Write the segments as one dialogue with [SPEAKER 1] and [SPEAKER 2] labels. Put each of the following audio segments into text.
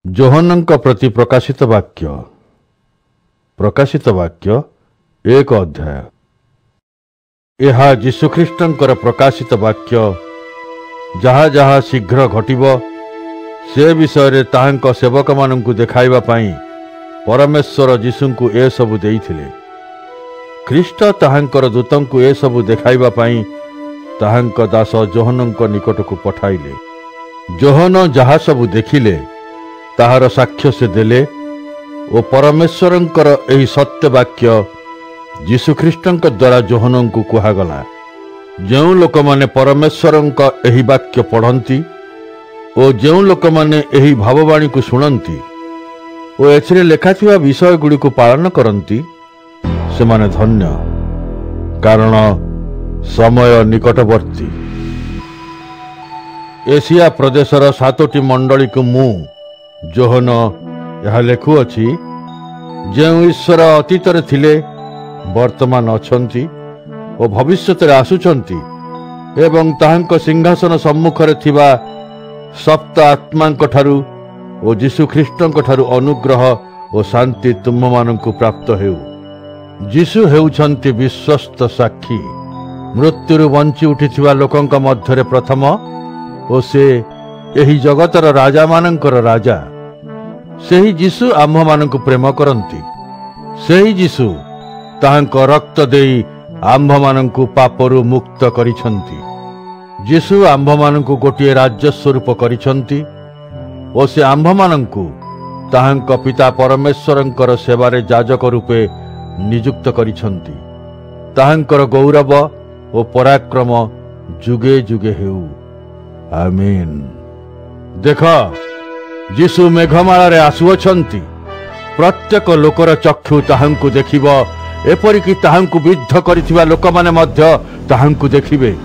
[SPEAKER 1] जोहनଙ୍କ प्रति प्रकाशित वाक्य 1 अध्याय। यह जीशुख्रीष्टंकर प्रकाशित वाक्य जहा जहा शीघ्र घटिब से विषय ताहांक सेवक मानंकु देखाइबा पाई परमेश्वर जीशुंकु ए सबु देइथिले। ख्रीष्ट ताहांकर दूतंकु ए सबु देखाइबा पाई ताहांक दास जोहनंक निकटकु पठाइले। जोहन जहा सबु देखिले ताहार साक्ष्य से देले ओ परमेश्वरंकर एही सत्य वाक्य जीशुख्रीष्टंक द्वारा जोहनंकु कुहागला। जेउ लोक माने परमेश्वरंक एही वाक्य पढ़ंती ओ जेउ लोक माने एही भाववाणी को सुनंती ओ एथिरे लेखाथिबा विषय गुडी को पालन करंती से माने धन्य, कारण समय निकटवर्ती। एशिया प्रदेशर 7टी मंडली को मु जोहन यह लेखुअछि, जेउ ईश्वर अतीतरे थिले, वर्तमान अछंती और भविष्यतरे आसुचंती एवं ताहांक सिंहासन सम्मुखरे थिबा सप्त आत्मांक ठारू और जीशुख्रीष्टंक ठारू अनुग्रह और शांति तुम मानंकु प्राप्त हेउ। जीशु हेउछंती विश्वस्त साक्षी, मृत्युरु बंची उठिथिबा लोकंक मध्यरे प्रथम और से एही जगतर राजा मानंकर राजा। सेही जीशु आम्भ मानंकु प्रेम करंती, सेही जीशु ताहांक रक्त देई आम्भ मानंकु पापरु मुक्त करिछंती। जीशु आम्भ मानंकु गोटिए राज्य स्वरूप करिछंती और से आम्भ मानंकु ताहांक पिता परमेश्वरंकर सेवारे याजक रूपे नियुक्त करिछंती। ताहांकर गौरव और पराक्रम जुगे जुगे हेउ। आमीन। देख, जीशु मेघमालारे आसुअछंती, प्रत्येक लोकर चक्षु ताहांकु देखिब, एपरिकी ताहांकु विद्ध करिथिबा लोक माने मध्य ताहांकु देखिबे।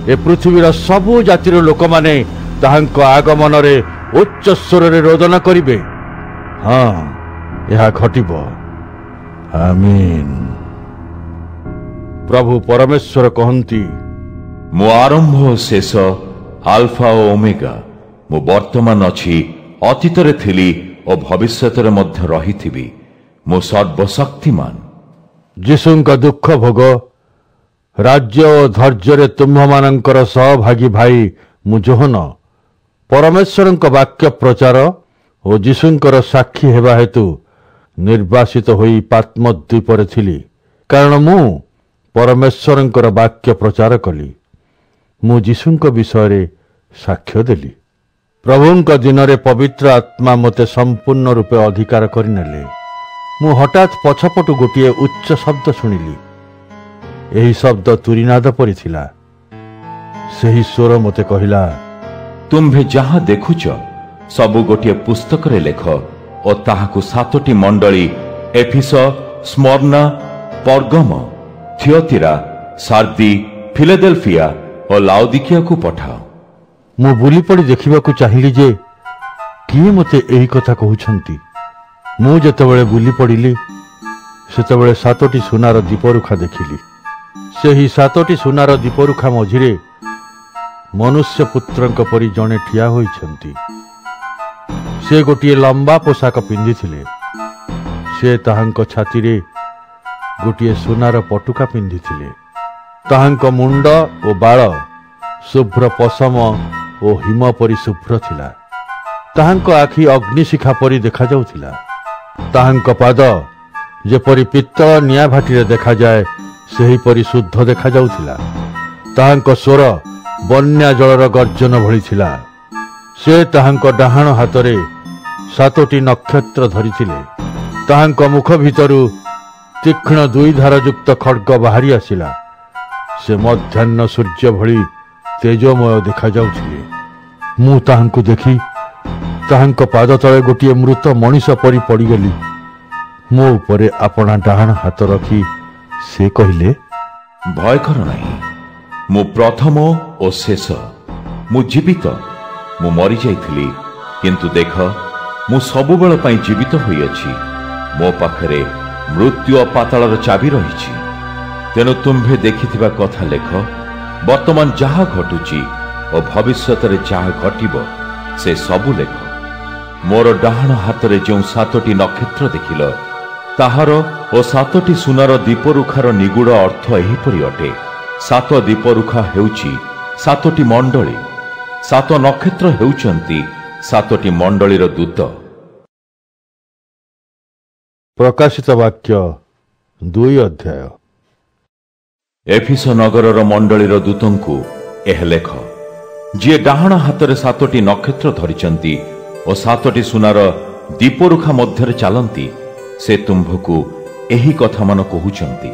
[SPEAKER 1] ए पृथ्वीर सबु जातिर लोक माने ताहांक आगमन रे उच्च स्वर रे रोदन करिबे। हाँ, यह घटिब। आमीन। प्रभु परमेश्वर कहंती,
[SPEAKER 2] मु आरंभ और शेष, आल्फा और ओमेगा। मु वर्तमान अछि, अतीतरे थिली और भविष्यतरे मध्य रहिथिबी। मु सर्वशक्तिमान।
[SPEAKER 1] जीशुंक दुख भोग, राज्य और धैर्य तुम्ह मानंकर सहभागी भाई मु जोहन परमेश्वरंक वाक्य प्रचार और जीशुंकर साक्षी हेबा हेतु निर्वासित होई पात्मद्वीपरे थिली, कारण मु परमेश्वरंकर वाक्य प्रचार कली। मु जीशुंक विषय साक्ष्य देली। प्रभुंक दिन रे पवित्र आत्मा मते संपूर्ण रूपे अधिकार करिनेले। मु हठात पछपटु गोटिए उच्च शब्द शुणिली। एही शब्द तुरीनाद परि थिला। सेही स्वर मते कहिला,
[SPEAKER 2] तुम्भे जहाँ देखुच सबु गोटिए पुस्तक रे लेख और ताहाकु 7टी मंडली एफिस, स्मरना, पर्गम, थियोतिरा, सार्दी, फिलाडेल्फिया और लाउदिकिया को पठाओ।
[SPEAKER 1] मु बुली पड़ी देखिबाकु चाहिली जे किए मते एही कथा कहउछंती। मु जेतेबेले बुली पड़िली सेतेबेले 7टी सुनार दीपरुखा देखिली। सेही 7टी सुनार दीपरुखा मझिरे मनुष्य पुत्रंक परि जणे ठिया होइछंती। से गोटिए लंबा पोशाक पिंधिथिले। से ताहांक छाती रे गोटिए सुनार पटुका पिंधिथिले। ताहांक मुंड ओ बाळ शुभ्र पशम ओ हिम परि शुभ्र थिला। ताहांक आखि अग्निशिखा परि देखा जाउथिला। ताहांक पाद जेपरि पित्तल निया भाटी रे देखा जाए सेही परि शुद्ध देखा जाउथिला। ताहांक स्वर बन्या जलर गर्जन भଳି थिला। से ताहांक डाहाण हातरे 7टी नक्षत्र धरिथिले। ताहांक मुख भितरु तीक्ष्ण 2 धारयुक्त खड्ग बाहरी आसिला। से मध्याह्न सूर्य भଳି तेजोमय देखा जाउथिले। मु ताहांकु देखि ताहांक पाद तळे गोटिए मृत मनीष परि पड़ीगली। मो उपरे आपणा डाहाण हाथ रखी से कहिले,
[SPEAKER 2] भय कर नाही, मु प्रथम और शेष। मु जीवित, मु मरी जाइथिली, किंतु देख मु सबुबेल पई जीवित होई अछि। मो पाखरे मृत्यु और पाताळर चाबी रहिछि। तेणु तुम्भे देखिथिबा कथा लेख, वर्तमान जहा घटुची और भविष्यतरे जहा घटिब से सबु लेख। मोर डाहाण हातरे जो 7टी नक्षत्र देखिल ताहार ओ 7टी सुनार दीपरुखार निगूढ़ अर्थ एहिपरि अटे। 7 दीपरुखा हेउची 7टी मंडली, 7 नक्षत्र हेउचंती 7टी मंडलीर दूत।
[SPEAKER 1] प्रकाशित वाक्य 2 अध्याय।
[SPEAKER 2] एफिस नगरर मंडलीर दूतंकु एह लेख, जी डाहाण हातरे 7टी नक्षत्र धरिचंती और 7टी सुनार दीपरुखा मध्य चलती, से तुम्भकु एही कथा मान कहउचंती।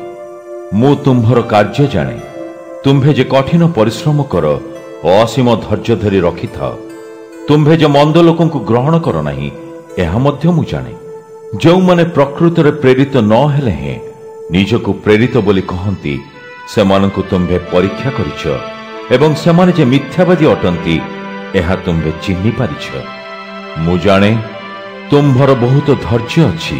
[SPEAKER 2] मु तुम्भर कार्य जाने, तुम्भे जे कठिन परिश्रम कर और असीम धैर्य धरी रखि था, तुम्भे जे मंद लोकंकु ग्रहण कर नाही, एहा मध्य मु जाने। जो माने प्रकृत रे प्रेरित न हेले हे निजकु प्रेरित बोली कहंती, से मानकु तुम्भे परीक्षा करिछ एवं से माने जे मिथ्यावादी अटंती, एहा तुम्भे चिन्हि पारिछ। मु जाने तुम्भर बहुत धैर्य अछि,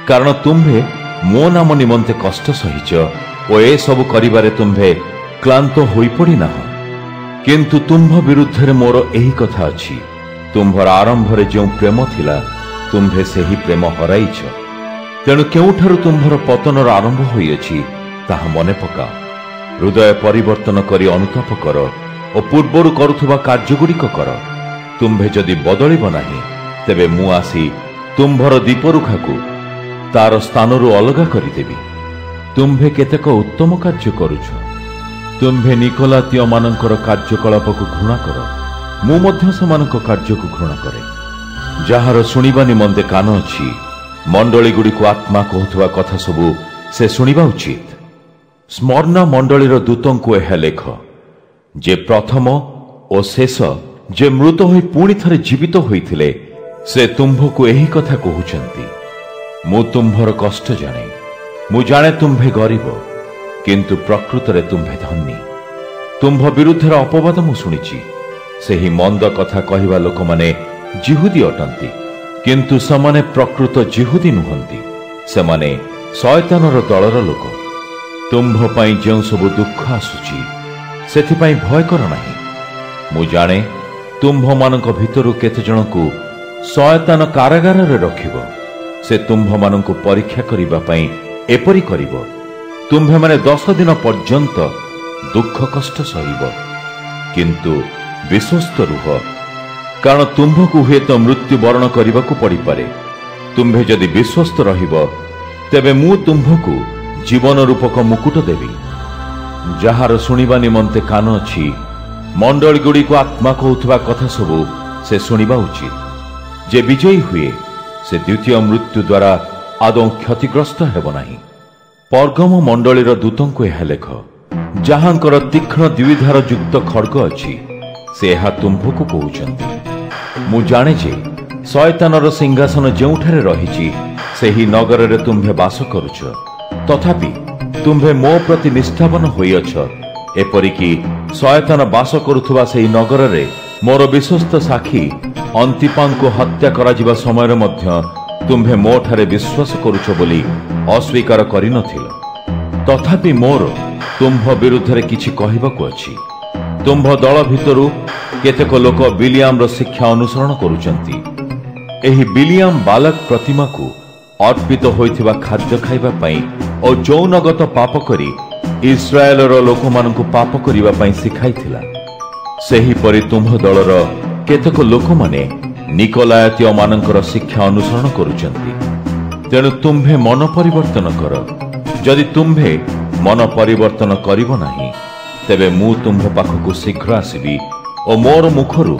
[SPEAKER 2] कारण तुम्भे मो नाम निमंते कष्ट सहिच और ए सब करिबारे तुम्भे क्लांत होई पड़ी ना। किंतु तुम्भ विरुद्ध रे मोर एही कथा अछि, तुम्भर आरंभ रे जो प्रेम थिला तुम्भे सेही प्रेम हराइछ। तेणु केउठारु तुम्भर पतनर आरंभ होई अछि ताहा मने पका। हृदय परिवर्तन करी अनुताप कर और पूर्वरु करुथुबा कार्यगुड़िक कर। तुम्भे जदि बदलिब नाही, तेबे मु आसी तुम्भर दीपरुखाकु तार स्थानरु अलगा करिदेबी। तुम्भे केतेक उत्तम कार्य करुछ। तुम्भे निकोलातीय मानकर कार्यकलापकु घृणा कर, मु मध्य समानक कार्यकु घृणा करे। जहार शुणिबा निमंते कान अछि, मंडली गुड़िक आत्मा कहथुवा कथा सबु से शुणिबा उचित। स्मरणा मंडलीर दूतंकु एहा लेख, जे प्रथम और शेष जे मृत होई पुणी थरे जीवित होइथिले, से तुम्भकु एही कथा कहउचंती। मु तुम्भर कष्ट जाने, मु जाने तुम्भे गरीब, किंतु प्रकृत रे तुम्भे धनी। तुम्भ विरुद्ध अपवाद मु शुणिछि। सेही मंद कथा कहिबा लोक माने जिहुदी अटंती, किंतु समाने प्रकृत जिहुदी नुहंती, सेमाने शयतानर दलर लोक। तुम्भ पाई जो सब दुख आसुची, सेथिपाई भय कर नाही। मु जाने तुम्भ मानक भितरु केते जनकु शयतान कारागार रे रखिबो। से तुम्भ मानकु परीक्षा करिबा पाई एपरि करिबो। तुम्भे माने 10 दिन पर्यंत दुख कष्ट सहिबो, किंतु विश्वस्त रुह, कारण तुम्भकु हुए तो मृत्यु वरण करने पड़ी पारे। तुम्भे जदि विश्वस्त रहिबो, तेबे मु तुम्भकु जीवन रूपक मुकुट देवी। जहार शुणिबा निमंते कान अछि, मंडली गुड़ी को आत्मा कहउथुवा कथा सबु से शुणिबा उचित। जे विजयी हुए, से द्वितीय मृत्यु द्वारा आदौ क्षतिग्रस्त हेब नाही। पर्गम मंडलीर दूतंकु एहा लेख, जहांकर तीक्ष्ण द्विधार युक्त खड्ग अछि, से एहा तुम्भकु कहउचंती। मु जाने जे शयतानर सिंहासन जेउठारे रहिछि, सेही नगर रे तुम्भे वास करुछ। तथापि तुम्भे मो प्रति निष्ठावान होइअछ, एपरिकी शयतान वास करुथुवा सेही नगर रे मोर विश्वस्त साक्षी अंतिपांकु हत्या करा जिबा समय मध्य तुम्भे मो ठारे विश्वास करुछ बोली अस्वीकार करि नथिल। तथापि मोर तुम्भ विरुद्ध रे किछि कहिबाकु अछि। तुम्भ दल भितरु केतेक लोक बिलियाम शिक्षा अनुसरण करुचंती। एही बिलियाम बालक प्रतिमा को अर्पित होइथिबा खाद्य खाइबा पई और जौनगत पाप करी इस्राएलर लोक मानकु पाप करिबा पई सिखाइथिला। सेही परि तुम्भ दलर केतेक लोक माने निकोलायतीय मानकर शिक्षा अनुसरण करुचंती। तेणु तुम्भे मन परिवर्तन कर। जदि तुम्भे मन परिवर्तन करिबो नाही, तेबे मु तुम्भ पाखकु शीघ्र आसीबी और मोर मुखरु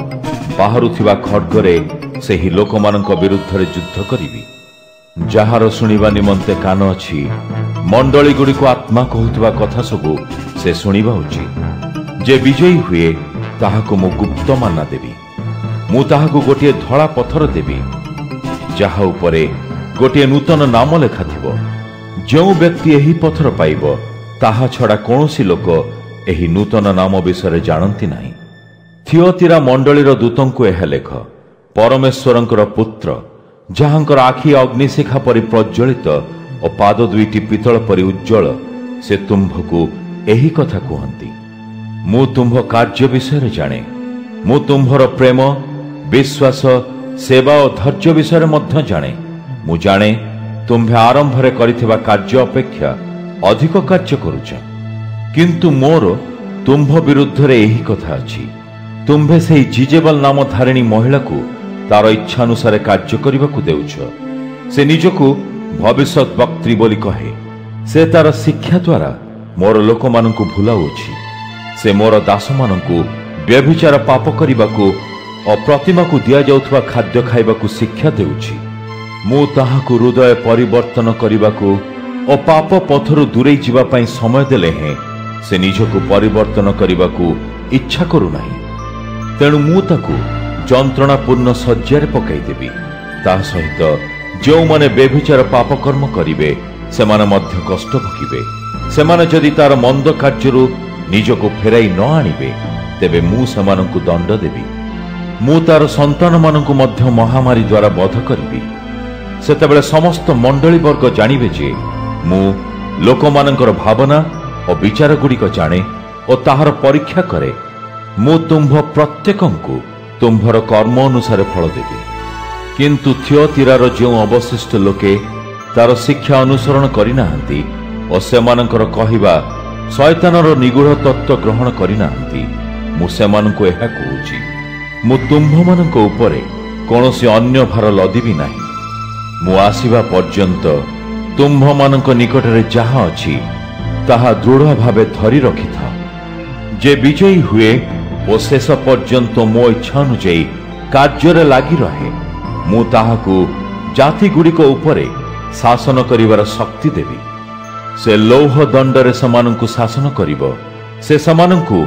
[SPEAKER 2] बाहरुथिबा खड्गरे सेही लोकमानंक विरुद्ध रे युद्ध करिबी। जहार शुणिबा निमंते कान अछि, मंडली गुड़ी को आत्मा कहउथुबा कथा सबु से शुणिबा उचित। जे विजयी हुए, ताहाकु मु गुप्त मान्ना देबी। मु ताहाकु गोटिए धड़ा पत्थर देबी, जहा उपरे गोटिए नूतन नाम लेखा थिबो। जो व्यक्ति एही पत्थर पाइबो, ताहा छड़ा कोनोसी लोक एही नूतन नाम विषय जानती नाही। थियोतीरा मंडलीर दूतंकु एहा लेख, परमेश्वरंकर पुत्र, जहांकर आखि अग्निशिखा परि प्रज्वलित और पाद दुईटी पितल परि उज्जवल, से तुम्भकु एही कथा कहंती। मु तुम्भ कार्य विषय जाने। मु तुम्भर प्रेम, विश्वास सेवा और धैर्य विषय मध्य जाने। मु जाने तुम्भे आरंभरे करिथिबा कार्य अपेक्षा अधिक कार्य करुछ, किंतु मोर तुम्भ विरुद्ध रे एही कथा अछि। तुम्भे सेही जिजेबल नाम धारिणी महिला को तार इच्छा अनुसार कार्य करने देउछ। से निजको भविष्यत वक्त्री बोली कहे। से तार शिक्षा द्वारा मोर लोक मानकु भुलाउछि। से मोर दास मानकु व्यभिचार पाप करने और प्रतिमा को दिया जाउथवा खाद्य खाइबाकु शिक्षा देउछि। मु ताहाकु हृदय परिवर्तन करने और पाप पथरु दूरे जीवा पई समय देले हैं से निजको परिवर्तन करने इच्छा करू नाही। तेणु मु ताकु जंत्रणापूर्ण शଯ୍ୟାରେ पकाइदेवी। ता सहित जो माने व्यभिचार पाप कर्म करिवे सेमाने मध्य कष्ट भोगिबे। सेमाने जदि तार मंद कार्यरु निजको फेराई न आनिबे तेबे मु सेमानकु दंड देबी। मु तार संतान मानकु मध्य महामारी द्वारा बध करिबी। सेतेबेले समस्त मंडली वर्ग जानिबे जे मु लोकमानंकर भावना और विचार गुड़िक जाने और ताहार परीक्षा करे। मु तुम्भ प्रत्येकंकु तुम्भर कर्म अनुसार फल देवी। किंतु थियोतीरार जो अवशिष्ट लोके तार शिक्षा अनुसरण करिनाहांती और सेमानंकर कहिबा शैतानर निगूढ़ तत्व ग्रहण करिनाहांती, मु सेमानंकु एहा कहूची, मु तुम्भमानंक उपरे कोनोसी अन्य भार लदिबी नाही। मु आसीबा पर्यंत तुम्भमानंक निकटरे जहा अछि ताहा दृढ़ भावे धरी रखिथा। जे विजयी हुए और शेष पर्यंत मो इच्छा अनुଯାयी कार्य लगी रहे, मु ताहाकु जाति गुड़िक उपरे शासन करिवार शक्ति देवी। से लौह दंडरे समानंकु शासन करिवो। से समानंकु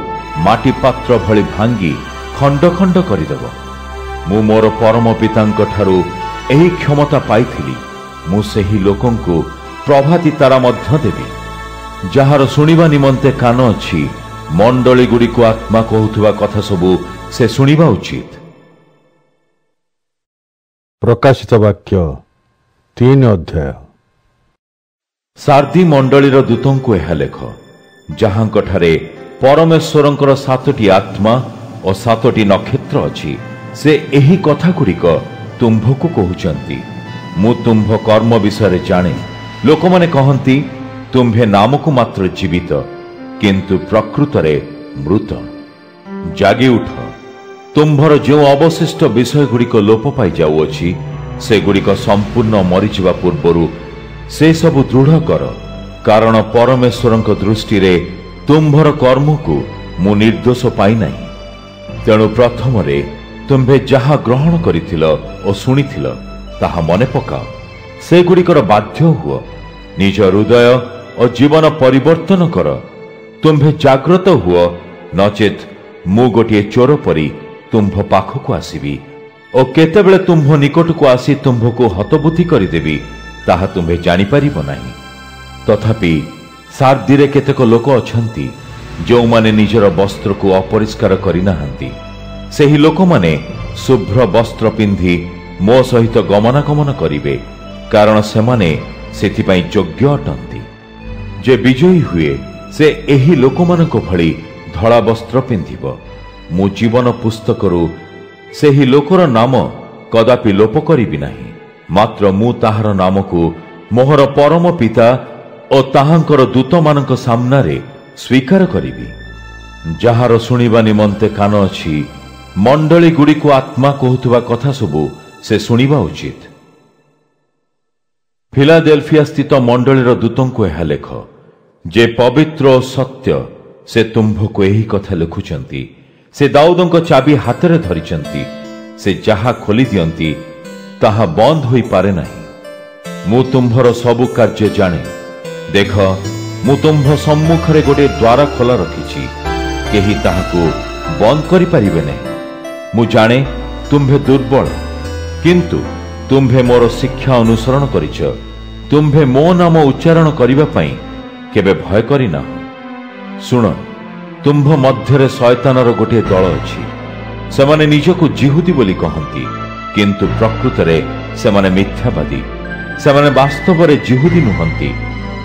[SPEAKER 2] माटी पात्र भली भांगी खंड खंड करिदेव। मु मोर परम पितांक ठारू एही क्षमता पाइथिली। मु सेही लोकंकु प्रभाती तारा मध्य देवी। जहार शुणिबा निमंते कान अछि मंडली गुड़ी को आत्मा कहूथुवा कथा सबु से शुणिबा उचित।
[SPEAKER 1] प्रकाशित वाक्य 3 अध्याय।
[SPEAKER 2] सार्दी मंडलीर दूतंकु एहा लेख, जहांक ठारे परमेश्वरंकर 7टी आत्मा और 7टी नक्षत्र अछि। से एही कथा गुड़िक तुम्भको कहउचंती। मु तुम्भ कर्म विषय जाने। लोक माने कहंती तुम्भे नामको मात्र जीवित, किंतु प्रकृतरे मृत। जागी उठ। तुम्भर जो अवशिष्ट विषय गुड़िक लोप पाई जाउअछि से गुड़िक संपूर्ण मरीजिबा पूर्वरु से सब दृढ़ कर, कारण परमेश्वरंक दृष्टि रे तुम्भर कर्म को मु निर्दोष पाई नाही। तेणु प्रथम रे तुम्भे जहा ग्रहण करिथिल और शुणिथिल ताहा मने पकाओ। से गुड़िकर बाध्य हुओ। निज हृदय और जीवन परिवर्तन कर। तुम्भे जाग्रत हुओ, नचेत मु गोटे चोर परी तुम्भ पाखकु आसीबी और केतेबेले तुम्भ निकटकु आसी तुम्भको हतबुद्धि करिदेबी ताहा तुम्भे जानि परिबो नाही। तथापि सार्दीरे केतेक लोक अछंती जो माने निजर वस्त्र को अपरिष्कार करिनाहांती। सेही लोक माने शुभ्र वस्त्र पिंधि मो सहित गमनागमन करिवे, कारण सेमाने सेथिपाई योग्य अटंती। जे विजयी हुए से एही लोकमानक भली धड़ा वस्त्र पिंधिब। मु जीवन पुस्तकरू सेही लोकर नाम कदापि लोप करिबि नाही, मात्र मु ताहार नाम को मोहर परम पिता और ताहांकर दूत मानक सामनारे स्वीकार करिबि। जहार शुणिबा निमंते कान अछि मंडली गुड़ी को आत्मा कहूथुवा कथा सबु से शुणिबा उचित। फिलाडेल्फिया स्थित मंडलीर दूतंकु एहा लेख, जे पवित्र और सत्य से तुम्भको एही कथा लिखुचंती। से दाऊदंक चाबी हातरे धरिचंती। से जहा खोली दियंती ताहा बंद होई पारे नाही। मु तुम्भर सबु कार्य जाने। देख, मु तुम्भ सम्मुखरे गोटे द्वार खोला रखिछि, केही ताहाकु बंद करि परिबे नाही। मु जाने तुम्भे दुर्बल, किंतु तुम्भे मोर शिक्षा अनुसरण करिछ। तुम्भे मो नाम उच्चारण करिबा पई केबे भय करिना। सुन, तुम्भ मध्यरे शैतानर गोटे दल अछि। सेमाने निजको जिहुदी बोली कहंती, किंतु प्रकृतरे सेमाने मिथ्यावादी। सेमाने वास्तवरे जिहुदी नुहंती।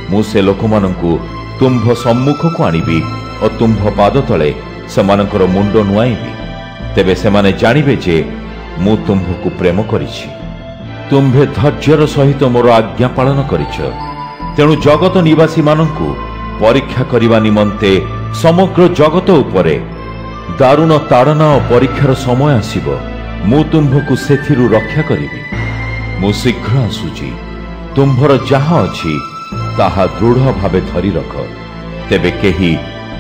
[SPEAKER 2] मु से लोकमानंकु तुम्भ सम्मुखको आनिबी और तुम्भ पाद तळे सेमानकर मुंड नुआइबी। तेबे सेमाने जानिबे जे मु तुम्भकु प्रेम करिछि। तुम्भे धैर्यर सहित मोर आज्ञा पालन करिछ। तेणु जगत निवासी मानंकु परीक्षा करिवा निमंते समग्र जगत उपरे दारुण ताड़ना और परीक्षार समय आसिब। मु तुम्भकु सेथिरु रक्षा करिबि। मु शीघ्र आसुची। तुम्भर जहा अछि ताहा दृढ़ भावे धरि रख। तेबे केही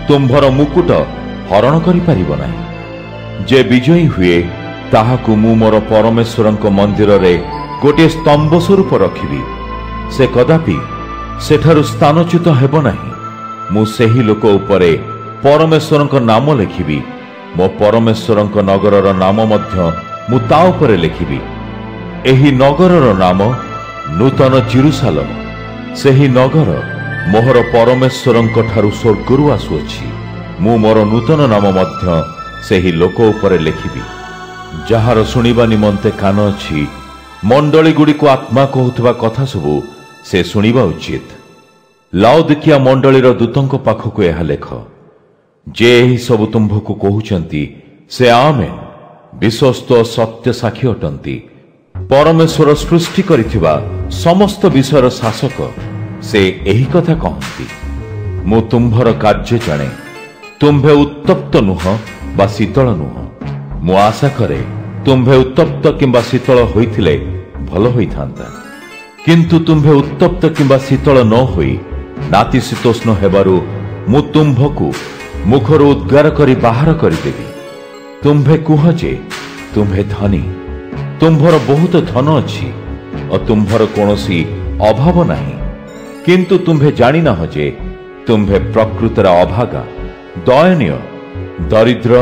[SPEAKER 2] तुम्भर मुकुट हरण करि परिबो नाही। जे विजयी हुए ताहाकु मु मोर परमेश्वरंक मंदिर रे गोटे स्तंभ स्वरूप रखिबि। से कदापि सेठारु स्थानच्युत हेबो नाही। मु सेही लोक उपरे परमेश्वरंक नाम लिखिबि। मो परमेश्वरंक नगरर नाम मध्य मु ता उपरे लिखिबि। एही नगरर नाम नूतन जेरुसालेम। सेही नगर मोहर परमेश्वरंक ठारु स्वर्गरु आसुअछि। मु मोर नूतन नाम मध्य सेही लोक उपरे लिखिबि। जहार सुनिबा निमंते कान अछि मंडली गुडी को आत्मा कहउतबा कथा सबु से सुनिबा उचित। लाउदिकिया मंडलीर दूतंक पाखकु एहा लेख। जे एही सब तुम्भकु कहउचंती से आमेन विश्वस्त सत्य साक्षी अटंती। परमेश्वर सृष्टि करिथिबा समस्त विषयर शासक से एही कथा कहंती। मु तुम्भर कार्य जाने। तुम्भे उत्तप्त नुह बा शीतल नुह। मु आशा करे तुम्भे उत्तप्त किंबा शीतल होइथिले भल होइथांता। किंतु तुम्भे उत्तप्त किंबा शीतल न होई नातिशीतोष्ण हेबारु मु तुम्भकु मुखर उद्गार करी बाहर करदेवी। तुम्भे कुह जे तुम्भे धनी। तुम्भर बहुत धन अछि और तुम्भर कोनोसी अभाव नाही। किंतु तुम्भे जानी ना जे तुम्भे प्रकृतर अभागा, दयनीय, दरिद्र,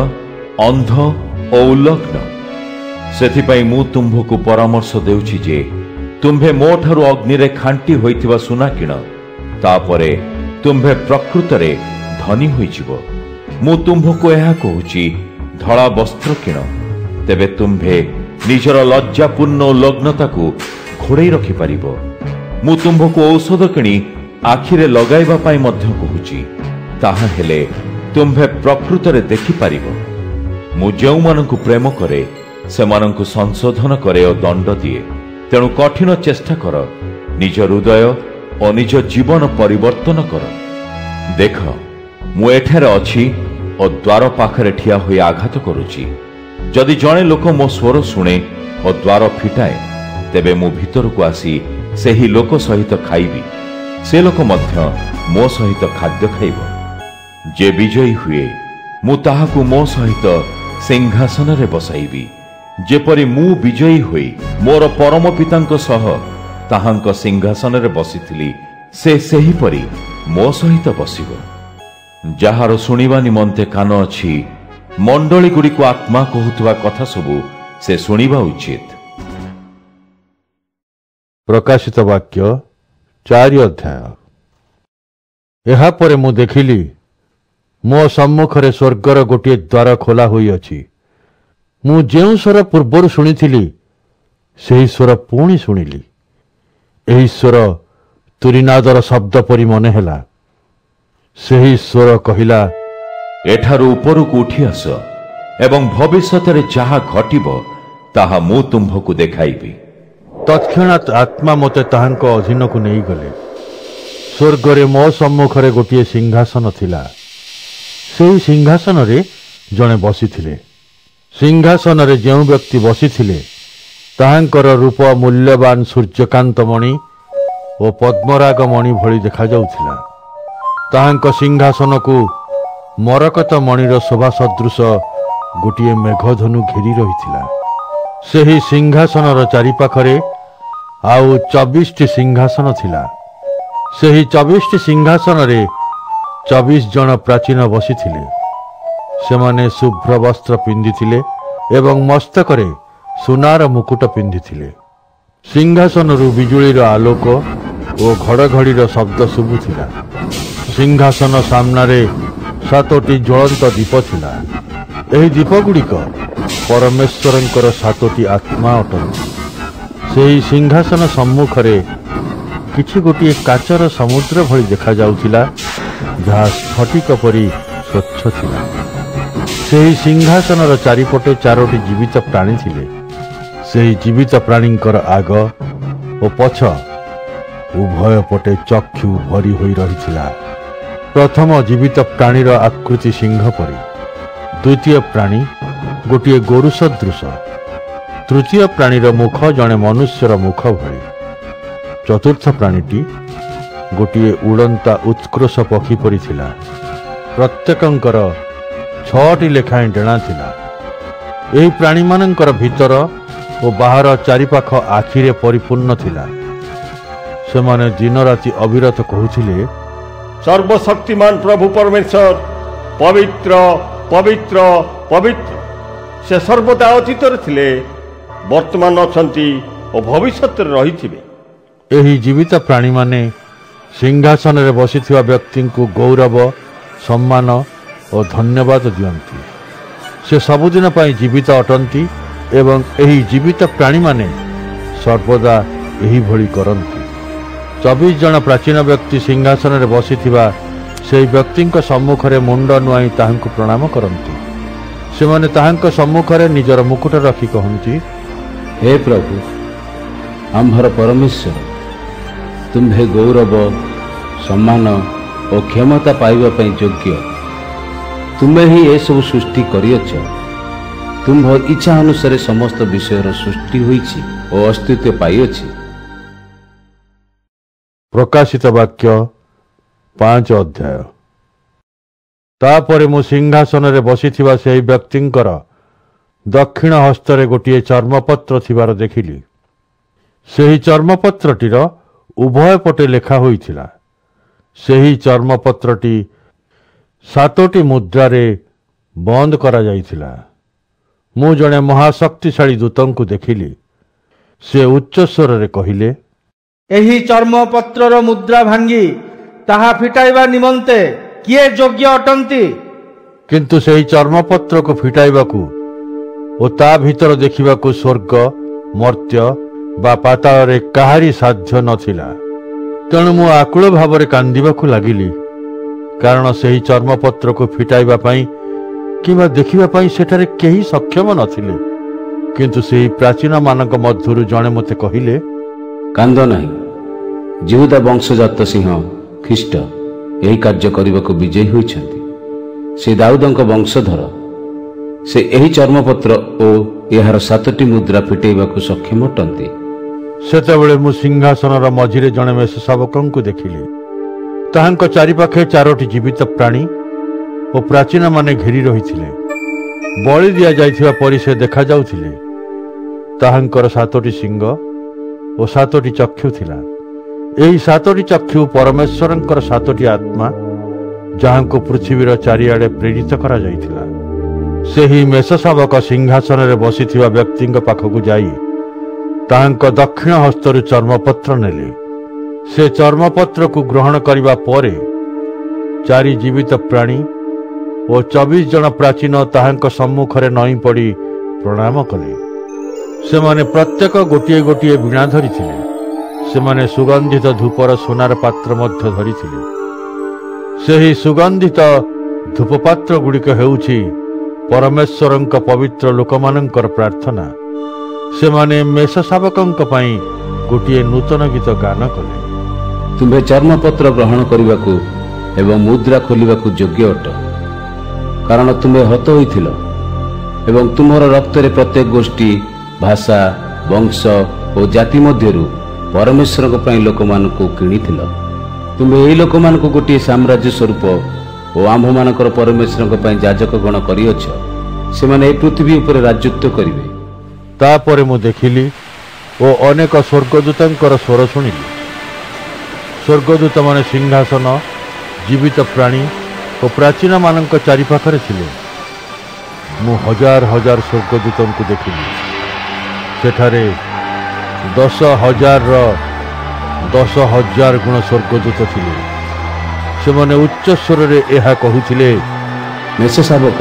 [SPEAKER 2] अंध और उल्लग्न। सेथिपाई मु तुम्भकु परामर्श देउछि जे तुम्भे मो ठारु अग्नि रे खांटी होइथिबा सुना किण। तापरे तुम्भे प्रकृतरे धनी होइजिबो। मु तुम्भकु एहा कहूछि धड़ा वस्त्र किण। तेबे तुम्भे निजर लज्जापूर्ण उल्लग्नता को घोड़े रखि पारिबो। मु तुम्भकु औषध किणी आखिरे लगाइबा पाई मध्य कहूछि। ताहा हेले तुम्भे प्रकृतरे देखि पारिबो। मु जेउ मानकु प्रेम करे सेमानकु संशोधन करे और दंड दिए। तेणु कठिन चेष्टा कर निज हृदय और निज जीवन परिवर्तन कर। देख मु एठारे अछि और द्वार पाखरे ठिया होई आघात करुछि। जदि जणे लोक मो स्वर शुणे और द्वार फिटाए तेबे मु भितरकु आसी सेही लोक सहित खाइबी। से लोक मध्य मो सहित खाद्य खाइब। जे विजयी हुए मु ताहाकु मो सहित सिंहासन रे बसाइबी। जेपरि मु विजयी होई मोर परम पितांक सह ताहांक सिंहासन रे बसिथिली से सेही परि मो सहित बसिब। जहार सुनिबा निमंते कान अछि मंडली गुडी को आत्मा कहउतबा कथा सबु से सुनिबा उचित।
[SPEAKER 1] प्रकाशित वाक्य 4 अध्याय। एहा परे मु देखिली मो सम्मुखरे स्वर्गर गोटे द्वार खोला होई अछि। मु जेउ स्वर पूर्वरु शुणिथिली सेही स्वर पुणी शुणिली। एही स्वर तुरीनादर शब्द परि मने ହେଲା। सेही स्वर कहिला,
[SPEAKER 2] एठारु उपरकु उठी आस एवं भविष्यतरे जहा घटिब ताहा मु तुम्भकु देखाइबी।
[SPEAKER 1] तत्क्षणात् आत्मा मते ताहांक अधीनकु नेई गले। स्वर्गरे मो सम्मुखरे गोटे सिंहासन थिला। सेही सिंहासन रे जणे बसिथिले। सिंहासन रे जेउ व्यक्ति बसिथिले ताहांकर रूप मूल्यवान सूर्यकांत मणि और पद्मराग मणि भली देखा जाउथिला। ताहांक सिंहासन को मरकत मणिर शोभा सदृश गोटे मेघधनु घेरी रहिथिला। सेही सिंहासनर चारिपाखरे आउ 24टी सिंहासन थिला। सेही 24टी सिंहासन रे 24 जन प्राचीन बसिथिले। सेमाने शुभ्र वस्त्र पिंधिथिले एवं मस्तकरे सुनार मुकुट पिंधिथिले। सिंहासनरु बिजुलीर आलोक और घड़घड़ीर शब्द शुभुथिला। सिंहासन सामनारे 7टी ज्वलंत दीप थिला। एही दीप गुड़िक परमेश्वरंकर 7टी आत्मा अटंती। सेही सिंहासन सम्मुखरे किछि गोटे काचर समुद्र भली देखा जाउथिला जहा स्फटिक परि स्वच्छ थिला। सेही सिंहासनर चारिपटे 4टी जीवित प्राणी थिले। ସେହି ଜୀବିତ ପ୍ରାଣୀଙ୍କର ଆଗ ଓ ପଛ ଉଭୟ ପଟେ ଚକ୍ଷୁ ଭରି ହୋଇ ରହିଥିଲା। ପ୍ରଥମ ଜୀବିତ ପ୍ରାଣୀର ଆକୃତି ସିଂହ ପରି, ଦ୍ୱିତୀୟ ପ୍ରାଣୀ ଗୋଟିଏ ଗୋରୁ ସଦୃଶ, ତୃତୀୟ ପ୍ରାଣୀର ମୁଖ ଜଣେ ମନୁଷ୍ୟର ମୁଖ ଭଳି, ଚତୁର୍ଥ ପ୍ରାଣୀଟି ଗୋଟିଏ ଉଡ଼ନ୍ତା ଉତ୍କୃଷ ପକ୍ଷୀ ପରି ଥିଲା। ପ୍ରତ୍ୟେକଙ୍କର 6ଟି ଲେଖାଏଁ ଡେଣା ଥିଲା। ଏହି ପ୍ରାଣୀମାନଙ୍କର ଭିତର ଓ ବାହାର ଚାରିପାଖ ଆଖିରେ ପରିପୂର୍ଣ୍ଣ ଥିଲା। ସେମାନେ ଦିନରାତି ଅବିରତ କହୁଥିଲେ,
[SPEAKER 3] ସର୍ବଶକ୍ତିମାନ ପ୍ରଭୁ ପରମେଶ୍ୱର ପବିତ୍ର ପବିତ୍ର ପବିତ୍ର। ସେ ସର୍ବଦା ଅତୀତରେ ଥିଲେ, ବର୍ତ୍ତମାନ ଅଛନ୍ତି ଓ ଭବିଷ୍ୟତରେ ରହିଥିବେ।
[SPEAKER 1] ଏହି ଜୀବିତ ପ୍ରାଣୀମାନେ ସିଂହାସନରେ ବସିଥିବା ବ୍ୟକ୍ତିଙ୍କୁ ଗୌରବ, ସମ୍ମାନ ଓ ଧନ୍ୟବାଦ ଦିଅନ୍ତି। ସେ ସବୁଦିନ ପାଇଁ ଜୀବିତ ଅଟନ୍ତି ଏବଂ ଏହି ଜୀବିତ ପ୍ରାଣୀମାନେ ସର୍ବଦା ଏହିଭଳି କରନ୍ତି। 24 ଜଣ ପ୍ରାଚୀନ ବ୍ୟକ୍ତି ସିଂହାସନରେ ବସିଥିବା ସେହି ବ୍ୟକ୍ତିଙ୍କ ସମ୍ମୁଖରେ ମୁଣ୍ଡ ନୁଆଇଁ ତାହାଙ୍କୁ ପ୍ରଣାମ କରନ୍ତି। ସେମାନେ ତାହାଙ୍କ ସମ୍ମୁଖରେ ନିଜର ମୁକୁଟ ରଖି କହନ୍ତି,
[SPEAKER 4] ହେ ପ୍ରଭୁ, ଆମ୍ଭର ପରମେଶ୍ୱର, ତୁମ୍ଭେ ଗୌରବ, ସମ୍ମାନ ଓ କ୍ଷମତା ପାଇବା ପାଇଁ ଯୋଗ୍ୟ। ତୁମେ ହିଁ ଏସବୁ ସୃଷ୍ଟି କରିଅଛ। ତୁମ୍ଭ ଇଚ୍ଛା ଅନୁସାରେ ସମସ୍ତ ବିଷୟର ସୃଷ୍ଟି ହୋଇଛି ଓ ଅସ୍ତିତ୍ୱ ପାଇଅଛି।
[SPEAKER 1] ପ୍ରକାଶିତ ବାକ୍ୟ 5 ଅଧ୍ୟାୟ। ତାପରେ ମୁଁ ସିଂହାସନରେ ବସିଥିବା ସେହି ବ୍ୟକ୍ତିଙ୍କର ଦକ୍ଷିଣ ହସ୍ତରେ ଗୋଟିଏ ଚର୍ମପତ୍ର ଥିବାର ଦେଖିଲି। ସେହି ଚର୍ମପତ୍ରଟିର ଉଭୟ ପଟେ ଲେଖା ହୋଇଥିଲା। ସେହି ଚର୍ମପତ୍ରଟି 7ଟି ମୁଦ୍ରାରେ ବନ୍ଦ କରାଯାଇଥିଲା। ମୁଁ ଜଣେ ମହାଶକ୍ତିଶାଳୀ ଦୂତଙ୍କୁ ଦେଖିଲି। ସେ ଉଚ୍ଚ ସ୍ୱରରେ କହିଲେ,
[SPEAKER 5] ଏହି ଚର୍ମପତ୍ରର ମୁଦ୍ରା ଭାଙ୍ଗି ତାହା ଫିଟାଇବା ନିମନ୍ତେ କିଏ ଯୋଗ୍ୟ ଅଟନ୍ତି?
[SPEAKER 1] କିନ୍ତୁ ସେହି ଚର୍ମପତ୍ରକୁ ଫିଟାଇବାକୁ ଓ ତା ଭିତର ଦେଖିବାକୁ ସ୍ୱର୍ଗ, ମର୍ତ୍ତ୍ୟ ବା ପାତାଳରେ କାହାରି ସାଧ୍ୟ ନଥିଲା। ତେଣୁ ମୁଁ ଆକୁଳ ଭାବରେ କାନ୍ଦିବାକୁ ଲାଗିଲି, କାରଣ ସେହି ଚର୍ମପତ୍ରକୁ ଫିଟାଇବା ପାଇଁ କିମ୍ବା ଦେଖିବା ପାଇଁ ସେଠାରେ କେହି ସକ୍ଷମ ନଥିଲେ। କିନ୍ତୁ ସେହି ପ୍ରାଚୀନମାନଙ୍କ ମଧ୍ୟରୁ ଜଣେ ମୋତେ କହିଲେ,
[SPEAKER 4] କାନ୍ଦ ନାହିଁ। ଜିହୁଦା ବଂଶଜାତ ସିଂହ ଖ୍ରୀଷ୍ଟ ଏହି କାର୍ଯ୍ୟ କରିବାକୁ ବିଜୟୀ ହୋଇଛନ୍ତି। ସେ ଦାଉଦଙ୍କ ବଂଶଧର। ସେ ଏହି ଚର୍ମପତ୍ର ଓ ଏହାର 7ଟି ମୁଦ୍ରା ଫିଟାଇବାକୁ ସକ୍ଷମ ଅଟନ୍ତି।
[SPEAKER 1] ସେତେବେଳେ ମୁଁ ସିଂହାସନର ମଝିରେ ଜଣେ ମେଷଶାବକଙ୍କୁ ଦେଖିଲି। ତାହାଙ୍କ ଚାରିପାଖେ 4ଟି ଜୀବିତ ପ୍ରାଣୀ ଓ ପ୍ରାଚୀନମାନେ ଘେରି ରହିଥିଲେ। ବଳି ଦିଆଯାଇଥିବା ପରି ସେ ଦେଖାଯାଉଥିଲେ। ତାହାଙ୍କର 7ଟି ଶିଙ୍ଗ ଓ 7ଟି ଚକ୍ଷୁ ଥିଲା। ଏହି 7ଟି ଚକ୍ଷୁ ପରମେଶ୍ୱରଙ୍କର 7ଟି ଆତ୍ମା, ଯାହାଙ୍କୁ ପୃଥିବୀର ଚାରିଆଡ଼େ ପ୍ରେରିତ କରାଯାଇଥିଲା। ସେହି ମେଷଶାବକ ସିଂହାସନରେ ବସିଥିବା ବ୍ୟକ୍ତିଙ୍କ ପାଖକୁ ଯାଇ ତାହାଙ୍କ ଦକ୍ଷିଣ ହସ୍ତରୁ ଚର୍ମପତ୍ର ନେଲେ। ସେ ଚର୍ମପତ୍ରକୁ ଗ୍ରହଣ କରିବା ପରେ 4 ଜୀବିତ ପ୍ରାଣୀ ଓ 24 ଜଣ ପ୍ରାଚୀନ ତାହାଙ୍କ ସମ୍ମୁଖରେ ନଇଁ ପଡ଼ି ପ୍ରଣାମ କଲେ। ସେମାନେ ପ୍ରତ୍ୟେକ ଗୋଟିଏ ଗୋଟିଏ ବୀଣା ଧରିଥିଲେ। ସେମାନେ ସୁଗନ୍ଧିତ ଧୂପର ସୁନାର ପାତ୍ର ମଧ୍ୟ ଧରିଥିଲେ। ସେହି ସୁଗନ୍ଧିତ ଧୂପପାତ୍ର ଗୁଡ଼ିକ ହେଉଛି ପରମେଶ୍ୱରଙ୍କ ପବିତ୍ର ଲୋକମାନଙ୍କର ପ୍ରାର୍ଥନା। ସେମାନେ ମେଷଶାବକଙ୍କ ପାଇଁ ଗୋଟିଏ ନୂତନ ଗୀତ ଗାନ କଲେ।
[SPEAKER 4] ତୁମ୍ଭେ ଚର୍ମପତ୍ର ଗ୍ରହଣ କରିବାକୁ ଏବଂ ମୁଦ୍ରା ଖୋଲିବାକୁ ଯୋଗ୍ୟ ଅଟ, କାରଣ ତୁମେ ହତ ହୋଇଥିଲ ଏବଂ ତୁମର ରକ୍ତରେ ପ୍ରତ୍ୟେକ ଗୋଷ୍ଠୀ, ଭାଷା, ବଂଶ ଓ ଜାତି ମଧ୍ୟରୁ ପରମେଶ୍ୱରଙ୍କ ପାଇଁ ଲୋକମାନଙ୍କୁ କିଣିଥିଲ। ତୁମେ ଏହି ଲୋକମାନଙ୍କୁ ଗୋଟିଏ ସାମ୍ରାଜ୍ୟ ସ୍ୱରୂପ ଓ ଆମ୍ଭମାନଙ୍କର ପରମେଶ୍ୱରଙ୍କ ପାଇଁ ଯାଜକଗଣ କରିଅଛ। ସେମାନେ ଏ ପୃଥିବୀ ଉପରେ ରାଜତ୍ୱ କରିବେ।
[SPEAKER 1] ତାପରେ ମୁଁ ଦେଖିଲି ଓ ଅନେକ ସ୍ୱର୍ଗଦୂତଙ୍କର ସ୍ୱର ଶୁଣିଲି। ସ୍ୱର୍ଗଦୂତମାନେ ସିଂହାସନ, ଜୀବିତ ପ୍ରାଣୀ ଓ ପ୍ରାଚୀନମାନଙ୍କ ଚାରିପାଖରେ ଥିଲେ। ମୁଁ ହଜାର ହଜାର ସ୍ୱର୍ଗଦୂତଙ୍କୁ ଦେଖିଲି। ସେଠାରେ 10,000ର 10,000 ଗୁଣ ସ୍ୱର୍ଗଦୂତ ଥିଲେ। ସେମାନେ ଉଚ୍ଚ ସ୍ୱରରେ ଏହା କହୁଥିଲେ,
[SPEAKER 4] ମେଷଶାବକ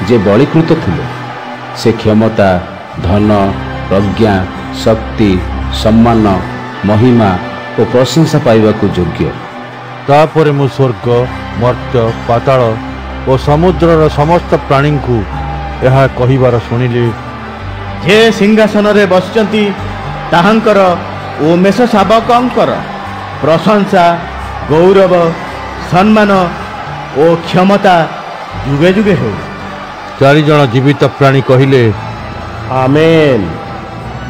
[SPEAKER 4] ଯେ ବଳୀକୃତ ଥିଲେ, ସେ କ୍ଷମତା, ଧନ, ପ୍ରଜ୍ଞା, ଶକ୍ତି, ସମ୍ମାନ, ମହିମା ଓ ପ୍ରଶଂସା ପାଇବାକୁ ଯୋଗ୍ୟ।
[SPEAKER 1] ତାପରେ ମୁଁ ସ୍ୱର୍ଗ, ମର୍ତ୍ତ୍ୟ, ପାତାଳ ଓ ସମୁଦ୍ରର ସମସ୍ତ ପ୍ରାଣୀଙ୍କୁ ଏହା କହିବାର ଶୁଣିଲି,
[SPEAKER 5] जे सिंहासन रे बसिचंती ताहांकर ओ मेष शावकंकर प्रशंसा गौरव सम्मान ओ क्षमता जुगे जुगे हो।
[SPEAKER 1] चारिजण जीवित प्राणी कहिले
[SPEAKER 3] आमेन।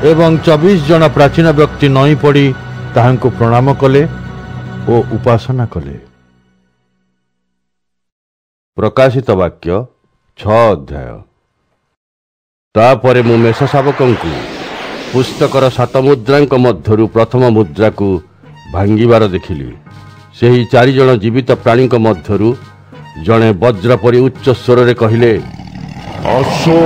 [SPEAKER 1] एवं 24 जन प्राचीन व्यक्ति नई पड़ी ताहांको प्रणाम कले ओ उपासना कले। प्रकाशित वाक्य 6 अध्याय। तापरे मु मेष शावकंकु पुस्तकर 7 मुद्रांक मध्यरु प्रथम मुद्रा को भांगिबार देखिली। सेही 4 जन जीवित प्राणी मध्यरु जणे वज्र परि उच्च स्वर रे कहिले
[SPEAKER 3] आसो।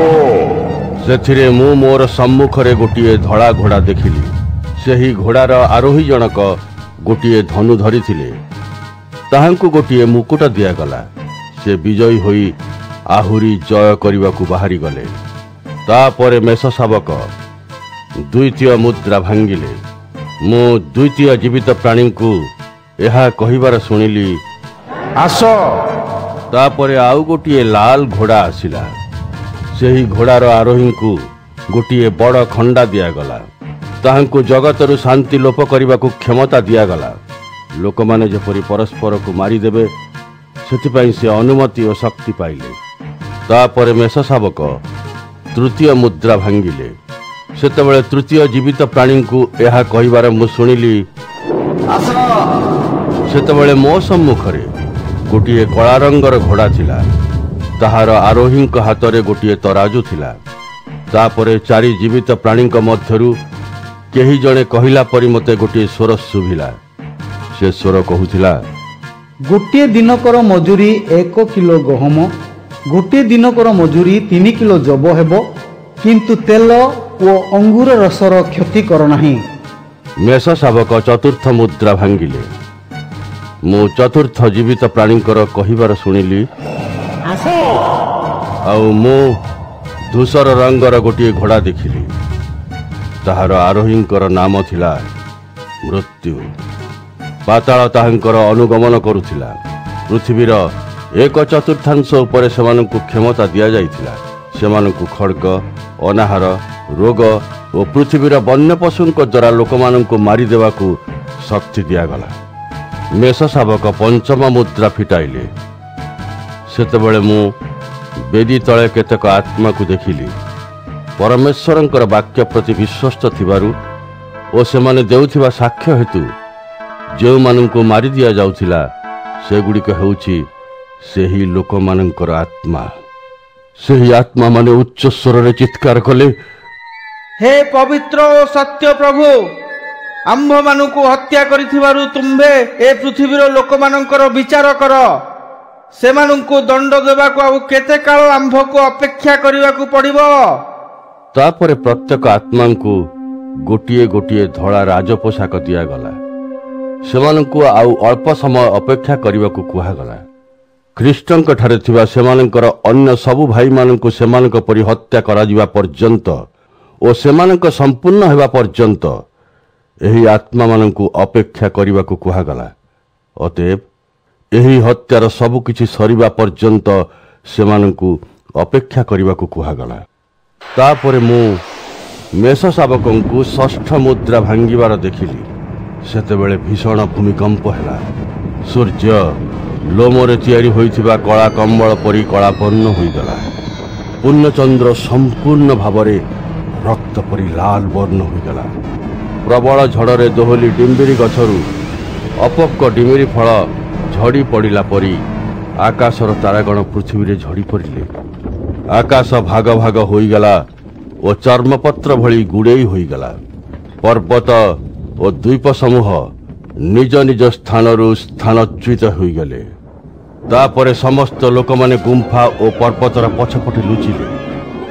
[SPEAKER 1] सेथिरे मु मोर सम्मुखरे गोटिए धड़ा घोड़ा देखिली। सेही घोड़ार आरोही जनक गोटिए धनु धरिथिले। ताहांकु गोटिए मुकुट दियागला। से विजयी होई आहुरी जय करिबाकु बाहारी गले। तापरे मेष शावक द्वितीय मुद्रा भांगिले। मु द्वितीय जीवित प्राणी को एहा कहिबार सुनिली
[SPEAKER 3] आस।
[SPEAKER 1] तापरे आउ गोटिए लाल घोड़ा आसिला। सेही घोड़ार आरोही को गोटिए बड़ खंडा दियागला। ताहांकु जगतरु शांति लोप करिबाकु क्षमता दियागला। लोकमाने जेपरि परस्पर को मारिदेबे सेथिपाई से अनुमति और शक्ति पाइले। तापरे मेष शावक तृतीय मुद्रा भांगिले। सेतेबेले तृतीय जीवित प्राणी को एहा कहिबार मु सुनिली सेतेबेले मो सम्मुखरे गोटिए कला रंगर घोड़ा थिला। ताहार आरोही हाथ में गोटे तराजू थिला। तापरे 4 जीवित प्राणी मध्यरु केही जणे कहिला परि मते गोटे स्वर सुभिला। से स्वर कहूथिला
[SPEAKER 6] गोटे दिनकर मजूरी 1 किलो गहम, गोटे दिनकर मजूरी 3 किलो जब हेबो, किंतु तेल ओ अंगूर रसर क्षति कर नाही।
[SPEAKER 1] मेष शावक चतुर्थ मुद्रा भांगिले। मु चतुर्थ जीवित प्राणीकर कहिबार सुनिली आउ मु धूसर रंगर गोटे घोड़ा देखिली। ताहार आरोहींकर नाम थिला मृत्यु। पाताल ताहांकर अनुगमन करुथिला। पृथ्वीर 1/4 उपरे सेमानंकु क्षमता दिया जाइथिला। सेमानंकु खड्ग, अनाहार, रोग और पृथ्वीर वन्य पशुंक द्वारा लोकमानंकु मारी देवाकु शक्ति दियागला। मेष शावक पंचम मुद्रा फिटाइले। सेतेबेले मु बेदी तले केतक आत्मा को देखिली। परमेश्वरंकर वाक्य प्रति विश्वस्त थिबारु ओ सेमाने देउथिबा साक्ष्य हेतु जो मानंकु मारी दिया जाउथिला सेगुड़िक हेउछि सेही लोकमानंकर आत्मा। सेही आत्मा माने उच्च स्वर रे चित्कार कले
[SPEAKER 5] हे पवित्र और सत्य प्रभु, आम्भ मानकु हत्या करिथिबारु तुम्भे ए पृथ्वीर लोकमानंकर विचार कर। सेमानंकु दंड देबाकु आउ केते काल आम्भ को अपेक्षा करिबाकु पड़िबो।
[SPEAKER 1] तापरे प्रत्येक आत्मा को गोटिए गोटिए धड़ा राजपोशाक दिया गला। सेमानंकु आउ अल्प समय अपेक्षा करिबाकु कुहागला। ख्रीष्टंक ठारे थिबा सेमानंकर अन्य सबु भाई मानंकु सेमानंक परि हत्या करा जिबा पर्यंत ओ सेमानंक संपूर्ण हेबा पर्यंत एही आत्मा मानंकु अपेक्षा करिबाकु कुहागला। अतएव एही हत्यार सबु किछि सरिबा पर्यंत सेमानंकु अपेक्षा करिबाकु कुहागला। तापरे मु मेष शावकंकु षष्ठ मुद्रा भांगिबार देखिली। सेतेबेले भीषण भूमिकंप हेला। सूर्य लोमरे तैयारी होइथिबा कला कंबल परि कलापन्न होइगला। पूर्णचंद्र संपूर्ण भावरे रक्त परि लाल वर्ण होइगला। प्रबल झड़े दोहली डिम्बिरी गछरु अपक्क डिमिरी फल झड़ी पड़िला परी आकाशर तारागण पृथ्वी रे झड़ी पड़िले। आकाश भाग भाग होइगला और चर्मपत्र भली गुड़ेई होइगला। पर्वत और द्वीप समूह निज निज स्थानरु स्थानच्युत होइगले। तापरे समस्त लोक माने गुंफा और पर्वतर पछपटे लुचिले।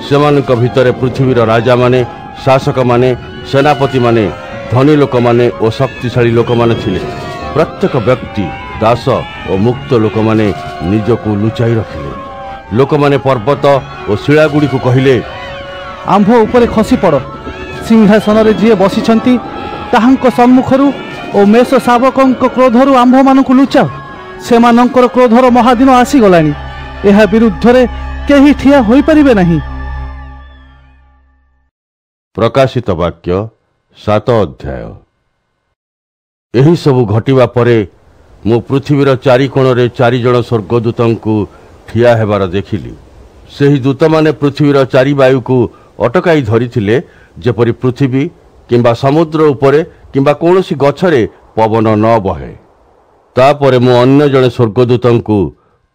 [SPEAKER 1] सेमानक भितरे पृथ्वीर राजा माने, शासक माने, सेनापति माने, धनी लोक माने और शक्तिशाली लोक माने थिले। प्रत्येक व्यक्ति, दास और मुक्त लोक माने निजको लुचाई रखिले। लोक माने पर्वत और शिलागुड़ी को कहिले
[SPEAKER 6] आंभ उपरे खसी पड़। सिंहासन रे जी बसिछंती ताहांक सम्मुखरु ओ मेष शावकंक क्रोधरु आंभ मानकु लुचाओ। सेमानंकर क्रोधर महादिन आसीगलानी। एहा विरुद्धरे केही ठिया होई परिबे नाही।
[SPEAKER 1] प्रकाशित वाक्य 7 अध्याय। एही सबु घटिबा परे मु पृथ्वीर चारिकोणरे 4 जण स्वर्गदूतंकु ठिया हेबार देखिली। सेही दूत माने पृथ्वीर चारि वायु को अटकाई धरिथिले, जेपरि पृथ्वी किंबा समुद्र उपरे किंबा कोनोसी गछरे पवन न बहे। तापरे मु अन्य जणे स्वर्गदूतंकु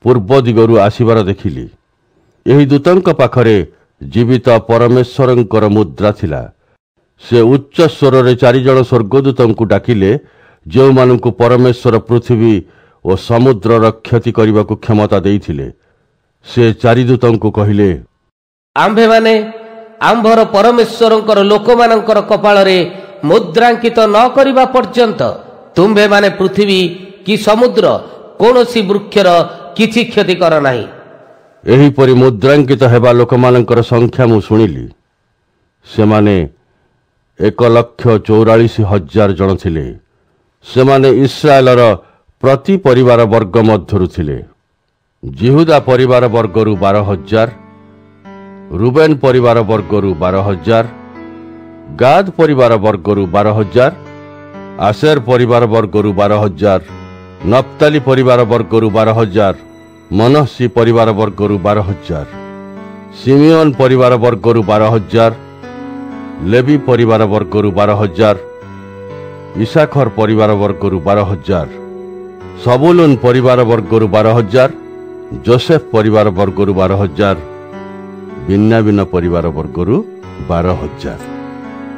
[SPEAKER 1] पूर्व दिगरु आसिबार देखिली। एही दूतंक पाखरे जीवित परमेश्वरंकर मुद्रा थिला। से उच्च स्वरे 4 जण स्वर्गदूतंकु डाकिले, जो मानकु परमेश्वर पृथ्वी और समुद्रर क्षति करने क्षमता देइथिले। से 4 दूतंकु कहिले,
[SPEAKER 7] आम्भे माने आम्भर परमेश्वरंकर लोकमानंकर कपाଳରେ मुद्रांकित न करिबा पर्यंत तुम्भे माने पृथ्वी कि समुद्र कोनोसी वृक्षर किछि क्षति कर नाही।
[SPEAKER 1] एही परि मुद्रांकित हेबा लोकमानंकर संख्या मु सुनिली। से माने 1,44,000 जन थिले। से माने इस्राएलर प्रति परिवार वर्ग मध्यरु थिले। जिहुदा परिवार वर्गरु 12,000, रुबेन परिवार वर्गरु 12,000, गाद परिवार वर्गरु 12,000, आशेर परिवार वर्गरु 12,000, नप्ताली परिवार वर्गरु 12,000, मनस्सी परिवार वर्गरु 12,000, सिमियोन परिवार वर्गरु 12,000, लेवी परिवार वर्गरु 12,000, इसाखर परिवार वर्गरु 12,000, सबुलून परिवार वर्गरु 12,000, जोसेफ परिवार वर्गरु 12,000, बिन्यामिन परिवार वर्गरु 12,000।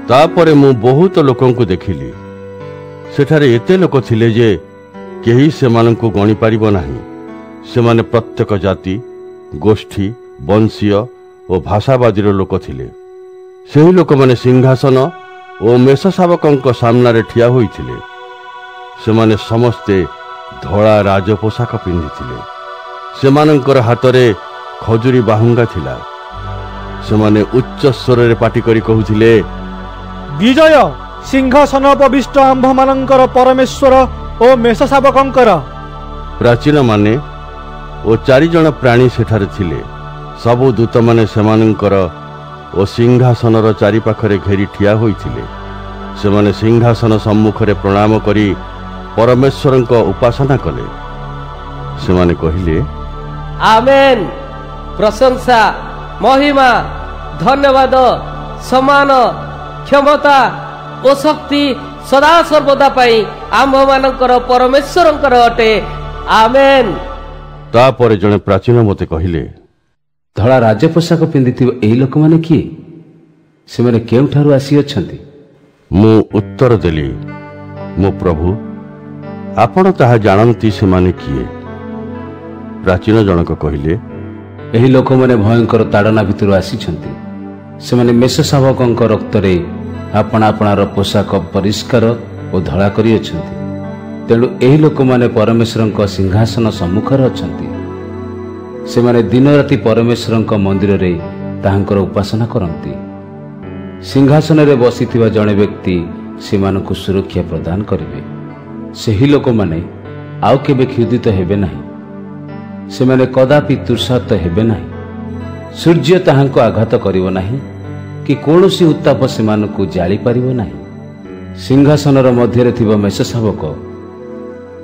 [SPEAKER 1] तापरे मु बहुत लोकंकु देखिली। सेठारे एते लोक थिले जे केही सेमानंकु गणी पारिबो नाही। सेमाने प्रत्येक जाति, गोष्ठी, वंशीय और भाषावादीर लोक थिले। सेही लोक माने सिंहासन और मेषशावकंक सामना रे ठिया होइथिले। सेमाने समस्ते धड़ा राजपोशाक पिंधिथिले। सेमानंकर हातरे खजुरी बाहुंगा थिला। सेमाने उच्च स्वर रे पाटी करी कहूथिले,
[SPEAKER 6] विजय सिंहासन उपविष्ट आम्भ मानंकर परमेश्वर ओ मेषशावकंकर।
[SPEAKER 1] प्राचीन माने ओ 4 जण प्राणी सेठारे थिले। सबु दूत माने सेमानंकर ओ सिंहासनर चारि पाखरे घेरी ठिया होइथिले। सेमाने सिंहासन सम्मुखरे प्रणाम करी परमेश्वरंक उपासना कले। सेमाने कहिले,
[SPEAKER 7] आमेन। प्रशंसा, महिमा, धन्यवाद, सम्मान, क्षमता ओ शक्ति सदा सर्वदा पाई आम्भ मानकर परमेश्वरंकर अटे। आमेन।
[SPEAKER 1] तापरे जणे प्राचीन मते कहिले,
[SPEAKER 4] धड़ा राजपोशाक पिंधिथिबा एही लोक माने किए? सेमाने केउठारु आसी अछंती?
[SPEAKER 1] मु उत्तर देली, मो प्रभु आपण ताहा जानंती सेमाने किए। प्राचीन जनक कहिले,
[SPEAKER 4] एही लोक माने भयंकर ताड़ना भितरु आसीछंती। सेमाने मेषशावकंक रक्तरे आपण आपणार पोशाक परिष्कार और धड़ा करी अछंती। तेणु एही लोक माने परमेश्वरंक सिंहासन सम्मुखरे अछंती। सेमाने दिन राति परमेश्वरंक मंदिर रे ताहांकर उपासना करंती। सिंहासन रे बसिथिबा जणे व्यक्ति सेमानकु सुरक्षा प्रदान करिवे। सेही लोक माने आउ केबे क्षुदित हेबे नाही। सेमाने कदापि तुषार्त हेबे नाही। सूर्य ताहांको आघात करिवो नाही कि कोनोसी उत्ताप सेमानकु जाळी पारिवो नाही। सिंहासनर मध्यरे थिबा मेषशावक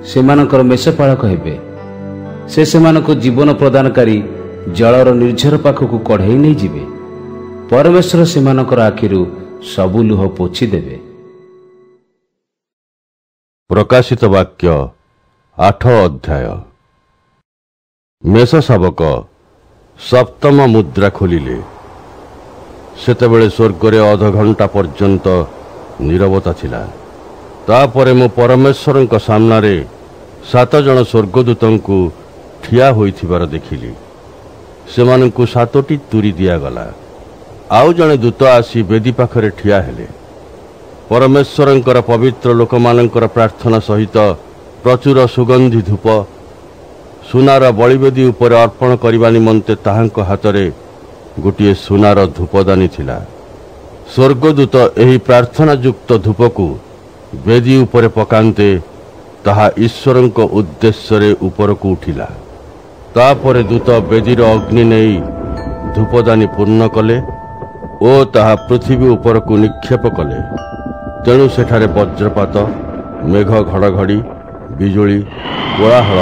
[SPEAKER 4] सेमानकर मेषपाळक हेबे। से सेमानकु जीवन प्रदानकारी जलर निर्झर पाखकु कढ़ाई नहीं जिवे। परमेश्वर सेमानकर आखिरु सबु लुह पोछि देबे।
[SPEAKER 1] प्रकाशित वाक्य 8 अध्याय। मेषशावक सप्तम मुद्रा खोलिले। सेतेबेले स्वर्गरे अधघंटा पर्यंत नीरवता थिला। तापरे मो परमेश्वरंक सामना रे 7 जण स्वर्गदूतंकु ठिया होइथिबार देखिली। सेमानंकु 7टी तुरी दियागला। आउ जणे दूत आसी बेदी पाखरे ठिया हेले। परमेश्वरंकर पवित्र लोकमानंकर प्रार्थना सहित प्रचुर सुगंधी धूप सुनार बलिवेदी उपर अर्पण करबा निमंते ताहांक हातरे गोटे सुनार धूपदानी थिला। स्वर्गदूत एही प्रार्थना युक्त धूपकु वेदी उपरे पकान्ते ताहा ईश्वरंक उद्देश्य उपरकु उठिला। तापरे दूत वेदीर अग्नि नहीं धूपदानी पूर्ण कले ଓ ତାହା ପୃଥିବୀ ଉପରକୁ ନିକ୍ଷେପ କଲେ। ତେଣୁ ସେଠାରେ ବଜ୍ରପାତ, ମେଘ ଘଡ଼ଘଡ଼ି, ବିଜୁଳି, କୋଳାହଳ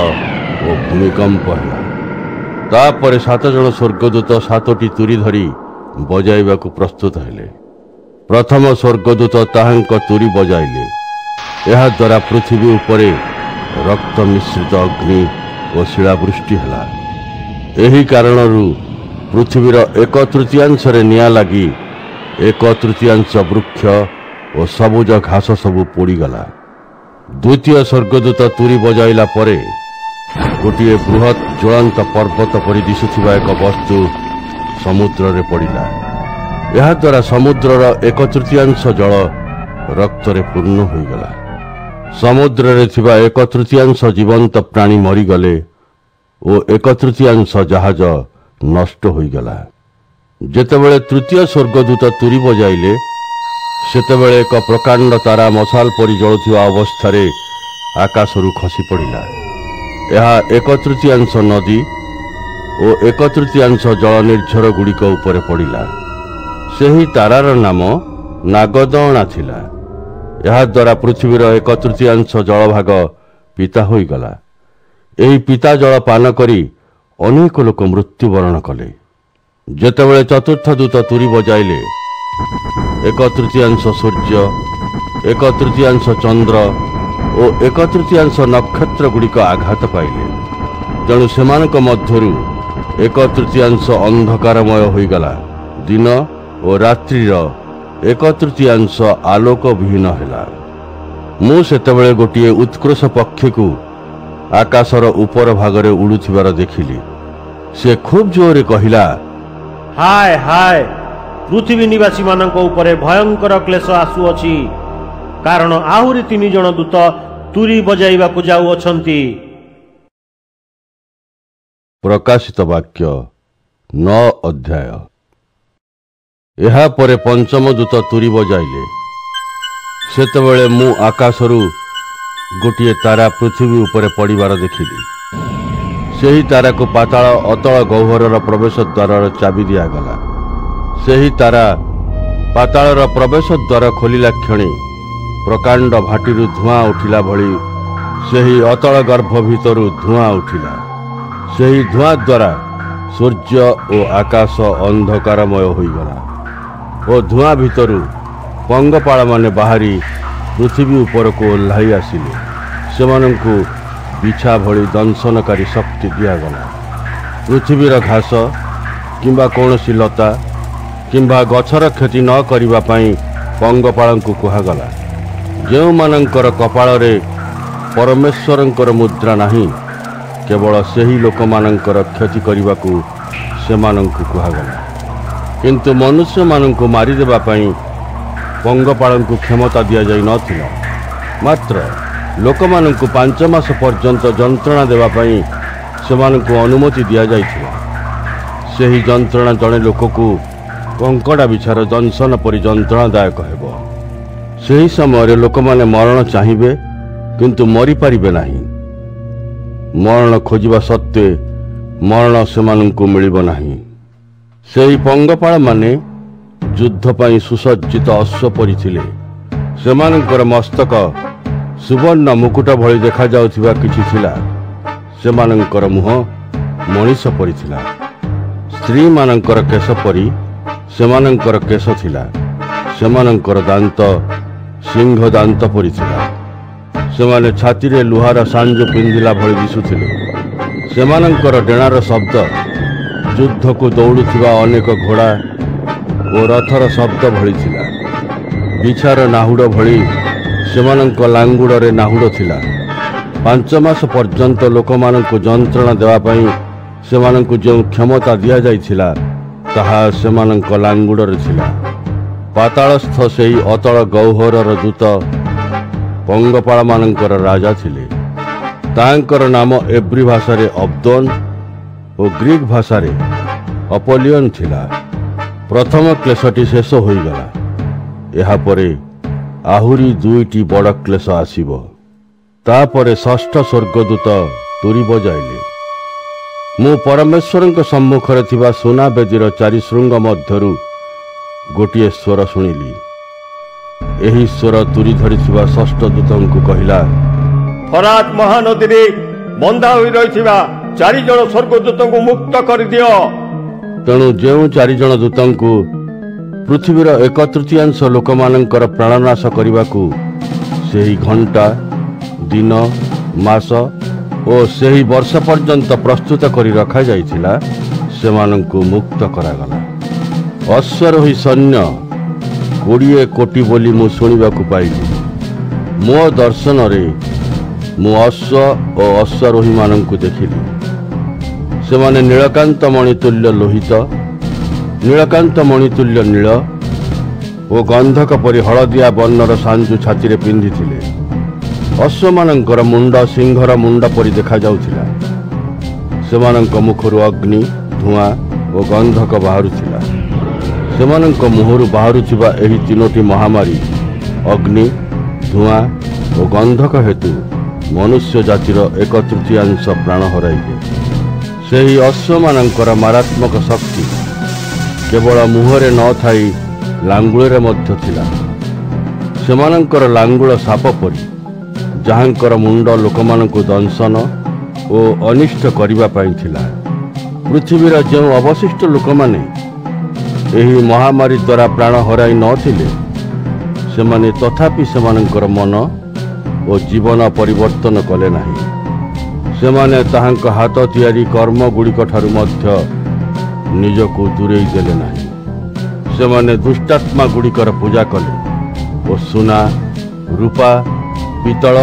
[SPEAKER 1] ଓ ଭୂମିକମ୍ପ ହେଲା। ତାପରେ 7 ଜଣ ସ୍ୱର୍ଗଦୂତ 7ଟି ତୁରୀ ଧରି ବଜାଇବାକୁ ପ୍ରସ୍ତୁତ ହେଲେ। ପ୍ରଥମ ସ୍ୱର୍ଗଦୂତ ତାହାଙ୍କ ତୁରୀ ବଜାଇଲେ। ଏହାଦ୍ୱାରା ପୃଥିବୀ ଉପରେ ରକ୍ତ ମିଶ୍ରିତ ଅଗ୍ନି ଓ ଶିଳାବୃଷ୍ଟି ହେଲା। ଏହି କାରଣରୁ ପୃଥିବୀର 1/3 ନିଆଁ ଲାଗି 1/3 ବୃକ୍ଷ ଓ ସବୁଜ ଘାସ ସବୁ ପୋଡ଼ିଗଲା। ଦ୍ୱିତୀୟ ସ୍ୱର୍ଗଦୂତ ତୁରୀ ବଜାଇଲା ପରେ ଗୋଟିଏ ବୃହତ୍ ଜ୍ୱଳନ୍ତ ପର୍ବତ ପରି ଦିଶୁଥିବା ଏକ ବସ୍ତୁ ସମୁଦ୍ରରେ ପଡ଼ିଲା। ଏହାଦ୍ୱାରା ସମୁଦ୍ରର 1/3 ଜଳ ରକ୍ତରେ ପୂର୍ଣ୍ଣ ହୋଇଗଲା। ସମୁଦ୍ରରେ ଥିବା 1/3 ଜୀବନ୍ତ ପ୍ରାଣୀ ମରିଗଲେ ଓ 1/3 ଜାହାଜ ନଷ୍ଟ ହୋଇଗଲା। ଯେତେବେଳେ ତୃତୀୟ ସ୍ୱର୍ଗଦୂତ ତୁରୀ ବଜାଇଲେ, ସେତେବେଳେ ଏକ ପ୍ରକାଣ୍ଡ ତାରା ମଶାଲ ପରି ଜଳୁଥିବା ଅବସ୍ଥାରେ ଆକାଶରୁ ଖସି ପଡ଼ିଲା। ଏହା 1/3 ନଦୀ ଓ 1/3 ଜଳ ନିର୍ଝର ଗୁଡ଼ିକ ଉପରେ ପଡ଼ିଲା। ସେହି ତାରାର ନାମ ନାଗଦଅଣା ଥିଲା। ଏହାଦ୍ୱାରା ପୃଥିବୀର 1/3 ଜଳଭାଗ ପିତା ହୋଇଗଲା। ଏହି ପିତା ଜଳ ପାନ କରି ଅନେକ ଲୋକ ମୃତ୍ୟୁବରଣ କଲେ। ଯେତେବେଳେ ଚତୁର୍ଥ ଦୂତ ତୁରୀ ବଜାଇଲେ, 1/3 ସୂର୍ଯ୍ୟ, 1/3 ଚନ୍ଦ୍ର ଓ 1/3 ନକ୍ଷତ୍ର ଗୁଡ଼ିକ ଆଘାତ ପାଇଲେ। ତେଣୁ ସେମାନଙ୍କ ମଧ୍ୟରୁ 1/3 ଅନ୍ଧକାରମୟ ହୋଇଗଲା। ଦିନ ଓ ରାତ୍ରିର 1/3 ଆଲୋକ ବିହୀନ ହେଲା। ମୁଁ ସେତେବେଳେ ଗୋଟିଏ ଉତ୍କୃଷ ପକ୍ଷୀକୁ ଆକାଶର ଉପର ଭାଗରେ ଉଡ଼ୁଥିବାର ଦେଖିଲି। ସେ ଖୁବ୍ ଜୋରରେ କହିଲା,
[SPEAKER 3] ହାୟ ହାୟ, ପୃଥିବୀ ନିବାସୀମାନଙ୍କ ଉପରେ ଭୟଙ୍କର କ୍ଲେଶ ଆସୁଅଛି, କାରଣ ଆହୁରି 3 ଜଣ ଦୂତ ତୁରୀ ବଜାଇବାକୁ ଯାଉଅଛନ୍ତି।
[SPEAKER 1] ପ୍ରକାଶିତ ବାକ୍ୟ 9 ଅଧ୍ୟାୟ। ଏହାପରେ ପଞ୍ଚମ ଦୂତ ତୁରୀ ବଜାଇଲେ। ସେତେବେଳେ ମୁଁ ଆକାଶରୁ ଗୋଟିଏ ତାରା ପୃଥିବୀ ଉପରେ ପଡ଼ିବାର ଦେଖିଲି। ସେହି ତାରାକୁ ପାତାଳ ଅତଳ ଗହ୍ୱରର ପ୍ରବେଶ ଦ୍ୱାରର ଚାବି ଦିଆଗଲା। ସେହି ତାରା ପାତାଳର ପ୍ରବେଶ ଦ୍ୱାର ଖୋଲିଲା କ୍ଷଣି ପ୍ରକାଣ୍ଡ ଭାଟିରୁ ଧୂଆଁ ଉଠିଲା ଭଳି ସେହି ଅତଳ ଗର୍ଭ ଭିତରୁ ଧୂଆଁ ଉଠିଲା। ସେହି ଧୂଆଁ ଦ୍ୱାରା ସୂର୍ଯ୍ୟ ଓ ଆକାଶ ଅନ୍ଧକାରମୟ ହୋଇଗଲା ଓ ଧୂଆଁ ଭିତରୁ ପଙ୍ଗପାଳମାନେ ବାହାରି ପୃଥିବୀ ଉପରକୁ ଓହ୍ଲାଇ ଆସିଲେ। ସେମାନଙ୍କୁ ବିଛା ଭଳି ଦଂଶନକାରୀ ଶକ୍ତି ଦିଆଗଲା। ପୃଥିବୀର ଘାସ କିମ୍ବା କୌଣସି ଲତା କିମ୍ବା ଗଛର କ୍ଷତି ନ କରିବା ପାଇଁ ପଙ୍ଗପାଳଙ୍କୁ କୁହାଗଲା। ଯେଉଁମାନଙ୍କର କପାଳରେ ପରମେଶ୍ୱରଙ୍କର ମୁଦ୍ରା ନାହିଁ, କେବଳ ସେହି ଲୋକମାନଙ୍କର କ୍ଷତି କରିବାକୁ ସେମାନଙ୍କୁ କୁହାଗଲା। କିନ୍ତୁ ମନୁଷ୍ୟମାନଙ୍କୁ ମାରିଦେବା ପାଇଁ ପଙ୍ଗପାଳଙ୍କୁ କ୍ଷମତା ଦିଆଯାଇ ନଥିଲା। ମାତ୍ର ଲୋକମାନଙ୍କୁ 5 ମାସ ପର୍ଯ୍ୟନ୍ତ ଯନ୍ତ୍ରଣା ଦେବା ପାଇଁ ସେମାନଙ୍କୁ ଅନୁମତି ଦିଆଯାଇଥିଲା। ସେହି ଯନ୍ତ୍ରଣା ଜଣେ ଲୋକକୁ କଙ୍କଡ଼ା ବିଛାର ଦଂଶନ ପରି ଯନ୍ତ୍ରଣାଦାୟକ ହେବ। ସେହି ସମୟରେ ଲୋକମାନେ ମରଣ ଚାହିଁବେ, କିନ୍ତୁ ମରିପାରିବେ ନାହିଁ। ମରଣ ଖୋଜିବା ସତ୍ତ୍ୱେ ମରଣ ସେମାନଙ୍କୁ ମିଳିବ ନାହିଁ। ସେହି ପଙ୍ଗପାଳମାନେ ଯୁଦ୍ଧ ପାଇଁ ସୁସଜ୍ଜିତ ଅଶ୍ଵ ପରି ଥିଲେ। ସେମାନଙ୍କର ମସ୍ତକ ସୁବର୍ଣ୍ଣ ମୁକୁଟ ଭଳି ଦେଖାଯାଉଥିବା କିଛି ଥିଲା। ସେମାନଙ୍କର ମୁହଁ ମଣିଷ ପରି ଥିଲା। ସ୍ତ୍ରୀମାନଙ୍କର କେଶ ପରି ସେମାନଙ୍କର କେଶ ଥିଲା। ସେମାନଙ୍କର ଦାନ୍ତ ସିଂହ ଦାନ୍ତ ପରି ଥିଲା। ସେମାନେ ଛାତିରେ ଲୁହାର ସାଞ୍ଜ ପିନ୍ଧିଲା ଭଳି ଦିଶୁଥିଲେ। ସେମାନଙ୍କର ଡେଣାର ଶବ୍ଦ ଯୁଦ୍ଧକୁ ଦୌଡ଼ୁଥିବା ଅନେକ ଘୋଡ଼ା ଓ ରଥର ଶବ୍ଦ ଭଳି ଥିଲା। ବିଛାର ନାହୁଡ଼ ଭଳି ସେମାନଙ୍କ ଲାଙ୍ଗୁଡ଼ରେ ନାହୁଡ଼ ଥିଲା। 5 ମାସ ପର୍ଯ୍ୟନ୍ତ ଲୋକମାନଙ୍କୁ ଯନ୍ତ୍ରଣା ଦେବା ପାଇଁ ସେମାନଙ୍କୁ ଯେଉଁ କ୍ଷମତା ଦିଆଯାଇଥିଲା, ତାହା ସେମାନଙ୍କ ଲାଙ୍ଗୁଡ଼ରେ ଥିଲା। ପାତାଳସ୍ଥ ସେହି ଅତଳ ଗହ୍ୱରର ଦୂତ ପଙ୍ଗପାଳମାନଙ୍କର ରାଜା ଥିଲେ। ତାଙ୍କର ନାମ ଏବ୍ରୀ ଭାଷାରେ ଅବ୍ଦୋନ ଓ ଗ୍ରୀକ୍ ଭାଷାରେ ଅପୋଲିୟନ ଥିଲା। ପ୍ରଥମ କ୍ଲେଶଟି ଶେଷ ହୋଇଗଲା। ଏହାପରେ ଆହୁରି 2ଟି ବଡ଼ କ୍ଲେଶ ଆସିବ। ତାପରେ ଷଷ୍ଠ ସ୍ୱର୍ଗଦୂତ ତୁରୀ ବଜାଇଲେ। ମୁଁ ପରମେଶ୍ୱରଙ୍କ ସମ୍ମୁଖରେ ଥିବା ସୁନା ବେଦୀର 4 ଶୃଙ୍ଗ ମଧ୍ୟରୁ ଗୋଟିଏ ସ୍ୱର ଶୁଣିଲି। ଏହି ସ୍ୱର ତୁରି ଧରିଥିବା ଷଷ୍ଠ ଦୂତଙ୍କୁ କହିଲା,
[SPEAKER 8] ଫରାତ ମହାନଦୀରେ ବନ୍ଧା ହୋଇ ରହିଥିବା 4 ଜଣ ସ୍ୱର୍ଗଦୂତଙ୍କୁ ମୁକ୍ତ କରିଦିଅ।
[SPEAKER 1] ତେଣୁ ଯେଉଁ 4 ଜଣ ଦୂତଙ୍କୁ ପୃଥିବୀର 1/3 ଲୋକମାନଙ୍କର ପ୍ରାଣନାଶ କରିବାକୁ ସେହି ଘଣ୍ଟା, ଦିନ, ମାସ ଓ ସେହି ବର୍ଷ ପର୍ଯ୍ୟନ୍ତ ପ୍ରସ୍ତୁତ କରି ରଖାଯାଇଥିଲା, ସେମାନଙ୍କୁ ମୁକ୍ତ କରାଗଲା। ଅଶ୍ୱାରୋହୀ ସୈନ୍ୟ 20 କୋଟି ବୋଲି ମୁଁ ଶୁଣିବାକୁ ପାଇଲି। ମୋ ଦର୍ଶନରେ ମୁଁ ଅଶ୍ଵ ଓ ଅଶ୍ୱାରୋହୀମାନଙ୍କୁ ଦେଖିଲି। ସେମାନେ ନୀଳକାନ୍ତ ମଣିତୁଲ୍ୟ ଲୋହିତ, ନୀଳକାନ୍ତ ମଣିତୁଲ୍ୟ ନୀଳ ଓ ଗନ୍ଧକ ପରି ହଳଦିଆ ବର୍ଣ୍ଣର ସାଞ୍ଜୁ ଛାତିରେ ପିନ୍ଧିଥିଲେ। ଅଶ୍ୱମାନଙ୍କର ମୁଣ୍ଡ ସିଂହର ମୁଣ୍ଡ ପରି ଦେଖାଯାଉଥିଲା। ସେମାନଙ୍କ ମୁଖରୁ ଅଗ୍ନି, ଧୂଆଁ ଓ ଗନ୍ଧକ ବାହାରୁଥିଲା। ସେମାନଙ୍କ ମୁହଁରୁ ବାହାରୁଥିବା ଏହି 3ଟି ମହାମାରୀ ଅଗ୍ନି, ଧୂଆଁ ଓ ଗନ୍ଧକ ହେତୁ ମନୁଷ୍ୟ ଜାତିର 1/3 ପ୍ରାଣ ହରାଇଲେ। ସେହି ଅଶ୍ୱମାନଙ୍କର ମାରାତ୍ମକ ଶକ୍ତି କେବଳ ମୁହଁରେ ନ ଥାଇ ଲାଙ୍ଗୁଳରେ ମଧ୍ୟ ଥିଲା। ସେମାନଙ୍କର ଲାଙ୍ଗୁଳ ସାପ ପରି, ଯାହାଙ୍କର ମୁଣ୍ଡ ଲୋକମାନଙ୍କୁ ଦଂଶନ ଓ ଅନିଷ୍ଟ କରିବା ପାଇଁ ଥିଲା। ପୃଥିବୀର ଯେଉଁ ଅବଶିଷ୍ଟ ଲୋକମାନେ ଏହି ମହାମାରୀ ଦ୍ୱାରା ପ୍ରାଣ ହରାଇ ନଥିଲେ, ସେମାନେ ତଥାପି ସେମାନଙ୍କର ମନ ଓ ଜୀବନ ପରିବର୍ତ୍ତନ କଲେ ନାହିଁ। ସେମାନେ ତାହାଙ୍କ ହାତ ତିଆରି କର୍ମଗୁଡ଼ିକ ଠାରୁ ମଧ୍ୟ ନିଜକୁ ଦୂରେଇ ଦେଲେ ନାହିଁ। ସେମାନେ ଦୁଷ୍ଟାତ୍ମା ଗୁଡ଼ିକର ପୂଜା କଲେ ଓ ସୁନା, ରୂପା, ପିତ୍ତଳ,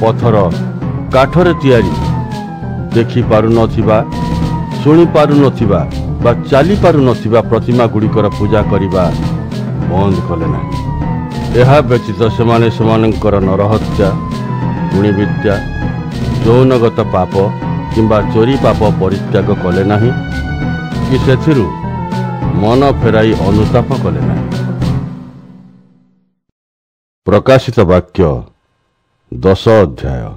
[SPEAKER 1] ପଥର, କାଠରେ ତିଆରି, ଦେଖିପାରୁନଥିବା, ଶୁଣିପାରୁନଥିବା ବା ଚାଲିପାରୁନଥିବା ପ୍ରତିମା ଗୁଡ଼ିକର ପୂଜା କରିବା ବନ୍ଦ କଲେ ନାହିଁ। ଏହା ବ୍ୟତୀତ ସେମାନେ ସେମାନଙ୍କର ନରହତ୍ୟା, ଗୁଣିବିଦ୍ୟା, ଯୌନଗତ ପାପ କିମ୍ବା ଚୋରି ପାପ ପରିତ୍ୟାଗ କଲେ ନାହିଁ କି ସେଥିରୁ ମନ ଫେରାଇ ଅନୁତାପ କଲେ ନାହିଁ। ପ୍ରକାଶିତ ବାକ୍ୟ 10 ଅଧ୍ୟାୟ।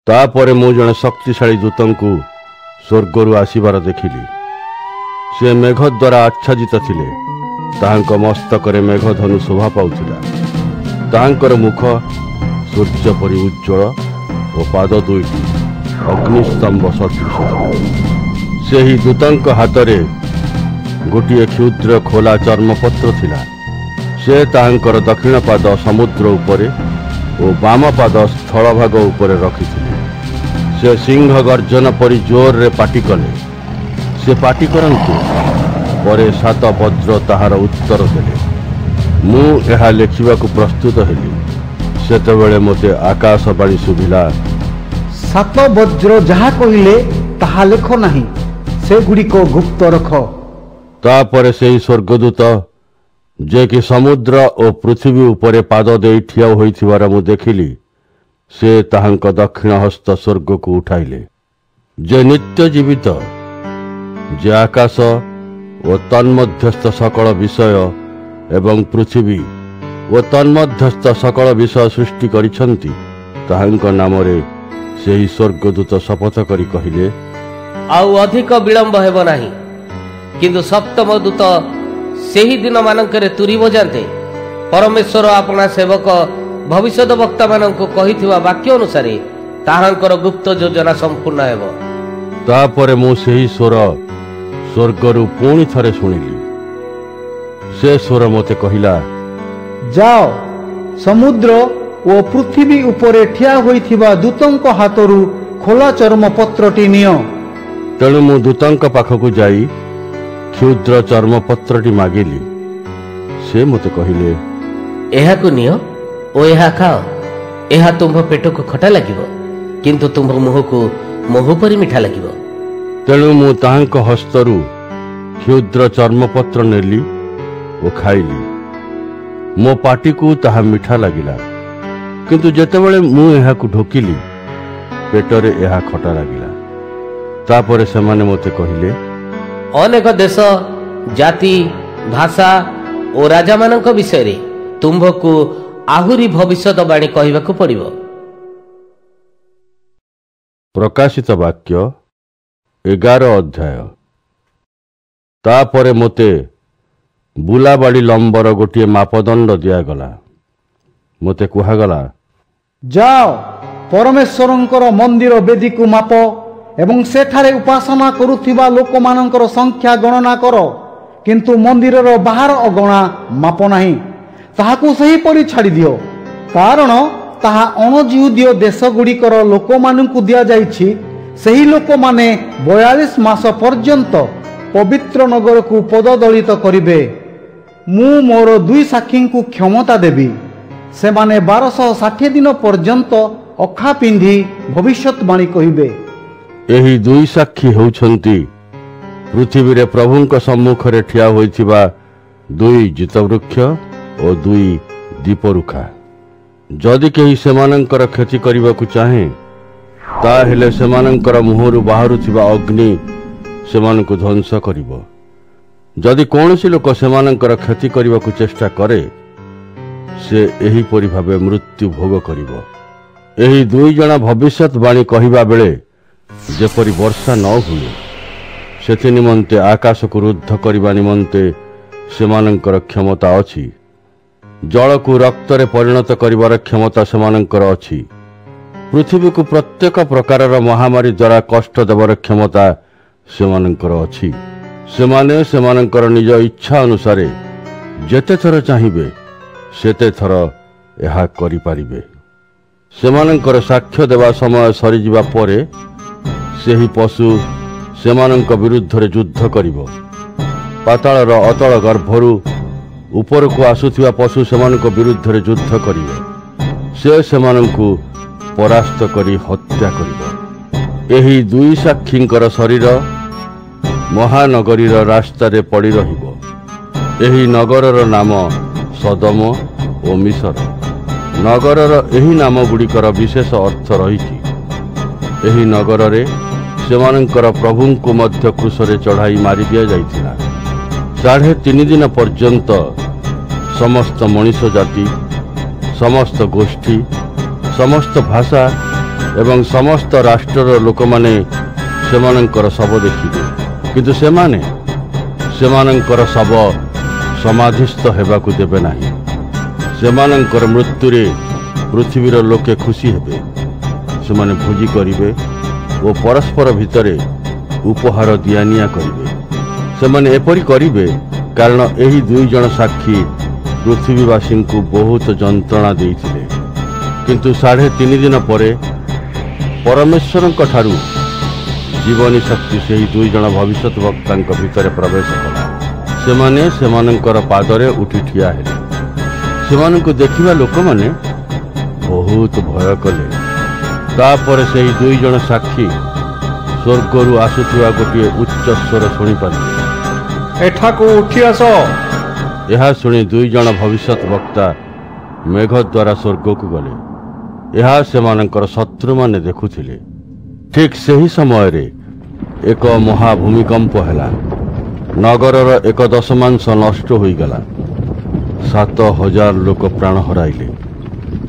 [SPEAKER 1] ତାପରେ ମୁଁ ଜଣେ ଶକ୍ତିଶାଳୀ ଦୂତଙ୍କୁ ସ୍ୱର୍ଗରୁ ଆସିବାର ଦେଖିଲି। ସେ ମେଘ ଦ୍ୱାରା ଆଚ୍ଛାଦିତ ଥିଲେ। ତାହାଙ୍କ ମସ୍ତକରେ ମେଘଧନୁ ଶୋଭା ପାଉଥିଲା। ତାହାଙ୍କର ମୁଖ ସୂର୍ଯ୍ୟ ପରି ଉଜ୍ଜ୍ୱଳ ଓ ପାଦ 2ଟି ଅଗ୍ନିସ୍ତମ୍ଭ ସଦୃଶ। ସେହି ଦୂତଙ୍କ ହାତରେ ଗୋଟିଏ କ୍ଷୁଦ୍ର ଖୋଲା ଚର୍ମପତ୍ର ଥିଲା। ସେ ତାହାଙ୍କର ଦକ୍ଷିଣ ପାଦ ସମୁଦ୍ର ଉପରେ ଓ ବାମ ପାଦ ସ୍ଥଳଭାଗ ଉପରେ ରଖିଥିଲେ। ସେ ସିଂହ ଗର୍ଜନ ପରି ଜୋରରେ ପାଟି କଲେ। ସେ ପାଟି କରନ୍ତୁ, ପରେ 7 ବଜ୍ର ତାହାର ଉତ୍ତର ଦେଲେ। ମୁଁ ଏହା ଲେଖିବାକୁ ପ୍ରସ୍ତୁତ ହେଲି। ସେତେବେଳେ ମୋତେ ଆକାଶବାଣୀ ଶୁଭିଲା,
[SPEAKER 9] 7 ବଜ୍ର ଯାହା କହିଲେ ତାହା ଲେଖ ନାହିଁ, ସେଗୁଡ଼ିକ ଗୁପ୍ତ ରଖ।
[SPEAKER 1] ତାପରେ ସେହି ସ୍ୱର୍ଗଦୂତ, ଯେ କି ସମୁଦ୍ର ଓ ପୃଥିବୀ ଉପରେ ପାଦ ଦେଇ ଠିଆ ହୋଇଥିବାର ମୁଁ ଦେଖିଲି, ସେ ତାହାଙ୍କ ଦକ୍ଷିଣ ହସ୍ତ ସ୍ୱର୍ଗକୁ ଉଠାଇଲେ। ଯେ ନିତ୍ୟ ଜୀବିତ, ଯେ ଆକାଶ ଓ ତନ୍ମଧ୍ୟସ୍ଥ ସକଳ ବିଷୟ ଏବଂ ପୃଥିବୀ ଓ ତନ୍ମଧ୍ୟସ୍ଥ ସକଳ ବିଷୟ ସୃଷ୍ଟି କରିଛନ୍ତି, ତାହାଙ୍କ ନାମରେ ସେହି ସ୍ୱର୍ଗଦୂତ ଶପଥ କରି କହିଲେ,
[SPEAKER 7] ଆଉ ଅଧିକ ବିଳମ୍ବ ହେବ ନାହିଁ। କିନ୍ତୁ ସପ୍ତମ ଦୂତ ସେହି ଦିନ ମାନଙ୍କରେ ତୁରୀ ବଜାନ୍ତେ ପରମେଶ୍ୱର ଆପଣା ସେବକ ଭବିଷ୍ୟତ ବକ୍ତାମାନଙ୍କୁ କହିଥିବା ବାକ୍ୟ ଅନୁସାରେ ତାହାଙ୍କର ଗୁପ୍ତ ଯୋଜନା ସମ୍ପୂର୍ଣ୍ଣ ହେବ।
[SPEAKER 1] ତାପରେ ମୁଁ ସେହି ସ୍ୱର ସ୍ୱର୍ଗରୁ ପୁଣି ଥରେ ଶୁଣିଲି। ସେ ସ୍ୱର ମୋତେ କହିଲା,
[SPEAKER 9] ଯାଅ, ସମୁଦ୍ର ଓ ପୃଥିବୀ ଉପରେ ଠିଆ ହୋଇଥିବା ଦୂତଙ୍କ ହାତରୁ ଖୋଲା ଚର୍ମପତ୍ରଟି ନିଅ।
[SPEAKER 1] ତେଣୁ ମୁଁ ଦୂତଙ୍କ ପାଖକୁ ଯାଇ କ୍ଷୁଦ୍ର ଚର୍ମପତ୍ରଟି ମାଗିଲି। ସେ ମୋତେ କହିଲେ,
[SPEAKER 7] ଏହାକୁ ନିଅ ଓ ଏହା ଖାଅ। ଏହା ତୁମ୍ଭ ପେଟକୁ ଖଟା ଲାଗିବ, କିନ୍ତୁ ତୁମ୍ଭ ମୁହଁକୁ ମହୁ ପରି ମିଠା ଲାଗିବ।
[SPEAKER 1] ତେଣୁ ମୁଁ ତାହାଙ୍କ ହସ୍ତରୁ କ୍ଷୁଦ୍ର ଚର୍ମପତ୍ର ନେଲି ଓ ଖାଇଲି। ମୋ ପାଟିକୁ ତାହା ମିଠା ଲାଗିଲା, କିନ୍ତୁ ଯେତେବେଳେ ମୁଁ ଏହାକୁ ଢୋକିଲି, ପେଟରେ ଏହା ଖଟା ଲାଗିଲା। ତାପରେ ସେମାନେ ମୋତେ କହିଲେ,
[SPEAKER 7] ଅନେକ ଦେଶ, ଜାତି, ଭାଷା ଓ ରାଜାମାନଙ୍କ ବିଷୟରେ ତୁମ୍ଭକୁ ଆହୁରି ଭବିଷ୍ୟତବାଣୀ କହିବାକୁ ପଡ଼ିବ।
[SPEAKER 1] ପ୍ରକାଶିତ ବାକ୍ୟ 11 ଅଧ୍ୟାୟ। ତାପରେ ମୋତେ ବୁଲାବାଡ଼ି ଲମ୍ବର ଗୋଟିଏ ମାପଦଣ୍ଡ ଦିଆଗଲା। ମୋତେ କୁହାଗଲା,
[SPEAKER 9] ଯାଅ ପରମେଶ୍ୱରଙ୍କର ମନ୍ଦିର ବେଦୀକୁ ମାପ ଏବଂ ସେଠାରେ ଉପାସନା କରୁଥିବା ଲୋକମାନଙ୍କର ସଂଖ୍ୟା ଗଣନା କର, କିନ୍ତୁ ମନ୍ଦିରର ବାହାର ଅଗଣା ମାପ ନାହିଁ, ତାହାକୁ ସେହିପରି ଛାଡ଼ିଦିଅ। କାରଣ ତାହା ଅଣଜିହୁଦୀୟ ଦେଶଗୁଡ଼ିକର ଲୋକମାନଙ୍କୁ ଦିଆଯାଇଛି। ସେହି ଲୋକମାନେ 42 ମାସ ପର୍ଯ୍ୟନ୍ତ ପବିତ୍ର ନଗରକୁ ପଦଦଳିତ କରିବେ। ମୁଁ ମୋର 2 ସାକ୍ଷୀଙ୍କୁ କ୍ଷମତା ଦେବି। ସେମାନେ 1260 ଦିନ ପର୍ଯ୍ୟନ୍ତ ଅଖା ପିନ୍ଧି ଭବିଷ୍ୟତବାଣୀ କହିବେ।
[SPEAKER 1] ଏହି 2 ସାକ୍ଷୀ ହେଉଛନ୍ତି ପୃଥିବୀରେ ପ୍ରଭୁଙ୍କ ସମ୍ମୁଖରେ ଠିଆ ହୋଇଥିବା 2 ଜିତବୃକ୍ଷ ଓ 2 ଦୀପରୁଖା। ଯଦି କେହି ସେମାନଙ୍କର କ୍ଷତି କରିବାକୁ ଚାହେଁ, ତାହେଲେ ସେମାନଙ୍କର ମୁହଁରୁ ବାହାରୁଥିବା ଅଗ୍ନି ସେମାନଙ୍କୁ ଧ୍ୱଂସ କରିବ। ଯଦି କୌଣସି ଲୋକ ସେମାନଙ୍କର କ୍ଷତି କରିବାକୁ ଚେଷ୍ଟା କରେ, ସେ ଏହିପରି ଭାବେ ମୃତ୍ୟୁ ଭୋଗ କରିବ। ଏହି 2 ଜଣ ଭବିଷ୍ୟତବାଣୀ କହିବା ବେଳେ ଯେପରି ବର୍ଷା ନ ହୁଏ, ସେଥି ନିମନ୍ତେ ଆକାଶକୁ ରୁଦ୍ଧ କରିବା ନିମନ୍ତେ ସେମାନଙ୍କର କ୍ଷମତା ଅଛି। ଜଳକୁ ରକ୍ତରେ ପରିଣତ କରିବାର କ୍ଷମତା ସେମାନଙ୍କର ଅଛି। ପୃଥିବୀକୁ ପ୍ରତ୍ୟେକ ପ୍ରକାରର ମହାମାରୀ ଦ୍ୱାରା କଷ୍ଟ ଦେବାର କ୍ଷମତା ସେମାନଙ୍କର ଅଛି। ସେମାନେ ସେମାନଙ୍କର ନିଜ ଇଚ୍ଛା ଅନୁସାରେ ଯେତେ ଥର ଚାହିଁବେ ସେତେ ଥର ଏହା କରିପାରିବେ। ସେମାନଙ୍କର ସାକ୍ଷ୍ୟ ଦେବା ସମୟ ସରିଯିବା ପରେ ସେହି ପଶୁ ସେମାନଙ୍କ ବିରୁଦ୍ଧରେ ଯୁଦ୍ଧ କରିବ। ପାତାଳର ଅତଳ ଗର୍ଭରୁ ଉପରକୁ ଆସୁଥିବା ପଶୁ ସେମାନଙ୍କ ବିରୁଦ୍ଧରେ ଯୁଦ୍ଧ କରିବ। ସେ ସେମାନଙ୍କୁ ପରାସ୍ତ କରି ହତ୍ୟା କରିବ। ଏହି 2 ସାକ୍ଷୀଙ୍କର ଶରୀର ମହାନଗରୀର ରାସ୍ତାରେ ପଡ଼ି ରହିବ। ଏହି ନଗରର ନାମ ସଦମ ଓ ମିଶର। ନଗରର ଏହି ନାମଗୁଡ଼ିକର ବିଶେଷ ଅର୍ଥ ରହିଛି। ଏହି ନଗରରେ ସେମାନଙ୍କର ପ୍ରଭୁଙ୍କୁ ମଧ୍ୟ କ୍ରୁଶରେ ଚଢ଼ାଇ ମାରି ଦିଆଯାଇଥିଲା। 3.5 ଦିନ ପର୍ଯ୍ୟନ୍ତ ସମସ୍ତ ମଣିଷ ଜାତି, ସମସ୍ତ ଗୋଷ୍ଠୀ, ସମସ୍ତ ଭାଷା ଏବଂ ସମସ୍ତ ରାଷ୍ଟ୍ରର ଲୋକମାନେ ସେମାନଙ୍କର ଶବ ଦେଖିବେ। କିନ୍ତୁ ସେମାନେ ସେମାନଙ୍କର ଶବ ସମାଧିସ୍ଥ ହେବାକୁ ଦେବେ ନାହିଁ। ସେମାନଙ୍କର ମୃତ୍ୟୁରେ ପୃଥିବୀର ଲୋକେ ଖୁସି ହେବେ। ସେମାନେ ଭୋଜି କରିବେ ଓ ପରସ୍ପର ଭିତରେ ଉପହାର ଦିଆନିଆ କରିବେ। ସେମାନେ ଏପରି କରିବେ କାରଣ ଏହି 2 ଜଣ ସାକ୍ଷୀ ପୃଥିବୀବାସୀଙ୍କୁ ବହୁତ ଯନ୍ତ୍ରଣା ଦେଇଥିଲେ। କିନ୍ତୁ 3.5 ଦିନ ପରେ ପରମେଶ୍ୱରଙ୍କ ଠାରୁ ଜୀବନୀ ଶକ୍ତି ସେହି 2 ଜଣ ଭବିଷ୍ୟତ ବକ୍ତାଙ୍କ ଭିତରେ ପ୍ରବେଶ କଲା। ସେମାନେ ସେମାନଙ୍କର ପାଦରେ ଉଠି ଠିଆ ହେଲେ। ସେମାନଙ୍କୁ ଦେଖିବା ଲୋକମାନେ ବହୁତ ଭୟ କଲେ। ତାପରେ ସେହି 2 ଜଣ ସାକ୍ଷୀ ସ୍ୱର୍ଗରୁ ଆସୁଥିବା ଗୋଟିଏ ଉଚ୍ଚ ସ୍ୱର ଶୁଣିପାରିଲେ,
[SPEAKER 8] ଏଠାକୁ ଉଠି ଆସ।
[SPEAKER 1] ଏହା ଶୁଣି 2 ଜଣ ଭବିଷ୍ୟତ ବକ୍ତା ମେଘ ଦ୍ୱାରା ସ୍ୱର୍ଗକୁ ଗଲେ। ଏହା ସେମାନଙ୍କର ଶତ୍ରୁମାନେ ଦେଖୁଥିଲେ। ଠିକ୍ ସେହି ସମୟରେ ଏକ ମହାଭୂମିକମ୍ପ ହେଲା। ନଗରର 1/10 ନଷ୍ଟ ହୋଇଗଲା। 7,000 ଲୋକ ପ୍ରାଣ ହରାଇଲେ।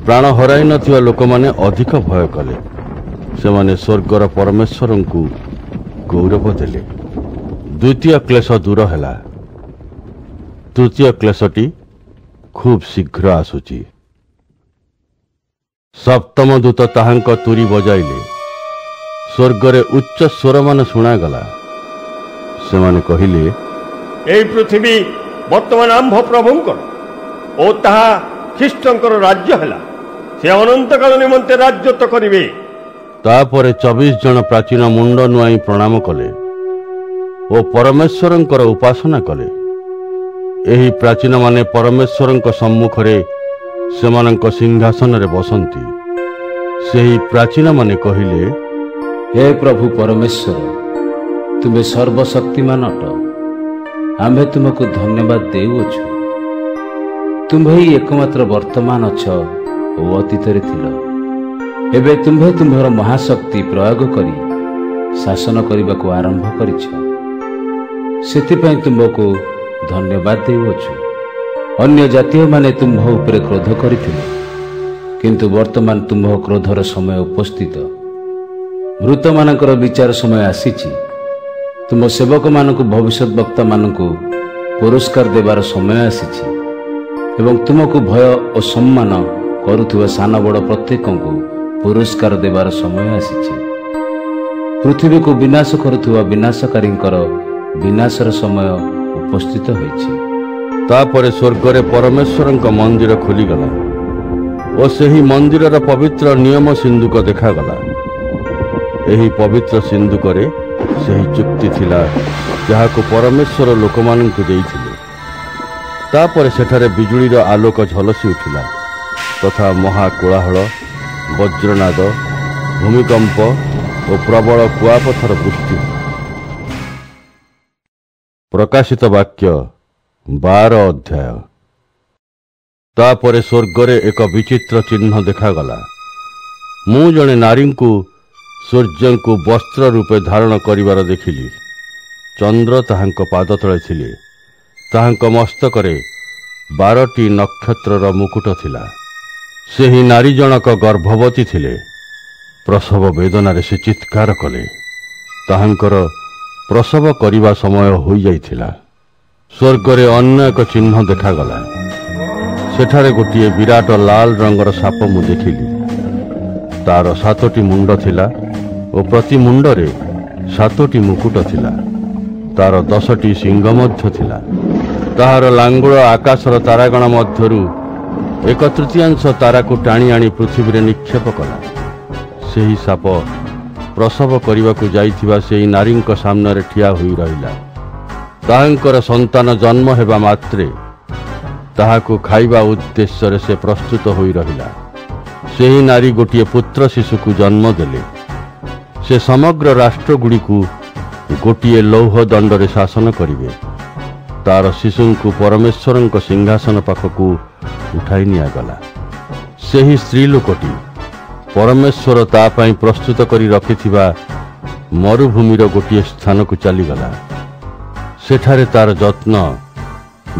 [SPEAKER 1] ପ୍ରାଣ ହରାଇ ନଥିବା ଲୋକମାନେ ଅଧିକ ଭୟ କଲେ। ସେମାନେ ସ୍ୱର୍ଗର ପରମେଶ୍ୱରଙ୍କୁ ଗୌରବ ଦେଲେ। 2ୟ କ୍ଲେଶ ଦୂର ହେଲା। 3ୟ କ୍ଲେଶଟି ଖୁବ୍ ଶୀଘ୍ର ଆସୁଛି। 7ମ ଦୂତ ତାହାଙ୍କ ତୁରୀ ବଜାଇଲେ। ସ୍ୱର୍ଗରେ ଉଚ୍ଚ ସ୍ୱରମାନ ଶୁଣାଗଲା। ସେମାନେ କହିଲେ,
[SPEAKER 8] ଏହି ପୃଥିବୀ ବର୍ତ୍ତମାନ ଆମ୍ଭ ପ୍ରଭୁଙ୍କର ଓ ତାହା ଖ୍ରୀଷ୍ଟଙ୍କର ରାଜ୍ୟ ହେଲା। ସେ ଅନନ୍ତକାଳ ନିମନ୍ତେ ରାଜ୍ୟତ୍ୱ କରିବେ।
[SPEAKER 1] ତାପରେ 24 ଜଣ ପ୍ରାଚୀନ ମୁଣ୍ଡ ନୁଆଇଁ ପ୍ରଣାମ କଲେ ଓ ପରମେଶ୍ୱରଙ୍କର ଉପାସନା କଲେ। ଏହି ପ୍ରାଚୀନମାନେ ପରମେଶ୍ୱରଙ୍କ ସମ୍ମୁଖରେ ସେମାନଙ୍କ ସିଂହାସନରେ ବସନ୍ତି। ସେହି ପ୍ରାଚୀନମାନେ କହିଲେ,
[SPEAKER 4] ହେ ପ୍ରଭୁ ପରମେଶ୍ୱର, ତୁମେ ସର୍ବଶକ୍ତିମାନ ଅଟ। ଆମ୍ଭେ ତୁମକୁ ଧନ୍ୟବାଦ ଦେଉଅଛୁ। ତୁମ୍ଭେ ହିଁ ଏକମାତ୍ର ବର୍ତ୍ତମାନ ଅଛ ଓ ଅତୀତରେ ଥିଲ। ଏବେ ତୁମ୍ଭେ ତୁମ୍ଭର ମହାଶକ୍ତି ପ୍ରୟୋଗ କରି ଶାସନ କରିବାକୁ ଆରମ୍ଭ କରିଛ। ସେଥିପାଇଁ ତୁମ୍ଭକୁ ଧନ୍ୟବାଦ ଦେଉଅଛୁ। ଅନ୍ୟ ଜାତୀୟମାନେ ତୁମ୍ଭ ଉପରେ କ୍ରୋଧ କରିଥିଲେ, କିନ୍ତୁ ବର୍ତ୍ତମାନ ତୁମ୍ଭ କ୍ରୋଧର ସମୟ ଉପସ୍ଥିତ। ମୃତମାନଙ୍କର ବିଚାର ସମୟ ଆସିଛି। ତୁମ ସେବକମାନଙ୍କୁ ଭବିଷ୍ୟତ ବକ୍ତାମାନଙ୍କୁ ପୁରସ୍କାର ଦେବାର ସମୟ ଆସିଛି ଏବଂ ତୁମକୁ ଭୟ ଓ ସମ୍ମାନ କରୁଥିବା ସାନ ବଡ଼ ପ୍ରତ୍ୟେକଙ୍କୁ ପୁରସ୍କାର ଦେବାର ସମୟ ଆସିଛି। ପୃଥିବୀକୁ ବିନାଶ କରୁଥିବା ବିନାଶକାରୀଙ୍କର ବିନାଶର ସମୟ ଉପସ୍ଥିତ ହୋଇଛି।
[SPEAKER 1] ତାପରେ ସ୍ୱର୍ଗରେ ପରମେଶ୍ୱରଙ୍କ ମନ୍ଦିର ଖୋଲିଗଲା ଓ ସେହି ମନ୍ଦିରର ପବିତ୍ର ନିୟମ ସିନ୍ଦୁକ ଦେଖାଗଲା। ଏହି ପବିତ୍ର ସିନ୍ଦୁକରେ ସେହି ଚୁକ୍ତି ଥିଲା ଯାହାକୁ ପରମେଶ୍ୱର ଲୋକମାନଙ୍କୁ ଦେଇଥିଲେ। ତାପରେ ସେଠାରେ ବିଜୁଳିର ଆଲୋକ ଝଲସି ଉଠିଲା ତଥା ମହାକୋଳାହଳ, ବଜ୍ରନାଦ, ଭୂମିକମ୍ପ ଓ ପ୍ରବଳ କୁଆପଥର ବୃଷ୍ଟି। ପ୍ରକାଶିତ ବାକ୍ୟ 12 ଅଧ୍ୟାୟ। ତାପରେ ସ୍ୱର୍ଗରେ ଏକ ବିଚିତ୍ର ଚିହ୍ନ ଦେଖାଗଲା। ମୁଁ ଜଣେ ନାରୀଙ୍କୁ ସୂର୍ଯ୍ୟଙ୍କୁ ବସ୍ତ୍ର ରୂପେ ଧାରଣ କରିବାର ଦେଖିଲି। ଚନ୍ଦ୍ର ତାହାଙ୍କ ପାଦ ତଳେ ଥିଲେ। ତାହାଙ୍କ ମସ୍ତକରେ 12ଟି ନକ୍ଷତ୍ରର ମୁକୁଟ ଥିଲା। ସେହି ନାରୀ ଜଣକ ଗର୍ଭବତୀ ଥିଲେ। ପ୍ରସବ ବେଦନାରେ ସେ ଚିତ୍କାର କଲେ। ତାହାଙ୍କର ପ୍ରସବ କରିବା ସମୟ ହୋଇଯାଇଥିଲା। ସ୍ୱର୍ଗରେ ଅନ୍ୟ ଏକ ଚିହ୍ନ ଦେଖାଗଲା। ସେଠାରେ ଗୋଟିଏ ବିରାଟ ଲାଲ ରଙ୍ଗର ସାପ ମୁଁ ଦେଖିଲି। ତାର 7ଟି ମୁଣ୍ଡ ଥିଲା ଓ ପ୍ରତି ମୁଣ୍ଡରେ 7ଟି ମୁକୁଟ ଥିଲା। ତାର 10ଟି ଶିଙ୍ଗ ମଧ୍ୟ ଥିଲା। ତାହାର ଲାଙ୍ଗୁଳ ଆକାଶର ତାରାଗଣ ମଧ୍ୟରୁ 1/3 ତାରାକୁ ଟାଣି ଆଣି ପୃଥିବୀରେ ନିକ୍ଷେପ କଲା। ସେହି ସାପ ପ୍ରସବ କରିବାକୁ ଯାଇଥିବା ସେହି ନାରୀଙ୍କ ସାମ୍ନାରେ ଠିଆ ହୋଇ ରହିଲା। ତାହାଙ୍କର ସନ୍ତାନ ଜନ୍ମ ହେବା ମାତ୍ରେ ତାହାକୁ ଖାଇବା ଉଦ୍ଦେଶ୍ୟରେ ସେ ପ୍ରସ୍ତୁତ ହୋଇ ରହିଲା। ସେହି ନାରୀ ଗୋଟିଏ ପୁତ୍ର ଶିଶୁକୁ ଜନ୍ମ ଦେଲେ। ସେ ସମଗ୍ର ରାଷ୍ଟ୍ରଗୁଡ଼ିକୁ ଗୋଟିଏ ଲୌହ ଦଣ୍ଡରେ ଶାସନ କରିବେ। ତାର ଶିଶୁଙ୍କୁ ପରମେଶ୍ୱରଙ୍କ ସିଂହାସନ ପାଖକୁ ଉଠାଇ ନିଆଗଲା। ସେହି ସ୍ତ୍ରୀ ଲୋକଟି ପରମେଶ୍ୱର ତା ପାଇଁ ପ୍ରସ୍ତୁତ କରି ରଖିଥିବା ମରୁଭୂମିର ଗୋଟିଏ ସ୍ଥାନକୁ ଚାଲିଗଲା। ସେଠାରେ ତାର ଯତ୍ନ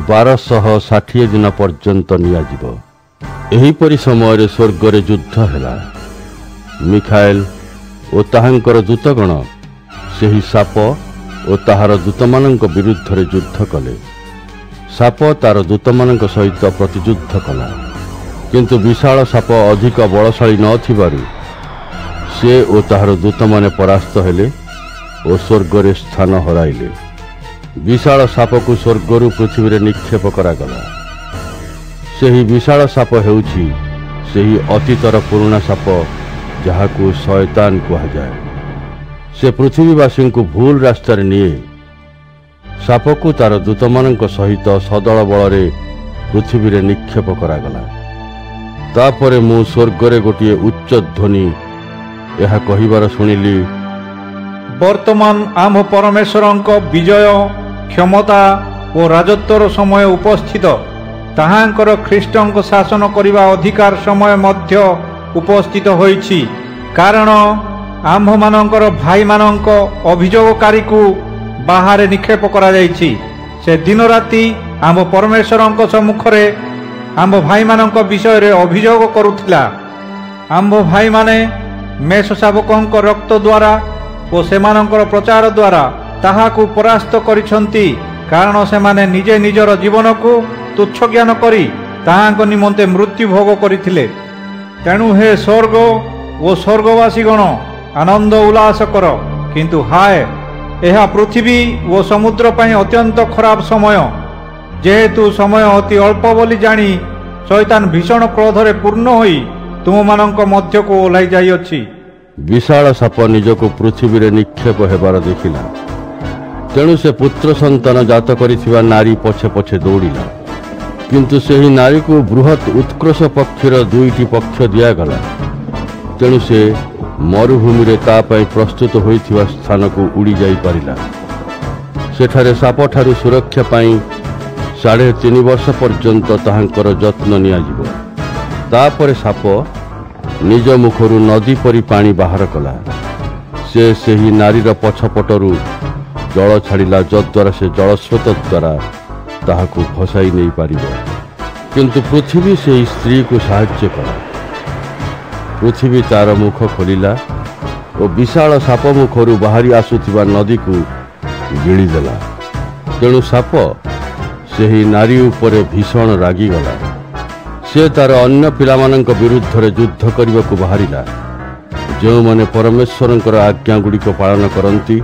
[SPEAKER 1] 1260 ଦିନ ପର୍ଯ୍ୟନ୍ତ ନିଆଯିବ। ଏହିପରି ସମୟରେ ସ୍ୱର୍ଗରେ ଯୁଦ୍ଧ ହେଲା। ମିଖାଏଲ ଓ ତାହାଙ୍କର ଦୂତଗଣ ସେହି ସାପ ଓ ତାହାର ଦୂତମାନଙ୍କ ବିରୁଦ୍ଧରେ ଯୁଦ୍ଧ କଲେ। ସାପ ତାର ଦୂତମାନଙ୍କ ସହିତ ପ୍ରତିଯୁଦ୍ଧ କଲା, କିନ୍ତୁ ବିଶାଳ ସାପ ଅଧିକ ବଳଶାଳୀ ନ ଥିବାରୁ ସେ ଓ ତାହାର ଦୂତମାନେ ପରାସ୍ତ ହେଲେ ଓ ସ୍ୱର୍ଗରେ ସ୍ଥାନ ହରାଇଲେ। ବିଶାଳ ସାପକୁ ସ୍ୱର୍ଗରୁ ପୃଥିବୀରେ ନିକ୍ଷେପ କରାଗଲା। ସେହି ବିଶାଳ ସାପ ହେଉଛି ସେହି ଅତୀତର ପୁରୁଣା ସାପ ଯାହାକୁ ଶୟତାନ କୁହାଯାଏ। ସେ ପୃଥିବୀବାସୀଙ୍କୁ ଭୁଲ ରାସ୍ତାରେ ନିଏ। ସାପକୁ ତାର ଦୂତମାନଙ୍କ ସହିତ ସଦଳ ବଳରେ ପୃଥିବୀରେ ନିକ୍ଷେପ କରାଗଲା। ତାପରେ ମୁଁ ସ୍ୱର୍ଗରେ ଗୋଟିଏ ଉଚ୍ଚ ଧ୍ୱନି ଏହା କହିବାର ଶୁଣିଲି,
[SPEAKER 10] ବର୍ତ୍ତମାନ ଆମ ପରମେଶ୍ୱରଙ୍କ ବିଜୟ, କ୍ଷମତା ଓ ରାଜତ୍ୱର ସମୟ ଉପସ୍ଥିତ। ତାହାଙ୍କର ଖ୍ରୀଷ୍ଟଙ୍କ ଶାସନ କରିବା ଅଧିକାର ସମୟ ମଧ୍ୟ ଉପସ୍ଥିତ ହୋଇଛି। କାରଣ ଆମ୍ଭମାନଙ୍କର ଭାଇମାନଙ୍କ ଅଭିଯୋଗକାରୀକୁ ବାହାରେ ନିକ୍ଷେପ କରାଯାଇଛି। ସେ ଦିନ ରାତି ଆମ ପରମେଶ୍ୱରଙ୍କ ସମ୍ମୁଖରେ ଆମ୍ଭ ଭାଇମାନଙ୍କ ବିଷୟରେ ଅଭିଯୋଗ କରୁଥିଲା। ଆମ୍ଭ ଭାଇମାନେ ମେଷ ଶାବକଙ୍କ ରକ୍ତ ଦ୍ୱାରା ଓ ସେମାନଙ୍କର ପ୍ରଚାର ଦ୍ୱାରା ତାହାକୁ ପରାସ୍ତ କରିଛନ୍ତି, କାରଣ ସେମାନେ ନିଜେ ନିଜର ଜୀବନକୁ ତୁଚ୍ଛ ଜ୍ଞାନ କରି ତାହାଙ୍କ ନିମନ୍ତେ ମୃତ୍ୟୁ ଭୋଗ କରିଥିଲେ। ତେଣୁ ହେ ସ୍ୱର୍ଗ ଓ ସ୍ୱର୍ଗବାସୀଗଣ, ଆନନ୍ଦ ଉଲ୍ଲାସ କର। କିନ୍ତୁ ହାୟ, ଏହା ପୃଥିବୀ ଓ ସମୁଦ୍ର ପାଇଁ ଅତ୍ୟନ୍ତ ଖରାପ ସମୟ। ଯେହେତୁ ସମୟ ଅତି ଅଳ୍ପ ବୋଲି ଜାଣି ଶୈତାନ ଭୀଷଣ କ୍ରୋଧରେ ପୂର୍ଣ୍ଣ ହୋଇ ତୁମମାନଙ୍କ ମଧ୍ୟକୁ ଓହ୍ଲାଇ ଯାଇଅଛି।
[SPEAKER 1] ବିଶାଳ ସାପ ନିଜକୁ ପୃଥିବୀରେ ନିକ୍ଷେପ ହେବାର ଦେଖିଲା। ତେଣୁ ସେ ପୁତ୍ର ସନ୍ତାନ ଜାତ କରିଥିବା ନାରୀ ପଛେ ପଛେ ଦୌଡ଼ିଲା। କିନ୍ତୁ ସେହି ନାରୀକୁ ବୃହତ୍ ଉତ୍କର୍ଷ ପକ୍ଷର 2ଟି ପକ୍ଷ ଦିଆଗଲା। ତେଣୁ ସେ ମରୁଭୂମିରେ ତା ପାଇଁ ପ୍ରସ୍ତୁତ ହୋଇଥିବା ସ୍ଥାନକୁ ଉଡ଼ି ଯାଇପାରିଲା। ସେଠାରେ ସାପଠାରୁ ସୁରକ୍ଷା ପାଇଁ 3.5 ବର୍ଷ ପର୍ଯ୍ୟନ୍ତ ତାହାଙ୍କର ଯତ୍ନ ନିଆଯିବ। ତାପରେ ସାପ ନିଜ ମୁଖରୁ ନଦୀ ପରି ପାଣି ବାହାର କଲା। ସେ ସେହି ନାରୀର ପଛପଟରୁ ଜଳ ଛାଡ଼ିଲା, ଯଦ୍ୱାରା ସେ ଜଳସ୍ରୋତ ଦ୍ୱାରା ତାହାକୁ ଭସାଇ ନେଇପାରିବ। କିନ୍ତୁ ପୃଥିବୀ ସେହି ସ୍ତ୍ରୀକୁ ସାହାଯ୍ୟ କଲା। ପୃଥିବୀ ତାର ମୁଖ ଖୋଲିଲା ଓ ବିଶାଳ ସାପ ମୁଖରୁ ବାହାରି ଆସୁଥିବା ନଦୀକୁ ଗିଳିଦେଲା। ତେଣୁ ସାପ ସେହି ନାରୀ ଉପରେ ଭୀଷଣ ରାଗିଗଲା। ସେ ତାର ଅନ୍ୟ ପିଲାମାନଙ୍କ ବିରୁଦ୍ଧରେ ଯୁଦ୍ଧ କରିବାକୁ ବାହାରିଲା, ଯେଉଁମାନେ ପରମେଶ୍ୱରଙ୍କର ଆଜ୍ଞାଗୁଡ଼ିକ ପାଳନ କରନ୍ତି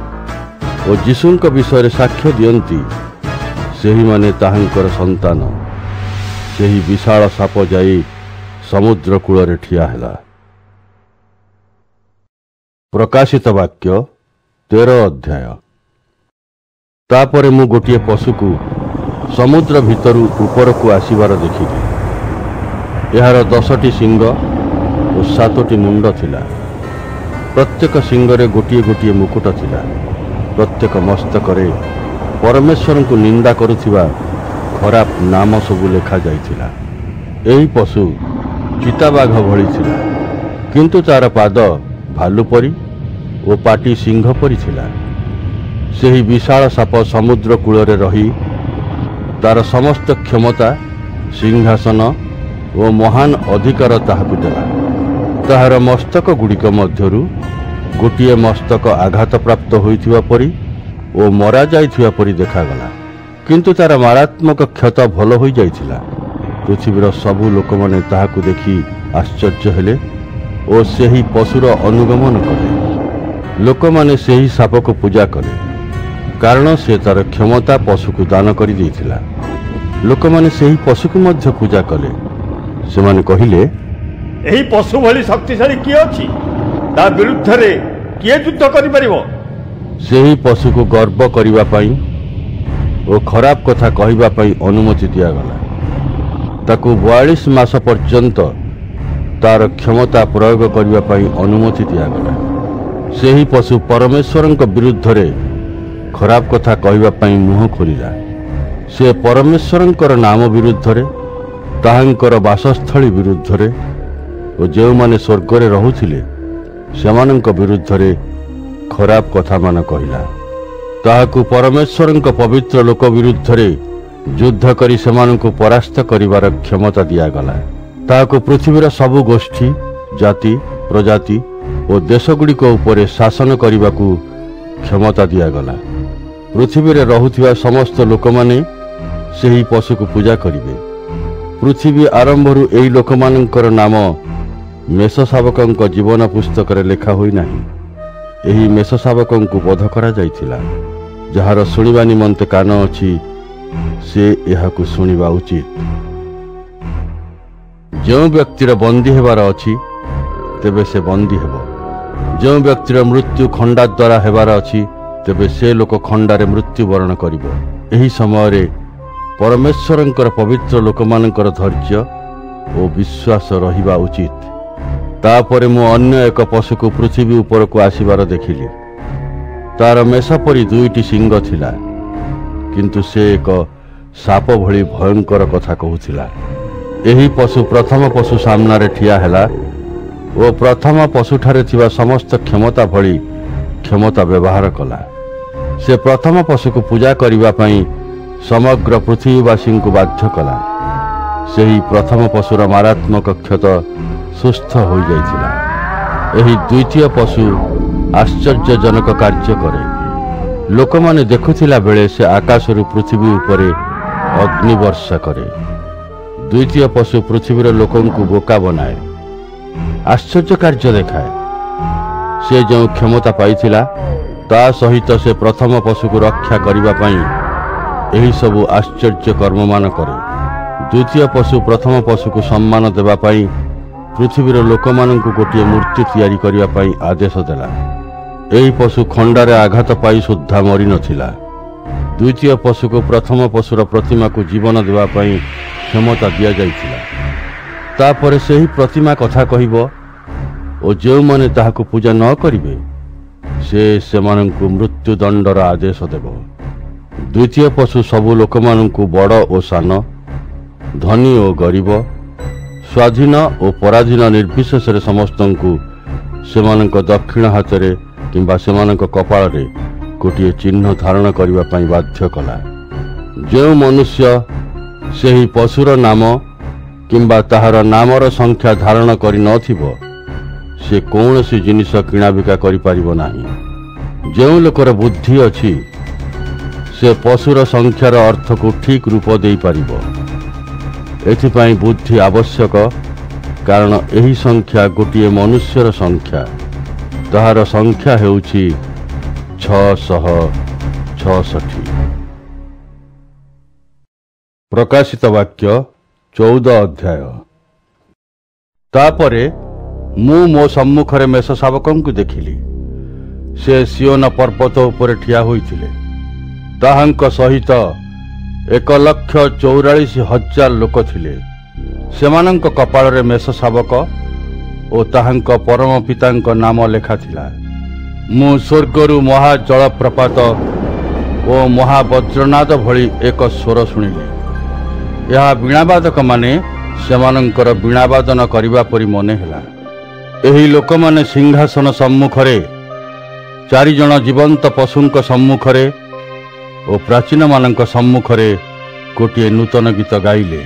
[SPEAKER 1] ଓ ଯୀଶୁଙ୍କ ବିଷୟରେ ସାକ୍ଷ୍ୟ ଦିଅନ୍ତି, ସେହିମାନେ ତାହାଙ୍କର ସନ୍ତାନ। ସେହି ବିଶାଳ ସାପ ଯାଇ ସମୁଦ୍ର କୂଳରେ ଠିଆ ହେଲା। ପ୍ରକାଶିତ ବାକ୍ୟ 13 ଅଧ୍ୟାୟ। ତାପରେ ମୁଁ ଗୋଟିଏ ପଶୁକୁ ସମୁଦ୍ର ଭିତରୁ ଉପରକୁ ଆସିବାର ଦେଖିଲି। ଏହାର 10ଟି ଶିଙ୍ଗ ଓ 7ଟି ମୁଣ୍ଡ ଥିଲା। ପ୍ରତ୍ୟେକ ଶିଙ୍ଗରେ ଗୋଟିଏ ଗୋଟିଏ ମୁକୁଟ ଥିଲା। ପ୍ରତ୍ୟେକ ମସ୍ତକରେ ପରମେଶ୍ୱରଙ୍କୁ ନିନ୍ଦା କରୁଥିବା ଖରାପ ନାମ ସବୁ ଲେଖାଯାଇଥିଲା। ଏହି ପଶୁ ଚିତାବାଘ ଭଳି ଥିଲା, କିନ୍ତୁ ତାର ପାଦ ଭାଲୁ ପରି ଓ ପାଟି ସିଂହ ପରି ଥିଲା। ସେହି ବିଶାଳ ସାପ ସମୁଦ୍ର କୂଳରେ ରହି ତାର ସମସ୍ତ କ୍ଷମତା, ସିଂହାସନ ଓ ମହାନ ଅଧିକାର ତାହାକୁ ଦେଲା। ତାହାର ମସ୍ତକ ଗୁଡ଼ିକ ମଧ୍ୟରୁ ଗୋଟିଏ ମସ୍ତକ ଆଘାତପ୍ରାପ୍ତ ହୋଇଥିବା ପରି ଓ ମରାଯାଇଥିବା ପରି ଦେଖାଗଲା, କିନ୍ତୁ ତାର ମାରାତ୍ମକ କ୍ଷତ ଭଲ ହୋଇଯାଇଥିଲା। ପୃଥିବୀର ସବୁ ଲୋକମାନେ ତାହାକୁ ଦେଖି ଆଶ୍ଚର୍ଯ୍ୟ ହେଲେ ଓ ସେହି ପଶୁର ଅନୁଗମନ କଲେ। ଲୋକମାନେ ସେହି ସାପକୁ ପୂଜା କଲେ, କାରଣ ସେ ତାର କ୍ଷମତା ପଶୁକୁ ଦାନ କରିଦେଇଥିଲା। ଲୋକମାନେ ସେହି ପଶୁକୁ ମଧ୍ୟ ପୂଜା କଲେ। ସେମାନେ କହିଲେ,
[SPEAKER 8] ଏହି ପଶୁ ଭଳି ଶକ୍ତିଶାଳୀ କିଏ ଅଛି? ତା ବିରୁଦ୍ଧରେ କିଏ ଯୁଦ୍ଧ କରିପାରିବ?
[SPEAKER 1] ସେହି ପଶୁକୁ ଗର୍ବ କରିବା ପାଇଁ ଓ ଖରାପ କଥା କହିବା ପାଇଁ ଅନୁମତି ଦିଆଗଲା। ତାକୁ 42 ମାସ ପର୍ଯ୍ୟନ୍ତ ତାର କ୍ଷମତା ପ୍ରୟୋଗ କରିବା ପାଇଁ ଅନୁମତି ଦିଆଗଲା। ସେହି ପଶୁ ପରମେଶ୍ୱରଙ୍କ ବିରୁଦ୍ଧରେ ଖରାପ କଥା କହିବା ପାଇଁ ମୁହଁ ଖୋଲିଲା। ସେ ପରମେଶ୍ୱରଙ୍କର ନାମ ବିରୁଦ୍ଧରେ, ତାହାଙ୍କର ବାସସ୍ଥଳୀ ବିରୁଦ୍ଧରେ ଓ ଯେଉଁମାନେ ସ୍ୱର୍ଗରେ ରହୁଥିଲେ ସେମାନଙ୍କ ବିରୁଦ୍ଧରେ ଖରାପ କଥାମାନ କହିଲା। ତାହାକୁ ପରମେଶ୍ୱରଙ୍କ ପବିତ୍ର ଲୋକ ବିରୁଦ୍ଧରେ ଯୁଦ୍ଧ କରି ସେମାନଙ୍କୁ ପରାସ୍ତ କରିବାର କ୍ଷମତା ଦିଆଗଲା। ତାହାକୁ ପୃଥିବୀର ସବୁ ଗୋଷ୍ଠୀ, ଜାତି, ପ୍ରଜାତି ଓ ଦେଶଗୁଡ଼ିକ ଉପରେ ଶାସନ କରିବାକୁ କ୍ଷମତା ଦିଆଗଲା। ପୃଥିବୀରେ ରହୁଥିବା ସମସ୍ତ ଲୋକମାନେ ସେହି ପଶୁକୁ ପୂଜା କରିବେ। ପୃଥିବୀ ଆରମ୍ଭରୁ ଏହି ଲୋକମାନଙ୍କର ନାମ ମେଷଶାବକଙ୍କ ଜୀବନ ପୁସ୍ତକରେ ଲେଖା ହୋଇନାହିଁ। ଏହି ମେଷଶାବକଙ୍କୁ ବଧ କରାଯାଇଥିଲା। ଯାହାର ଶୁଣିବା ନିମନ୍ତେ କାନ ଅଛି ସେ ଏହାକୁ ଶୁଣିବା ଉଚିତ। ଯେଉଁ ବ୍ୟକ୍ତିର ବନ୍ଦୀ ହେବାର ଅଛି ତେବେ ସେ ବନ୍ଦୀ ହେବ। ଯେଉଁ ବ୍ୟକ୍ତିର ମୃତ୍ୟୁ ଖଣ୍ଡା ଦ୍ୱାରା ହେବାର ଅଛି ତେବେ ସେ ଲୋକ ଖଣ୍ଡାରେ ମୃତ୍ୟୁବରଣ କରିବ। ଏହି ସମୟରେ ପରମେଶ୍ୱରଙ୍କର ପବିତ୍ର ଲୋକମାନଙ୍କର ଧୈର୍ଯ୍ୟ ଓ ବିଶ୍ୱାସ ରହିବା ଉଚିତ। ତାପରେ ମୁଁ ଅନ୍ୟ ଏକ ପଶୁକୁ ପୃଥିବୀ ଉପରକୁ ଆସିବାର ଦେଖିଲି। ତାର ମେଷ ପରି 2ଟି ଶିଙ୍ଗ ଥିଲା, କିନ୍ତୁ ସେ ଏକ ସାପ ଭଳି ଭୟଙ୍କର କଥା କହୁଥିଲା। ଏହି ପଶୁ ପ୍ରଥମ ପଶୁ ସାମ୍ନାରେ ଠିଆ ହେଲା ଓ ପ୍ରଥମ ପଶୁଠାରେ ଥିବା ସମସ୍ତ କ୍ଷମତା ଭଳି କ୍ଷମତା ବ୍ୟବହାର କଲା। ସେ ପ୍ରଥମ ପଶୁକୁ ପୂଜା କରିବା ପାଇଁ ସମଗ୍ର ପୃଥିବୀବାସୀଙ୍କୁ ବାଧ୍ୟ କଲା। ସେହି ପ୍ରଥମ ପଶୁର ମାରାତ୍ମକ କ୍ଷତ ସୁସ୍ଥ ହୋଇଯାଇଥିଲା। ଏହି ଦ୍ୱିତୀୟ ପଶୁ ଆଶ୍ଚର୍ଯ୍ୟଜନକ କାର୍ଯ୍ୟ କରେ। ଲୋକମାନେ ଦେଖୁଥିଲା ବେଳେ ସେ ଆକାଶରୁ ପୃଥିବୀ ଉପରେ ଅଗ୍ନିବର୍ଷା କରେ। ଦ୍ୱିତୀୟ ପଶୁ ପୃଥିବୀର ଲୋକଙ୍କୁ ବୋକା ବନାଏ, ଆଶ୍ଚର୍ଯ୍ୟ କାର୍ଯ୍ୟ ଦେଖାଏ। ସେ ଯେଉଁ କ୍ଷମତା ପାଇଥିଲା ତା ସହିତ ସେ ପ୍ରଥମ ପଶୁକୁ ରକ୍ଷା କରିବା ପାଇଁ ଏହିସବୁ ଆଶ୍ଚର୍ଯ୍ୟ କର୍ମମାନ କରେ। ଦ୍ୱିତୀୟ ପଶୁ ପ୍ରଥମ ପଶୁକୁ ସମ୍ମାନ ଦେବା ପାଇଁ ପୃଥିବୀର ଲୋକମାନଙ୍କୁ ଗୋଟିଏ ମୂର୍ତ୍ତି ତିଆରି କରିବା ପାଇଁ ଆଦେଶ ଦେଲା। ଏହି ପଶୁ ଖଣ୍ଡାରେ ଆଘାତ ପାଇ ସୁଦ୍ଧା ମରିନଥିଲା। ଦ୍ୱିତୀୟ ପଶୁକୁ ପ୍ରଥମ ପଶୁର ପ୍ରତିମାକୁ ଜୀବନ ଦେବା ପାଇଁ କ୍ଷମତା ଦିଆଯାଇଥିଲା। ତାପରେ ସେହି ପ୍ରତିମା କଥା କହିବ ଓ ଯେଉଁମାନେ ତାହାକୁ ପୂଜା ନ କରିବେ ସେ ସେମାନଙ୍କୁ ମୃତ୍ୟୁଦଣ୍ଡର ଆଦେଶ ଦେବ। ଦ୍ୱିତୀୟ ପଶୁ ସବୁ ଲୋକମାନଙ୍କୁ, ବଡ଼ ଓ ସାନ, ଧନୀ ଓ ଗରିବ, ସ୍ୱାଧୀନ ଓ ପରାଧୀନ ନିର୍ବିଶେଷରେ ସମସ୍ତଙ୍କୁ ସେମାନଙ୍କ ଦକ୍ଷିଣ ହାତରେ କିମ୍ବା ସେମାନଙ୍କ କପାଳରେ ଗୋଟିଏ ଚିହ୍ନ ଧାରଣ କରିବା ପାଇଁ ବାଧ୍ୟ କଲା। ଯେଉଁ ମନୁଷ୍ୟ ସେହି ପଶୁର ନାମ କିମ୍ବା ତାହାର ନାମର ସଂଖ୍ୟା ଧାରଣ କରିନଥିବ ସେ କୌଣସି ଜିନିଷ କିଣାବିକା କରିପାରିବ ନାହିଁ। ଯେଉଁ ଲୋକର ବୁଦ୍ଧି ଅଛି से पशुर संख्यार अर्थ को ठीक रूप दे पारिब। एथिपाई बुद्धि आवश्यक, कारण एही संख्या गोटिए मनुष्यर संख्या, ताहार संख्या हेउछि 666। प्रकाशित वाक्य 14 अध्याय। तापरे मु मो सम्मुखरे मेष शावकंकु देखिली। से सियोन पर्वत उपरे ठिया होइथिले। ताहांक सहित 1,44,000 लोक थिले। सेमानंक कपाଳରେ मेष शावक ओ ताहांक परम पितांक नाम लेखा थिला। मु स्वर्गरु महा जलप्रपात ओ महावज्रनाद भଳି एक स्वर शुणिली। यह वीणावादक माने सेमानंकर वीणावादन करिबा परि मने हेला। एही लोकमाने सिंहासन सम्मुखरे, 4 जण जीवंत पशुंक सम्मुखरे ओ प्राचीन मानंक सम्मुखरे गोटिए नूतन गीत गाइले।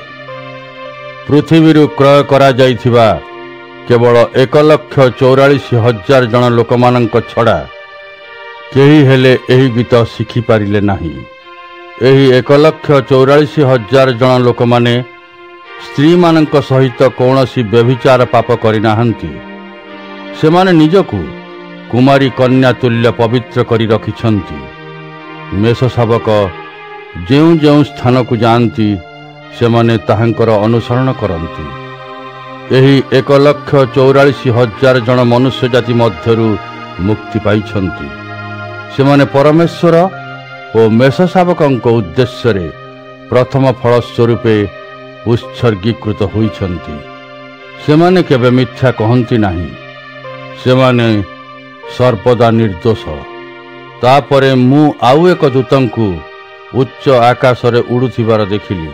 [SPEAKER 1] पृथ्वीरु क्रय करा जाइथिबा केवल 1,44,000 जण लोकमानंक छड़ा केही हेले एही गीत शिखि पारिले नाही। एही 1,44,000 जण लोक माने स्त्री मानंक सहित कौनसी व्यभिचार पाप करिनाहंती। सेमाने निजकु कुमारी कन्या तुल्य पवित्र करी रखिछंती। मेष शावक जेउ जेउ स्थान को जाती सेमाने ताहांकर अनुसरण करती। एही 1,44,000 जण मनुष्य जाति मध्यरु मुक्ति पाइछंती। सेमाने परमेश्वर ओ मेष शावकंक उद्देश्य रे प्रथम फल स्वरूपे उत्सर्गीकृत होइछंती। सेमाने केबे मिथ्या कहंती नाही। सेमाने सर्वदा निर्दोष। तापरे मु आउ एक दूतंकु उच्च आकाश रे उड़ुथिबार देखिली।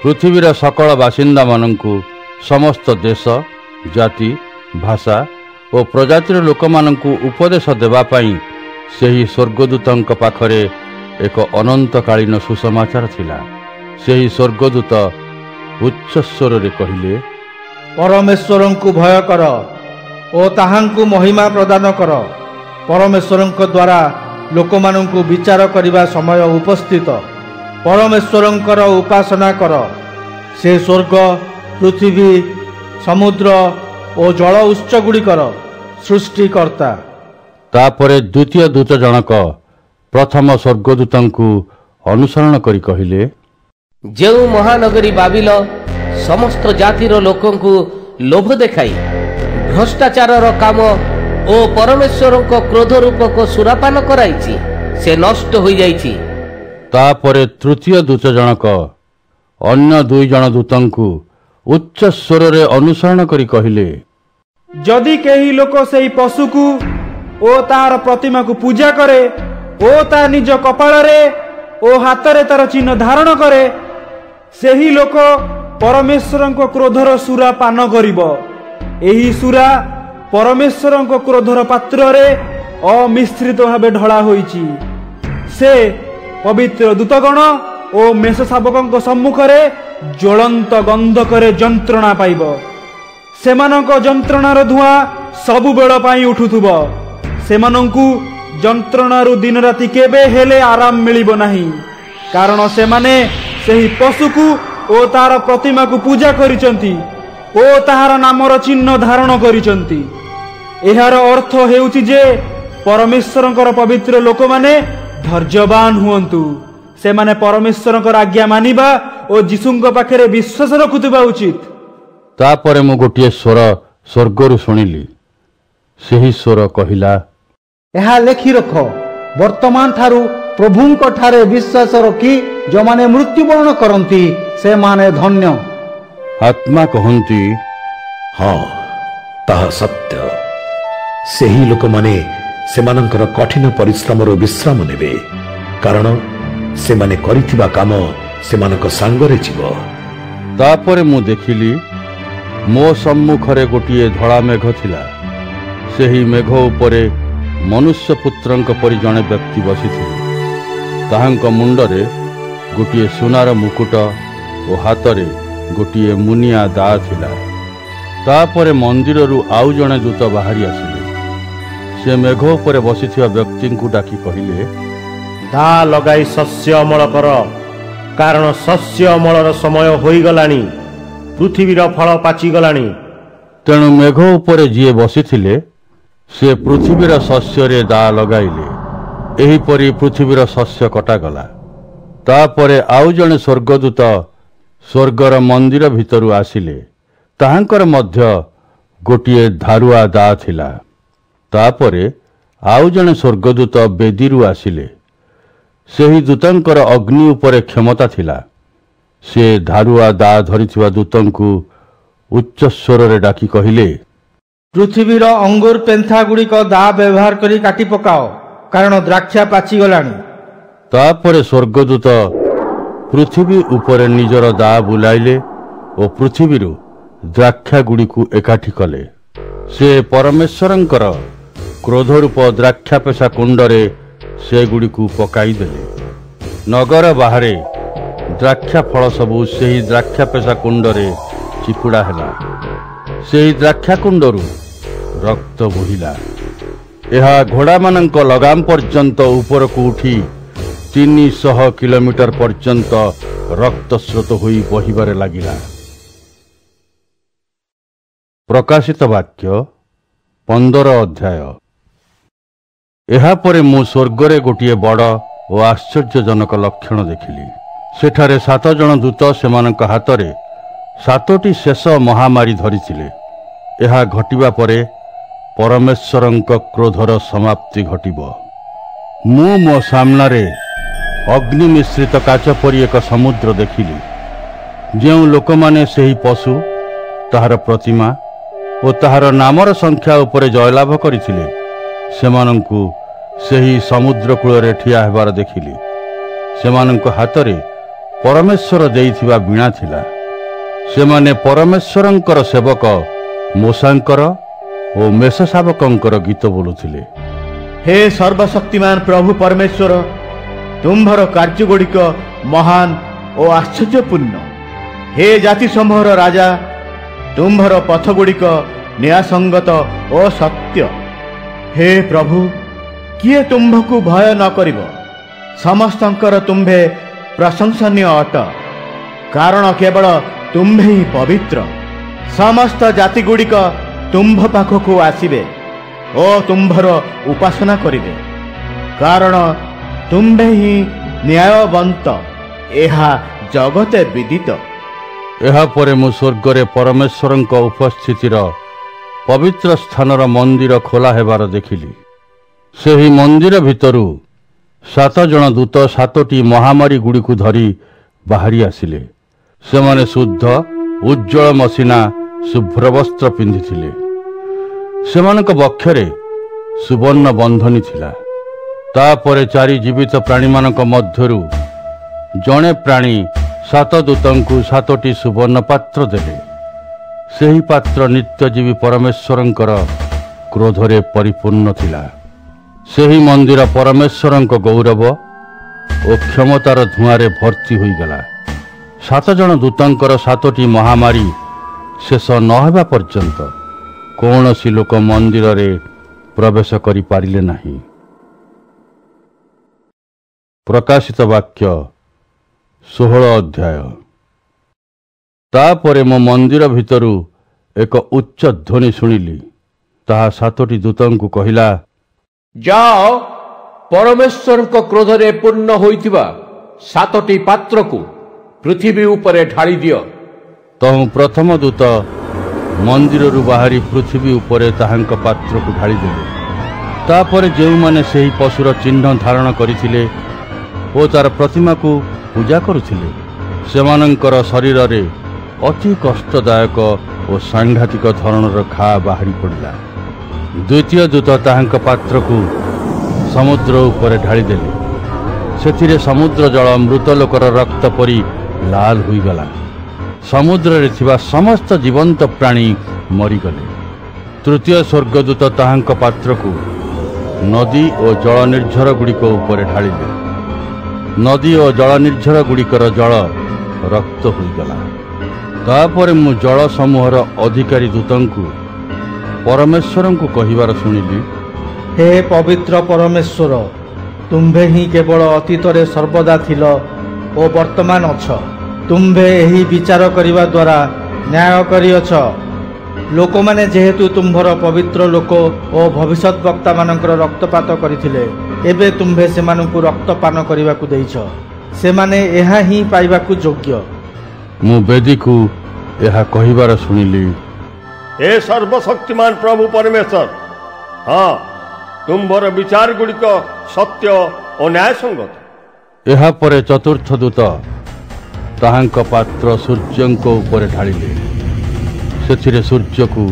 [SPEAKER 1] पृथ्वीर सकल बासिंदा मानंकु समस्त देश, जाति, भाषा ओ प्रजातिर लोक मानंकु उपदेश देबा पई सेही स्वर्गदूतंक पाखरे एक अनंतकालीन सुसमाचार थिला। सेही स्वर्गदूत उच्च स्वर रे कहिले,
[SPEAKER 5] परमेश्वरंकु भय कर ओ ताहांकु महिमा प्रदान कर। परमेश्वरंक द्वारा लोकमानंकु विचार करिबा समय उपस्थित। परमेश्वरंकर उपासना कर। से स्वर्ग, पृथ्वी, समुद्र ओ जल उच्च गुड़िकर सृष्टिकर्ता।
[SPEAKER 1] तापरे द्वितीय दूत जनक प्रथम स्वर्गदूतंकु अनुसरण करी कहिले,
[SPEAKER 7] जेउ महानगरी बाबिल समस्त जातिर लोकंकु लोभ देखाई भ्रष्टाचारर काम ओ परमेश्वरंक क्रोध रूपक सुरापान कराइछि, से नष्ट होई जाइछि।
[SPEAKER 1] तापरे तृतीय दूत जनक अन्य 2 जण दूतंकु उच्च स्वर रे अनुसरण करी कहिले,
[SPEAKER 11] जदि केही लोक सेही पशुकु ओ तार प्रतिमा को पूजा करे ओ ता निज कपाଳରେ ओ हातरे तार चिन्ह धारण करे, सेही लोक परमेश्वरंक क्रोधर सुरा पान करिब। एही सुरा परमेश्वरंक क्रोधर पात्र रे अमिश्रित भावे ढळा होईछि। से पवित्र दूतगण ओ मेष शावकंक सम्मुखरे ज्वलंत गंधकरे जंत्रणा पाइब। सेमानंक जंत्रणार धुआ सबु बेळ पाई उठुथुब। सेमानंकु जंत्रणारु दिन राति केबे हेले आराम मिलिब नाही, कारण सेमाने सेही पशुकु ओ तार प्रतिमा को पूजा करिसंती ओ ताहार नामर चिन्ह धारण करिसंती। एहार अर्थ हेउछि जे परमेश्वरंकर पवित्र लोक माने धैर्यवान हुअन्तु। सेमाने परमेश्वरंकर आज्ञा मानिबा ओ जीशुंक पाखरे विश्वास रखुथिबा उचित।
[SPEAKER 1] तापरे मु गोटिए स्वर स्वर्गरु सुनिली। सेही स्वर कहिला,
[SPEAKER 9] ଏହା ଲେଖି ରଖ, ବର୍ତ୍ତମାନ ଠାରୁ ପ୍ରଭୁଙ୍କ ଠାରେ ବିଶ୍ୱାସ ରଖି ଯେଉଁମାନେ ମୃତ୍ୟୁବରଣ କରନ୍ତି ସେମାନେ ଧନ୍ୟ।
[SPEAKER 1] आत्मा कहନ୍ତି,
[SPEAKER 12] ହଁ ତାହା ସତ୍ୟ। ସେହି ଲୋକମାନେ ସେମାନଙ୍କର କଠିନ ପରିଶ୍ରମରୁ ବିଶ୍ରାମ ନେବେ, କାରଣ ସେମାନେ କରିଥିବା କାମ ସେମାନଙ୍କ ସାଙ୍ଗରେ ଯିବ।
[SPEAKER 1] तापरे मु देखिली, मो सम्मुखरे गोटिए धଳा मेघ थिला। सेही मेघ उपरे मनुष्य पुत्रंक परि जणे व्यक्ति बसिथिले। ताहांक मुंडरे गोटिए सुनार मुकुट ओ हातरे गोटिए मुनिया दा थिला। तापरे मंदिररु आउ जणे दूत बाहरी आसिले। से मेघ उपरे बसिथिबा व्यक्तिंकु डाकी कहिले,
[SPEAKER 3] ଦା ଲଗାଇ ଶସ୍ୟ ଅମଳ କର, କାରଣ ଶସ୍ୟ ଅମଳର ସମୟ ହୋଇଗଲାଣି, ପୃଥିବୀର ଫଳ ପାଚିଗଲାଣି।
[SPEAKER 1] ତେଣୁ ମେଘ ଉପରେ ଯିଏ ବସିଥିଲେ ସେ ପୃଥିବୀର ଶସ୍ୟରେ ଦା ଲଗାଇଲେ। ଏହିପରି ପୃଥିବୀର ଶସ୍ୟ କଟାଗଲା। ତାପରେ ଆଉ ଜଣେ ସ୍ୱର୍ଗଦୂତ ସ୍ୱର୍ଗର ମନ୍ଦିର ଭିତରୁ ଆସିଲେ। ତାହାଙ୍କର ମଧ୍ୟ ଗୋଟିଏ ଧାରୁଆ ଦା ଥିଲା। ତାପରେ ଆଉ ଜଣେ ସ୍ୱର୍ଗଦୂତ ବେଦୀରୁ ଆସିଲେ। ସେହି ଦୂତଙ୍କର ଅଗ୍ନି ଉପରେ କ୍ଷମତା ଥିଲା। ସେ ଧାରୁଆ ଦା ଧରିଥିବା ଦୂତଙ୍କୁ ଉଚ୍ଚ ସ୍ୱରରେ ଡାକି କହିଲେ,
[SPEAKER 5] ପୃଥିବୀର ଅଙ୍ଗୁର ପେନ୍ଥା ଗୁଡ଼ିକ ଦା ବ୍ୟବହାର କରି କାଟି ପକାଅ, କାରଣ ଦ୍ରାକ୍ଷା ପାଚିଗଲାଣି।
[SPEAKER 1] ତାପରେ ସ୍ୱର୍ଗଦୂତ ପୃଥିବୀ ଉପରେ ନିଜର ଦା ବୁଲାଇଲେ ଓ ପୃଥିବୀରୁ ଦ୍ରାକ୍ଷାଗୁଡ଼ିକୁ ଏକାଠି କଲେ। ସେ ପରମେଶ୍ୱରଙ୍କର କ୍ରୋଧରୂପ ଦ୍ରାକ୍ଷାପେଶା କୁଣ୍ଡରେ ସେଗୁଡ଼ିକୁ ପକାଇଦେଲେ। ନଗର ବାହାରେ ଦ୍ରାକ୍ଷା ଫଳ ସବୁ ସେହି ଦ୍ରାକ୍ଷାପେଶା କୁଣ୍ଡରେ ଚିପୁଡ଼ା ହେଲା। ସେହି ଦ୍ରାକ୍ଷାକୁଣ୍ଡରୁ ରକ୍ତ ବୋହିଲା। ଏହା ଘୋଡ଼ାମାନଙ୍କ ଲଗାମ ପର୍ଯ୍ୟନ୍ତ ଉପରକୁ ଉଠି 300 କିଲୋମିଟର ପର୍ଯ୍ୟନ୍ତ ରକ୍ତ ସ୍ରୋତ ହୋଇ ବହିବାରେ ଲାଗିଲା। ପ୍ରକାଶିତ ବାକ୍ୟ 15 ଅଧ୍ୟାୟ। ଏହାପରେ ମୁଁ ସ୍ୱର୍ଗରେ ଗୋଟିଏ ବଡ଼ ଓ ଆଶ୍ଚର୍ଯ୍ୟଜନକ ଲକ୍ଷଣ ଦେଖିଲି। ସେଠାରେ 7 ଜଣ ଦୂତ ସେମାନଙ୍କ ହାତରେ 7ଟି ଶେଷ ମହାମାରୀ ଧରିଥିଲେ। ଏହା ଘଟିବା ପରେ ପରମେଶ୍ୱରଙ୍କ କ୍ରୋଧର ସମାପ୍ତି ଘଟିବ। ମୁଁ ମୋ ସାମ୍ନାରେ ଅଗ୍ନି ମିଶ୍ରିତ କାଚ ପରି ଏକ ସମୁଦ୍ର ଦେଖିଲି। ଯେଉଁ ଲୋକମାନେ ସେହି ପଶୁ, ତାହାର ପ୍ରତିମା ଓ ତାହାର ନାମର ସଂଖ୍ୟା ଉପରେ ଜୟଲାଭ କରିଥିଲେ ସେମାନଙ୍କୁ ସେହି ସମୁଦ୍ର କୂଳରେ ଠିଆ ହେବାର ଦେଖିଲି। ସେମାନଙ୍କ ହାତରେ ପରମେଶ୍ୱର ଦେଇଥିବା ବୀଣା ଥିଲା। ସେମାନେ ପରମେଶ୍ୱରଙ୍କର ସେବକ ମୋଶାଙ୍କର ଓ ମେଷଶାବକଙ୍କର ଗୀତ ବୋଲୁଥିଲେ।
[SPEAKER 13] ହେ ସର୍ବଶକ୍ତିମାନ ପ୍ରଭୁ ପରମେଶ୍ୱର, ତୁମ୍ଭର କାର୍ଯ୍ୟଗୁଡ଼ିକ ମହାନ ଓ ଆଶ୍ଚର୍ଯ୍ୟପୂର୍ଣ୍ଣ। ହେ ଜାତି ସମୂହର ରାଜା, ତୁମ୍ଭର ପଥଗୁଡ଼ିକ ନ୍ୟାୟସଙ୍ଗତ ଓ ସତ୍ୟ। ହେ ପ୍ରଭୁ, କିଏ ତୁମ୍ଭକୁ ଭୟ ନ କରିବ? ସମସ୍ତଙ୍କର ତୁମ୍ଭେ ପ୍ରଶଂସନୀୟ ଅଟ, କାରଣ କେବଳ ତୁମ୍ଭେ ହିଁ ପବିତ୍ର। ସମସ୍ତ ଜାତିଗୁଡ଼ିକ ତୁମ୍ଭ ପାଖକୁ ଆସିବେ ଓ ତୁମ୍ଭର ଉପାସନା କରିବେ, କାରଣ ତୁମ୍ଭେ ହିଁ ନ୍ୟାୟବନ୍ତ, ଏହା ଜଗତେ ବିଦିତ।
[SPEAKER 1] ଏହାପରେ ମୁଁ ସ୍ୱର୍ଗରେ ପରମେଶ୍ୱରଙ୍କ ଉପସ୍ଥିତିର ପବିତ୍ର ସ୍ଥାନର ମନ୍ଦିର ଖୋଲା ହେବାର ଦେଖିଲି। ସେହି ମନ୍ଦିର ଭିତରୁ 7 ଜଣ ଦୂତ 7ଟି ମହାମାରୀ ଗୁଡ଼ିକୁ ଧରି ବାହାରି ଆସିଲେ। ସେମାନେ ଶୁଦ୍ଧ ଉଜ୍ଜ୍ୱଳ ମସିନା ଶୁଭ୍ର ବସ୍ତ୍ର ପିନ୍ଧିଥିଲେ। ସେମାନଙ୍କ ବକ୍ଷରେ ସୁବର୍ଣ୍ଣ ବନ୍ଧନୀ ଥିଲା। ତାପରେ 4 ଜୀବିତ ପ୍ରାଣୀମାନଙ୍କ ମଧ୍ୟରୁ ଜଣେ ପ୍ରାଣୀ 7 ଦୂତଙ୍କୁ 7ଟି ସୁବର୍ଣ୍ଣ ପାତ୍ର ଦେଲେ। ସେହି ପାତ୍ର ନିତ୍ୟଜୀବୀ ପରମେଶ୍ୱରଙ୍କର କ୍ରୋଧରେ ପରିପୂର୍ଣ୍ଣ ଥିଲା। ସେହି ମନ୍ଦିର ପରମେଶ୍ୱରଙ୍କ ଗୌରବ ଓ କ୍ଷମତାର ଧୂଆଁରେ ଭର୍ତ୍ତି ହୋଇଗଲା। 7 ଜଣ ଦୂତଙ୍କର 7ଟି ମହାମାରୀ ଶେଷ ନ ହେବା ପର୍ଯ୍ୟନ୍ତ କୌଣସି ଲୋକ ମନ୍ଦିରରେ ପ୍ରବେଶ କରିପାରିଲେ ନାହିଁ। ପ୍ରକାଶିତ ବାକ୍ୟ 16 ଅଧ୍ୟାୟ। ତାପରେ ମୁଁ ମନ୍ଦିର ଭିତରୁ ଏକ ଉଚ୍ଚ ଧ୍ୱନି ଶୁଣିଲି। ତାହା 7ଟି ଦୂତଙ୍କୁ କହିଲା,
[SPEAKER 2] ଯାଅ, ପରମେଶ୍ୱରଙ୍କ କ୍ରୋଧରେ ପୂର୍ଣ୍ଣ ହୋଇଥିବା 7ଟି ପାତ୍ରକୁ ପୃଥିବୀ ଉପରେ ଢାଳି ଦିଅ।
[SPEAKER 1] ତହୁଁ ପ୍ରଥମ ଦୂତ ମନ୍ଦିରରୁ ବାହାରି ପୃଥିବୀ ଉପରେ ତାହାଙ୍କ ପାତ୍ରକୁ ଢାଳିଦେଲେ। ତାପରେ ଯେଉଁମାନେ ସେହି ପଶୁର ଚିହ୍ନ ଧାରଣ କରିଥିଲେ ଓ ତାର ପ୍ରତିମାକୁ ପୂଜା କରୁଥିଲେ ସେମାନଙ୍କର ଶରୀରରେ ଅତି କଷ୍ଟଦାୟକ ଓ ସାଂଘାତିକ ଧରଣର ଘା ବାହାରି ପଡ଼ିଲା। ଦ୍ୱିତୀୟ ଦୂତ ତାହାଙ୍କ ପାତ୍ରକୁ ସମୁଦ୍ର ଉପରେ ଢାଳିଦେଲେ। ସେଥିରେ ସମୁଦ୍ର ଜଳ ମୃତ ଲୋକର ରକ୍ତ ପରି ଲାଲ ହୋଇଗଲା। ସମୁଦ୍ରରେ ଥିବା ସମସ୍ତ ଜୀବନ୍ତ ପ୍ରାଣୀ ମରିଗଲେ। ତୃତୀୟ ସ୍ୱର୍ଗଦୂତ ତାହାଙ୍କ ପାତ୍ରକୁ ନଦୀ ଓ ଜଳ ନିର୍ଝର ଗୁଡ଼ିକ ଉପରେ ଢାଳିଲେ। ନଦୀ ଓ ଜଳ ନିର୍ଝର ଗୁଡ଼ିକର ଜଳ ରକ୍ତ ହୋଇଗଲା। ତାପରେ ମୁଁ ଜଳ ସମୂହର ଅଧିକାରୀ ଦୂତଙ୍କୁ ପରମେଶ୍ୱରଙ୍କୁ କହିବାର ଶୁଣିଲି,
[SPEAKER 5] ହେ ପବିତ୍ର ପରମେଶ୍ୱର, ତୁମ୍ଭେ ହିଁ କେବଳ ଅତୀତରେ ସର୍ବଦା ଥିଲ ଓ ବର୍ତ୍ତମାନ ଅଛ। ତୁମ୍ଭେ ଏହି ବିଚାର କରିବା ଦ୍ୱାରା ନ୍ୟାୟ କରିଅଛ। ଲୋକମାନେ ଯେହେତୁ ତୁମ୍ଭର ପବିତ୍ର ଲୋକ ଓ ଭବିଷ୍ୟତ ବକ୍ତାମାନଙ୍କର ରକ୍ତପାତ କରିଥିଲେ, ଏବେ ତୁମ୍ଭେ ସେମାନଙ୍କୁ ରକ୍ତପାନ କରିବାକୁ ଦେଇଛ। ସେମାନେ ଏହା ହିଁ ପାଇବାକୁ ଯୋଗ୍ୟ।
[SPEAKER 1] ମୁଁ ବେଦୀକୁ ଏହା କହିବାର ଶୁଣିଲି।
[SPEAKER 8] हे सर्वशक्तिमान प्रभु परमेश्वर, हाँ तुम्भर विचार गुड़िक सत्य और न्याय संगत।
[SPEAKER 1] ଏହା ପରେ ଚତୁର୍ଥ ଦୂତ ତାହାଙ୍କ ପାତ୍ର ସୂର୍ଯ୍ୟଙ୍କ ଉପରେ ଢାଳିଲେ। ସେଥିରେ ସୂର୍ଯ୍ୟକୁ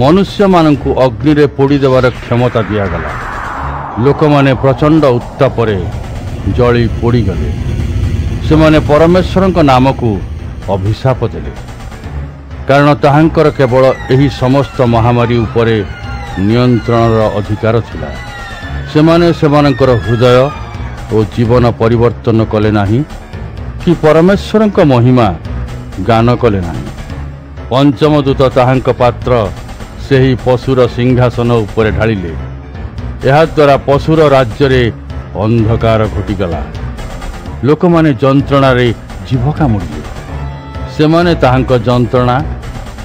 [SPEAKER 1] ମନୁଷ୍ୟମାନଙ୍କୁ ଅଗ୍ନିରେ ପୋଡ଼ିଦେବାର କ୍ଷମତା ଦିଆଗଲା। ଲୋକମାନେ ପ୍ରଚଣ୍ଡ ଉତ୍ତାପରେ ଜଳି ପୋଡ଼ିଗଲେ। ସେମାନେ ପରମେଶ୍ୱରଙ୍କ ନାମକୁ ଅଭିଶାପ ଦେଲେ, କାରଣ ତାହାଙ୍କର କେବଳ ଏହି ସମସ୍ତ ମହାମାରୀ ଉପରେ ନିୟନ୍ତ୍ରଣର ଅଧିକାର ଥିଲା। ସେମାନେ ସେମାନଙ୍କର ହୃଦୟ ଓ ଜୀବନ ପରିବର୍ତ୍ତନ କଲେ ନାହିଁ କି ପରମେଶ୍ୱରଙ୍କ ମହିମା ଗାନ କଲେ ନାହିଁ। ପଞ୍ଚମ ଦୂତ ତାହାଙ୍କ ପାତ୍ର ସେହି ପଶୁର ସିଂହାସନ ଉପରେ ଢାଳିଲେ। ଏହାଦ୍ୱାରା ପଶୁର ରାଜ୍ୟରେ ଅନ୍ଧକାର ଘୋଟିଗଲା। ଲୋକମାନେ ଯନ୍ତ୍ରଣାରେ ଜିଭ କାମୁଡ଼ିଲେ। ସେମାନେ ତାହାଙ୍କ ଯନ୍ତ୍ରଣା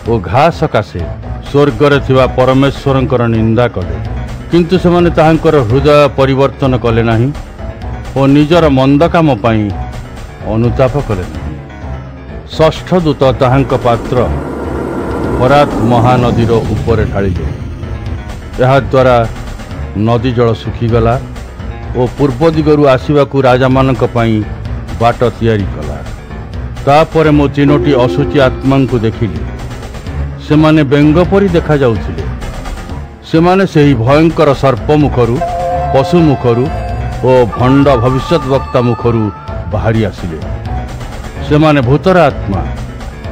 [SPEAKER 1] ଓ ଘା ସକାଶେ ସ୍ୱର୍ଗରେ ଥିବା ପରମେଶ୍ୱରଙ୍କର ନିନ୍ଦା କଲେ, କିନ୍ତୁ ସେମାନେ ତାହାଙ୍କର ହୃଦୟ ପରିବର୍ତ୍ତନ କଲେ ନାହିଁ ଓ ନିଜର ମନ୍ଦ କାମ ପାଇଁ ଅନୁତାପ କଲେ ନାହିଁ। ଷଷ୍ଠ ଦୂତ ତାହାଙ୍କ ପାତ୍ର ଫରାତ ମହାନଦୀର ଉପରେ ଢାଳିଲେ। ଏହାଦ୍ୱାରା ନଦୀ ଜଳ ଶୁଖିଗଲା ଓ ପୂର୍ବ ଦିଗରୁ ଆସିବାକୁ ରାଜାମାନଙ୍କ ପାଇଁ ବାଟ ତିଆରି କଲା। ତାପରେ ମୁଁ ତିନୋଟି ଅଶୁଚି ଆତ୍ମାଙ୍କୁ ଦେଖିଲି। ସେମାନେ ବେଙ୍ଗ ପରି ଦେଖାଯାଉଥିଲେ। ସେମାନେ ସେହି ଭୟଙ୍କର ସର୍ପ ମୁଖରୁ, ପଶୁ ମୁଖରୁ ଓ ଭଣ୍ଡ ଭବିଷ୍ୟତ ବକ୍ତା ମୁଖରୁ ବାହାରି ଆସିଲେ। ସେମାନେ ଭୂତର ଆତ୍ମା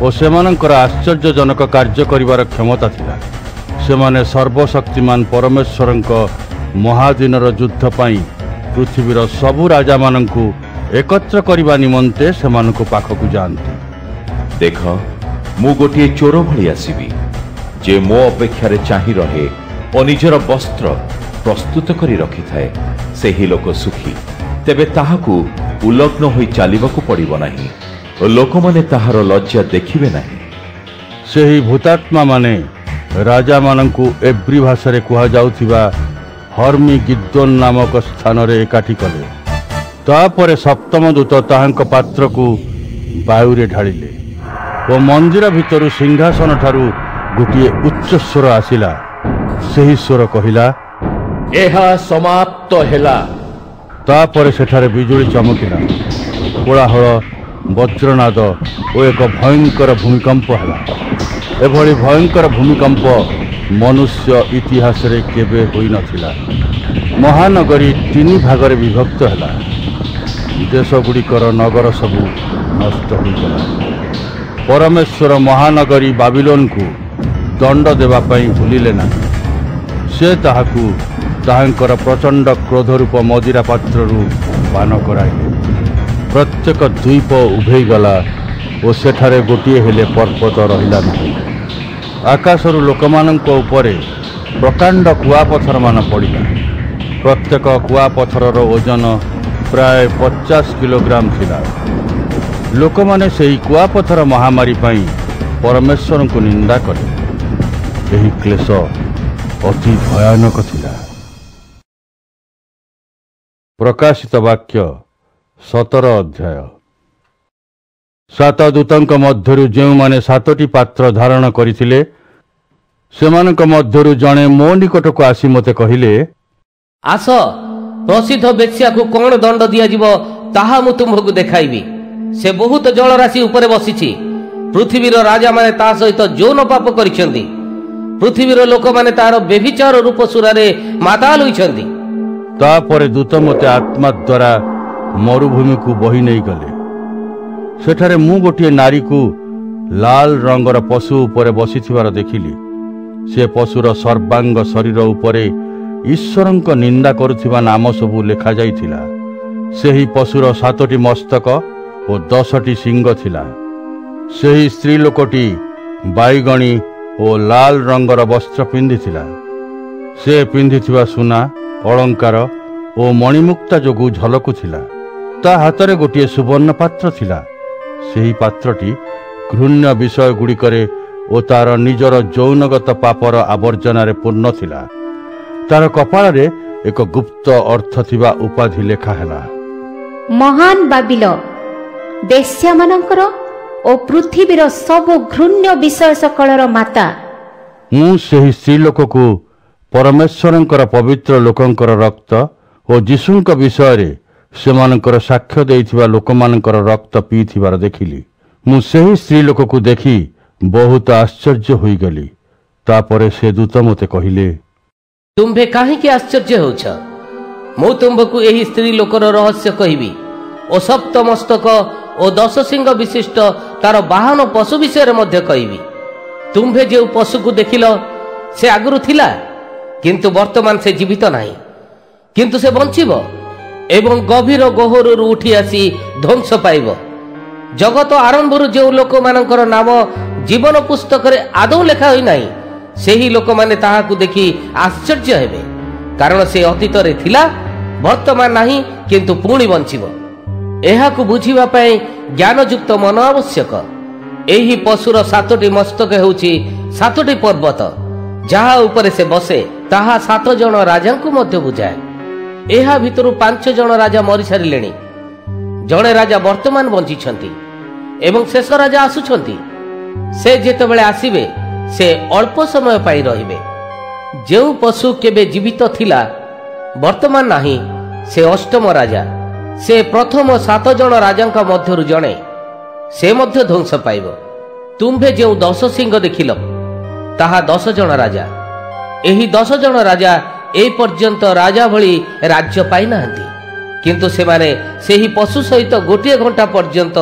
[SPEAKER 1] ଓ ସେମାନଙ୍କର ଆଶ୍ଚର୍ଯ୍ୟଜନକ କାର୍ଯ୍ୟ କରିବାର କ୍ଷମତା ଥିଲା। ସେମାନେ ସର୍ବଶକ୍ତିମାନ ପରମେଶ୍ୱରଙ୍କ ମହାଦିନର ଯୁଦ୍ଧ ପାଇଁ ପୃଥିବୀର ସବୁ ରାଜାମାନଙ୍କୁ ଏକତ୍ର କରିବା ନିମନ୍ତେ ସେମାନଙ୍କ ପାଖକୁ ଯାଆନ୍ତି।
[SPEAKER 2] ଦେଖ, ମୁଁ ଗୋଟିଏ ଚୋର ଭଳି ଆସିବି, ଯେ ମୋ ଅପେକ୍ଷାରେ ଚାହିଁ ରହେ ଓ ନିଜର ବସ୍ତ୍ର ପ୍ରସ୍ତୁତ କରି ରଖିଥାଏ। ସେହି ଲୋକ ସୁଖୀ, ତେବେ ତାହାକୁ ଉଲଗ୍ନ ହୋଇ ଚାଲିବାକୁ ପଡ଼ିବ ନାହିଁ ଓ ଲୋକମାନେ ତାହାର ଲଜ୍ଜା ଦେଖିବେ ନାହିଁ।
[SPEAKER 1] ସେହି ଭୂତାତ୍ମାମାନେ ରାଜାମାନଙ୍କୁ ଏବ୍ରି ଭାଷାରେ କୁହାଯାଉଥିବା ହର୍ମି ଗିଦ୍ଦୋନ୍ ନାମକ ସ୍ଥାନରେ ଏକାଠି କଲେ। ତାପରେ ସପ୍ତମ ଦୂତ ତାହାଙ୍କ ପାତ୍ରକୁ ବାୟୁରେ ଢାଳିଲେ ଓ ମନ୍ଦିର ଭିତରୁ ସିଂହାସନ ଠାରୁ ଗୋଟିଏ ଉଚ୍ଚ ସ୍ୱର ଆସିଲା। ସେହି ସ୍ୱର କହିଲା,
[SPEAKER 7] ଏହା ସମାପ୍ତ ହେଲା।
[SPEAKER 1] ତାପରେ ସେଠାରେ ବିଜୁଳି ଚମକିଲା, କୋଳାହଳ, ବଜ୍ରନାଦ ଓ ଏକ ଭୟଙ୍କର ଭୂମିକମ୍ପ ହେଲା। ଏଭଳି ଭୟଙ୍କର ଭୂମିକମ୍ପ ମନୁଷ୍ୟ ଇତିହାସରେ କେବେ ହୋଇନଥିଲା। ମହାନଗରୀ 3 ଭାଗରେ ବିଭକ୍ତ ହେଲା। ଦେଶଗୁଡ଼ିକର ନଗର ସବୁ ନଷ୍ଟ ହୋଇଗଲା। ପରମେଶ୍ୱର ମହାନଗରୀ ବାବିଲୋନକୁ ଦଣ୍ଡ ଦେବା ପାଇଁ ଭୁଲିଲେ ନାହିଁ। ସେ ତାହାକୁ ତାହାଙ୍କର ପ୍ରଚଣ୍ଡ କ୍ରୋଧ ରୂପ ମଦିରା ପାତ୍ରରୁ ପାନ କରାଇଲେ। ପ୍ରତ୍ୟେକ ଦ୍ୱୀପ ଉଭେଇଗଲା ଓ ସେଠାରେ ଗୋଟିଏ ହେଲେ ପର୍ବତ ରହିଲା ନାହିଁ। ଆକାଶରୁ ଲୋକମାନଙ୍କ ଉପରେ ପ୍ରକାଣ୍ଡ କୁଆପଥରମାନ ପଡ଼ିଲା। ପ୍ରତ୍ୟେକ କୁଆପଥରର ଓଜନ ପ୍ରାୟ 50 କିଲୋଗ୍ରାମ ଥିଲା। ଲୋକମାନେ ସେହି କୁଆପଥର ମହାମାରୀ ପାଇଁ ପରମେଶ୍ୱରଙ୍କୁ ନିନ୍ଦା କଲେ। ଏହି କ୍ଲେଶ ଅତି ଭୟାନକ ଥିଲା। ପ୍ରକାଶିତ ବାକ୍ୟ 17 ଅଧ୍ୟାୟ। 7 ଦୂତଙ୍କ ମଧ୍ୟରୁ ଯେଉଁମାନେ 7ଟି ପାତ୍ର ଧାରଣ କରିଥିଲେ, ସେମାନଙ୍କ ମଧ୍ୟରୁ ଜଣେ ମୋ ନିକଟକୁ ଆସି ମୋତେ କହିଲେ,
[SPEAKER 7] ଆସ, ପ୍ରସିଦ୍ଧ ବେଶ୍ୟାକୁ କଣ ଦଣ୍ଡ ଦିଆଯିବ ତାହା ମୁଁ ତୁମ୍ଭକୁ ଦେଖାଇବି। ସେ ବହୁତ ଜଳରାଶି ଉପରେ ବସିଛି। ପୃଥିବୀର ରାଜାମାନେ ତା ସହିତ ଯୌନ ପାପ କରିଛନ୍ତି। ପୃଥିବୀର ଲୋକମାନେ ତାହାର ବ୍ୟଭିଚାର ରୂପ ସୁରାରେ ମାତାଲ ହୋଇଛନ୍ତି।
[SPEAKER 1] ତାପରେ ଦୂତ ମୋତେ ଆତ୍ମା ଦ୍ୱାରା ମରୁଭୂମିକୁ ବହି ନେଇଗଲେ। ସେଠାରେ ମୁଁ ଗୋଟିଏ ନାରୀକୁ ଲାଲ ରଙ୍ଗର ପଶୁ ଉପରେ ବସିଥିବାର ଦେଖିଲି। ସେ ପଶୁର ସର୍ବାଙ୍ଗ ଶରୀର ଉପରେ ଈଶ୍ୱରଙ୍କ ନିନ୍ଦା କରୁଥିବା ନାମ ସବୁ ଲେଖାଯାଇଥିଲା। ସେହି ପଶୁର 7ଟି ମସ୍ତକ ଓ 10ଟି ଶିଙ୍ଗ ଥିଲା। ସେହି ସ୍ତ୍ରୀ ଲୋକଟି ବାଇଗଣୀ ଓ ଲାଲ ରଙ୍ଗର ବସ୍ତ୍ର ପିନ୍ଧିଥିଲା। ସେ ପିନ୍ଧିଥିବା ସୁନା, ଅଳଙ୍କାର ଓ ମଣିମୁକ୍ତା ଯୋଗୁଁ ଝଲକୁଥିଲା। ତା ହାତରେ ଗୋଟିଏ ସୁବର୍ଣ୍ଣ ପାତ୍ର ଥିଲା। ସେହି ପାତ୍ରଟି ଘୃଣ୍ୟ ବିଷୟ ଗୁଡ଼ିକରେ ଓ ତାର ନିଜର ଯୌନଗତ ପାପର ଆବର୍ଜନାରେ ପୂର୍ଣ୍ଣ ଥିଲା। ତାର କପାଳରେ ଏକ ଗୁପ୍ତ ଅର୍ଥ ଥିବା ଉପାଧି ଲେଖା ହେଲା,
[SPEAKER 14] ମହାନ ବାବିଲ, ବେଶ୍ୟାମାନଙ୍କର ଓ ପୃଥିବୀର ସବୁ ଘୃଣ୍ୟ ବିଷୟ ସକଳର ମାତା।
[SPEAKER 1] ମୁଁ ସେହି ସ୍ତ୍ରୀ ଲୋକକୁ ପରମେଶ୍ୱରଙ୍କର ପବିତ୍ର ଲୋକଙ୍କର ରକ୍ତ ଓ ଯୀଶୁଙ୍କ ବିଷୟରେ ସେମାନଙ୍କର ସାକ୍ଷ୍ୟ ଦେଇଥିବା ଲୋକମାନଙ୍କର ରକ୍ତ ପିଇଥିବାର ଦେଖିଲି। ମୁଁ ସେହି ସ୍ତ୍ରୀ ଲୋକକୁ ଦେଖି ବହୁତ ଆଶ୍ଚର୍ଯ୍ୟ ହୋଇଗଲି। ତାପରେ ସେ ଦୂତ ମୋତେ କହିଲେ,
[SPEAKER 7] ତୁମ୍ଭେ କାହିଁକି ଆଶ୍ଚର୍ଯ୍ୟ ହେଉଛ? ମୁଁ ତୁମ୍ଭକୁ ଏହି ସ୍ତ୍ରୀ ଲୋକର ରହସ୍ୟ କହିବି ଓ ସପ୍ତମସ୍ତକ ଓ 10 ସିଂହ ବିଶିଷ୍ଟ ତାର ବାହନ ପଶୁ ବିଷୟରେ ମଧ୍ୟ କହିବି। ତୁମ୍ଭେ ଯେଉଁ ପଶୁକୁ ଦେଖିଲ ସେ ଆଗରୁ ଥିଲା, କିନ୍ତୁ ବର୍ତ୍ତମାନ ସେ ଜୀବିତ ନାହିଁ, କିନ୍ତୁ ସେ ବଞ୍ଚିବ ଏବଂ ଗଭୀର ଗହ୍ୱରରୁ ଉଠି ଆସି ଧ୍ୱଂସ ପାଇବ। ଜଗତ ଆରମ୍ଭରୁ ଯେଉଁ ଲୋକମାନଙ୍କର ନାମ ଜୀବନ ପୁସ୍ତକରେ ଆଦୌ ଲେଖା ହୋଇନାହିଁ, ସେହି ଲୋକମାନେ ତାହାକୁ ଦେଖି ଆଶ୍ଚର୍ଯ୍ୟ ହେବେ, କାରଣ ସେ ଅତୀତରେ ଥିଲା, ବର୍ତ୍ତମାନ ନାହିଁ, କିନ୍ତୁ ପୁଣି ବଞ୍ଚିବ। ଏହାକୁ ବୁଝିବା ପାଇଁ ଜ୍ଞାନଯୁକ୍ତ ମନ ଆବଶ୍ୟକ। ଏହି ପଶୁର 7ଟି ମସ୍ତକ ହେଉଛି 7ଟି ପର୍ବତ, ଯାହା ଉପରେ ସେ ବସେ, ତାହା 7 ଜଣ ରାଜାଙ୍କୁ ମଧ୍ୟ ବୁଝାଏ। ଏହା ଭିତରୁ 5 ଜଣ ରାଜା ମରିସାରିଲେଣି। ଜଣେ ରାଜା ବର୍ତ୍ତମାନ ବଞ୍ଚିଛନ୍ତି ଏବଂ ଶେଷ ରାଜା ଆସୁଛନ୍ତି। ସେ ଯେତେବେଳେ ଆସିବେ ସେ ଅଳ୍ପ ସମୟ ପାଇଁ ରହିବେ। ଯେଉଁ ପଶୁ କେବେ ଜୀବିତ ଥିଲା, ବର୍ତ୍ତମାନ ନାହିଁ, ସେ ଅଷ୍ଟମ ରାଜା। ସେ ପ୍ରଥମ 7 ଜଣ ରାଜାଙ୍କ ମଧ୍ୟରୁ ଜଣେ, ସେ ମଧ୍ୟ ଧ୍ୱଂସ ପାଇବ। ତୁମ୍ଭେ ଯେଉଁ 10 ସିଂହ ଦେଖିଲ, ତାହା 10 ଜଣ ରାଜା। ଏହି 10 ଜଣ ରାଜା ଏ ପର୍ଯ୍ୟନ୍ତ ରାଜା ଭଳି ରାଜ୍ୟ ପାଇନାହାନ୍ତି, କିନ୍ତୁ ସେମାନେ ସେହି ପଶୁ ସହିତ 1 ଘଣ୍ଟା ପର୍ଯ୍ୟନ୍ତ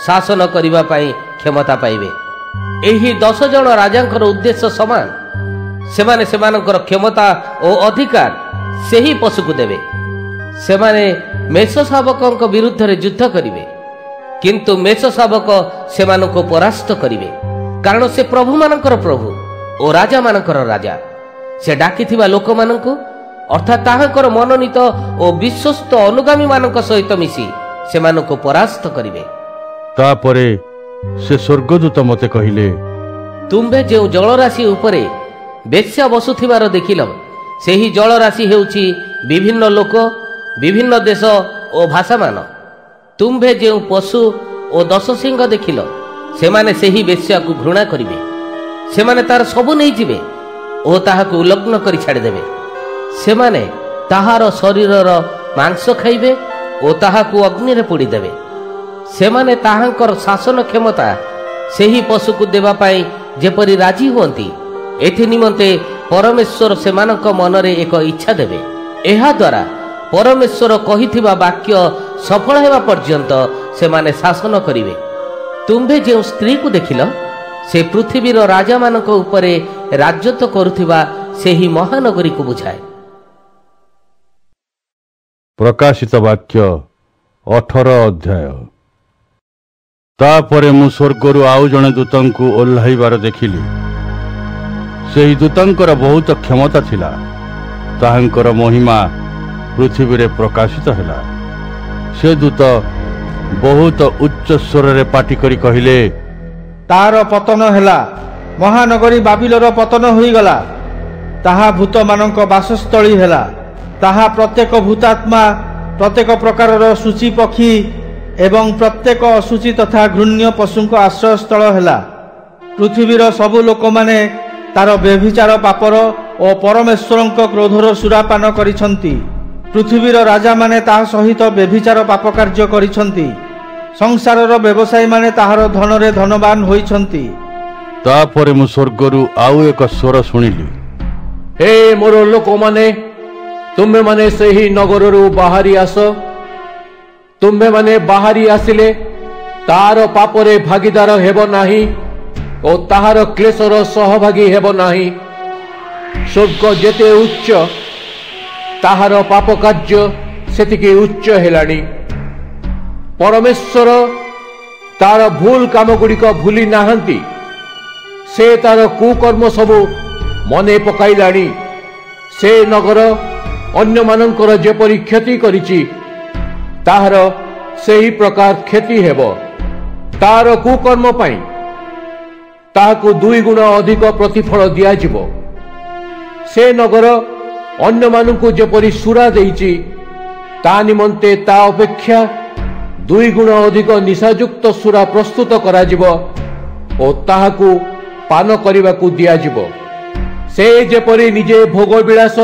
[SPEAKER 7] ଶାସନ କରିବା ପାଇଁ କ୍ଷମତା ପାଇବେ। ଏହି 10 ଜଣ ରାଜାଙ୍କର ଉଦ୍ଦେଶ୍ୟ ସମାନ। ସେମାନେ ସେମାନଙ୍କର କ୍ଷମତା ଓ ଅଧିକାର ସେହି ପଶୁକୁ ଦେବେ। ସେମାନେ ମେଷ ଶାବକଙ୍କ ବିରୁଦ୍ଧରେ ଯୁଦ୍ଧ କରିବେ, କିନ୍ତୁ ମେଷ ଶାବକ ସେମାନଙ୍କୁ ପରାସ୍ତ କରିବେ, କାରଣ ସେ ପ୍ରଭୁମାନଙ୍କର ପ୍ରଭୁ ଓ ରାଜାମାନଙ୍କର ରାଜା। ସେ ଡାକିଥିବା ଲୋକମାନଙ୍କୁ, ଅର୍ଥାତ୍ ତାହାଙ୍କର ମନୋନୀତ ଓ ବିଶ୍ୱସ୍ତ ଅନୁଗାମୀମାନଙ୍କ ସହିତ ମିଶି ସେମାନଙ୍କୁ ପରାସ୍ତ କରିବେ।
[SPEAKER 1] ତାପରେ ସେ ସ୍ୱର୍ଗଦୂତ ମୋତେ କହିଲେ,
[SPEAKER 7] ତୁମ୍ଭେ ଯେଉଁ ଜଳରାଶି ଉପରେ ବେଶ୍ୟା ବସୁଥିବାର ଦେଖିଲ, ସେହି ଜଳରାଶି ହେଉଛି ବିଭିନ୍ନ ଲୋକ, ବିଭିନ୍ନ ଦେଶ ଓ ଭାଷାମାନ। ତୁମ୍ଭେ ଯେଉଁ ପଶୁ ଓ 10 ସିଂହ ଦେଖିଲ, ସେମାନେ ସେହି ବେଶ୍ୟାକୁ ଘୃଣା କରିବେ। ସେମାନେ ତାର ସବୁ ନେଇଯିବେ ଓ ତାହାକୁ ଉଲଗ୍ନ କରି ଛାଡ଼ିଦେବେ। ସେମାନେ ତାହାର ଶରୀରର ମାଂସ ଖାଇବେ ଓ ତାହାକୁ ଅଗ୍ନିରେ ପୋଡ଼ିଦେବେ। ସେମାନେ ତାହାଙ୍କର ଶାସନ କ୍ଷମତା ସେହି ପଶୁକୁ ଦେବା ପାଇଁ ଯେପରି ରାଜି ହୁଅନ୍ତି, ଏଥି ନିମନ୍ତେ ପରମେଶ୍ୱର ସେମାନଙ୍କ ମନରେ ଏକ ଇଚ୍ଛା ଦେବେ। ଏହାଦ୍ୱାରା ପରମେଶ୍ୱର କହିଥିବା ବାକ୍ୟ ସଫଳ ହେବା ପର୍ଯ୍ୟନ୍ତ ସେମାନେ ଶାସନ କରିବେ। ତୁମ୍ଭେ ଯେଉଁ ସ୍ତ୍ରୀକୁ ଦେଖିଲ, ସେ ପୃଥିବୀର ରାଜାମାନଙ୍କ ଉପରେ ରାଜତ୍ୱ କରୁଥିବା ସେହି ମହାନଗରୀକୁ ବୁଝାଏ।
[SPEAKER 1] ପ୍ରକାଶିତ ବାକ୍ୟ 18 ଅଧ୍ୟାୟ। ତାପରେ ମୁଁ ସ୍ୱର୍ଗରୁ ଆଉ ଜଣେ ଦୂତଙ୍କୁ ଓହ୍ଲାଇବାର ଦେଖିଲି। ସେହି ଦୂତଙ୍କର ବହୁତ କ୍ଷମତା ଥିଲା। ତାହାଙ୍କର ମହିମା ପୃଥିବୀରେ ପ୍ରକାଶିତ ହେଲା। ସେ ଦୂତ ବହୁତ ଉଚ୍ଚ ସ୍ୱରରେ ପାଟି କରି କହିଲେ,
[SPEAKER 5] ତାର ପତନ ହେଲା, ମହାନଗରୀ ବାବିଲର ପତନ ହୋଇଗଲା। ତାହା ଭୂତମାନଙ୍କ ବାସସ୍ଥଳୀ ହେଲା। ତାହା ପ୍ରତ୍ୟେକ ଭୂତାତ୍ମା, ପ୍ରତ୍ୟେକ ପ୍ରକାରର ସୂଚୀ ପକ୍ଷୀ ଏବଂ ପ୍ରତ୍ୟେକ ଅଶୁଚି ତଥା ଘୃଣ୍ୟ ପଶୁଙ୍କ ଆଶ୍ରୟସ୍ଥଳ ହେଲା। ପୃଥିବୀର ସବୁ ଲୋକମାନେ ତାର ବ୍ୟଭିଚାର ପାପର ଓ ପରମେଶ୍ୱରଙ୍କ କ୍ରୋଧର ସୁରାପାନ କରିଛନ୍ତି। ପୃଥିବୀର ରାଜାମାନେ ତାହା ସହିତ ବ୍ୟଭିଚାର ପାପ କାର୍ଯ୍ୟ କରିଛନ୍ତି। ସଂସାରର ବ୍ୟବସାୟୀମାନେ ତାହାର ଧନରେ ଧନବାନ ହୋଇଛନ୍ତି।
[SPEAKER 1] ତାପରେ ମୁଁ ସ୍ୱର୍ଗରୁ ଆଉ ଏକ ସ୍ୱର ଶୁଣିଲି,
[SPEAKER 15] ହେ ମୋର ଲୋକମାନେ, ତୁମ୍ଭେମାନେ ସେହି ନଗରରୁ ବାହାରି ଆସ। ତୁମ୍ଭେମାନେ ବାହାରି ଆସିଲେ ତାହାର ପାପରେ ଭାଗିଦାର ହେବ ନାହିଁ ଓ ତାହାର କ୍ଲେଶର ସହଭାଗୀ ହେବ ନାହିଁ। ସ୍ୱର୍ଗ ଯେତେ ଉଚ୍ଚ, ତାହାର ପାପ କାର୍ଯ୍ୟ ସେତିକି ଉଚ୍ଚ ହେଲାଣି। ପରମେଶ୍ୱର ତାର ଭୁଲ କାମଗୁଡ଼ିକ ଭୁଲି ନାହାନ୍ତି। ସେ ତାର କୁକର୍ମ ସବୁ ମନେ ପକାଇଲାଣି। ସେ ନଗର ଅନ୍ୟମାନଙ୍କର ଯେପରି କ୍ଷତି କରିଛି ତାହାର ସେହି ପ୍ରକାର କ୍ଷତି ହେବ। ତାର କୁକର୍ମ ପାଇଁ ତାହାକୁ 2 ଗୁଣ ଅଧିକ ପ୍ରତିଫଳ ଦିଆଯିବ। ସେ ନଗର ଅନ୍ୟମାନଙ୍କୁ ଯେପରି ସୁରା ଦେଇଛି ତା ନିମନ୍ତେ ତା ଅପେକ୍ଷା 2 ଗୁଣ ଅଧିକ ନିଶାଯୁକ୍ତ ସୁରା ପ୍ରସ୍ତୁତ କରାଯିବ ଓ ତାହାକୁ ପାନ କରିବାକୁ ଦିଆଯିବ। ସେ ଯେପରି ନିଜେ ଭୋଗ ବିଳାସ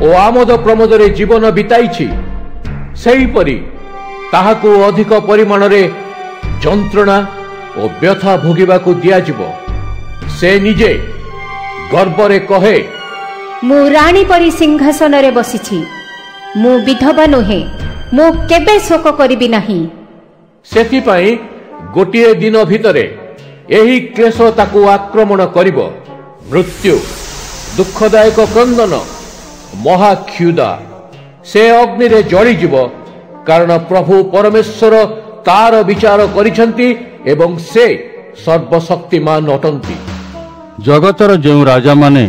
[SPEAKER 15] ଓ ଆମୋଦ ପ୍ରମୋଦରେ ଜୀବନ ବିତାଇଛି ସେହିପରି ତାହାକୁ ଅଧିକ ପରିମାଣରେ ଯନ୍ତ୍ରଣା ଓ ବ୍ୟଥା ଭୋଗିବାକୁ ଦିଆଯିବ। ସେ ନିଜେ ଗର୍ବରେ କହେ,
[SPEAKER 14] ମୁଁ ରାଣୀ ପରି ସିଂହାସନରେ ବସିଛି, ମୁଁ ବିଧବା ନୁହେଁ, ମୁଁ କେବେ ଶୋକ କରିବି ନାହିଁ।
[SPEAKER 15] ସେଥିପାଇଁ ଗୋଟିଏ ଦିନ ଭିତରେ ଏହି କ୍ଲେଶ ତାକୁ ଆକ୍ରମଣ କରିବ। ମୃତ୍ୟୁ, ଦୁଃଖଦାୟକ କ୍ରନ୍ଦନ, ମହାକ୍ଷୁଧା। ସେ ଅଗ୍ନିରେ ଜଳିଯିବ, କାରଣ ପ୍ରଭୁ ପରମେଶ୍ୱର ତାର ବିଚାର କରିଛନ୍ତି ଏବଂ ସେ ସର୍ବଶକ୍ତିମାନ ଅଟନ୍ତି।
[SPEAKER 1] ଜଗତର ଯେଉଁ ରାଜାମାନେ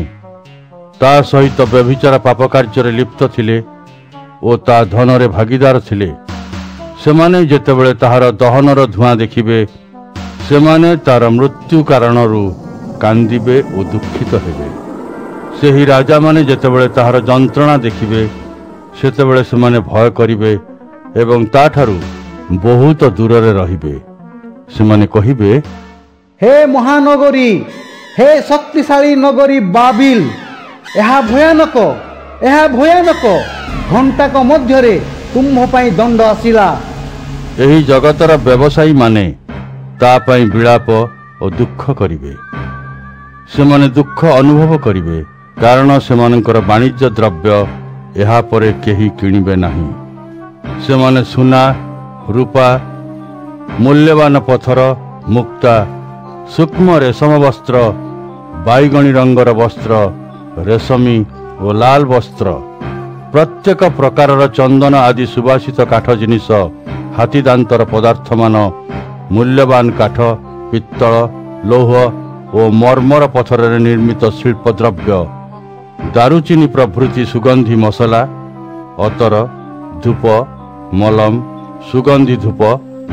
[SPEAKER 1] ତା ସହିତ ବ୍ୟଭିଚାର ପାପ କାର୍ଯ୍ୟରେ ଲିପ୍ତ ଥିଲେ ଓ ତା ଧନରେ ଭାଗିଦାର ଥିଲେ, ସେମାନେ ଯେତେବେଳେ ତାହାର ଦହନର ଧୂଆଁ ଦେଖିବେ ସେମାନେ ତାର ମୃତ୍ୟୁ କାରଣରୁ କାନ୍ଦିବେ ଓ ଦୁଃଖିତ ହେବେ। ସେହି ରାଜାମାନେ ଯେତେବେଳେ ତାହାର ଯନ୍ତ୍ରଣା ଦେଖିବେ ସେତେବେଳେ ସେମାନେ ଭୟ କରିବେ ଏବଂ ତାଠାରୁ ବହୁତ ଦୂରରେ ରହିବେ। ସେମାନେ କହିବେ,
[SPEAKER 9] ହେ ମହାନଗରୀ, ହେ ଶକ୍ତିଶାଳୀ ନଗରୀ ବାବିଲ, ଏହା ଭୟାନକ, ଏହା ଭୟାନକ। ଘଣ୍ଟାକ ମଧ୍ୟରେ ତୁମ୍ଭ ପାଇଁ ଦଣ୍ଡ ଆସିଲା।
[SPEAKER 1] ଏହି ଜଗତର ବ୍ୟବସାୟୀମାନେ ତା ପାଇଁ ବିଳାପ ଓ ଦୁଃଖ କରିବେ। ସେମାନେ ଦୁଃଖ ଅନୁଭବ କରିବେ, କାରଣ ସେମାନଙ୍କର ବାଣିଜ୍ୟ ଦ୍ରବ୍ୟ ଏହା ପରେ କେହି କିଣିବେ ନାହିଁ। ସେମାନେ ସୁନା, ରୂପା, ମୂଲ୍ୟବାନ ପଥର, ମୁକ୍ତା, ସୂକ୍ଷ୍ମ ରେଶମ ବସ୍ତ୍ର, ବାଇଗଣୀ ରଙ୍ଗର ବସ୍ତ୍ର, ରେଶମୀ ଓ ଲାଲ ବସ୍ତ୍ର, ପ୍ରତ୍ୟେକ ପ୍ରକାରର ଚନ୍ଦନ ଆଦି ସୁବାସିତ କାଠ ଜିନିଷ, ହାତୀଦାନ୍ତର ପଦାର୍ଥମାନ, ମୂଲ୍ୟବାନ କାଠ, ପିତ୍ତଳ, ଲୌହ ଓ ମର୍ମର ପଥରରେ ନିର୍ମିତ ଶିଳ୍ପଦ୍ରବ୍ୟ, ଦାରୁଚିନି ପ୍ରଭୃତି ସୁଗନ୍ଧି ମସଲା, ଅତର, ଧୂପ, ମଲମ, ସୁଗନ୍ଧି ଧୂପ,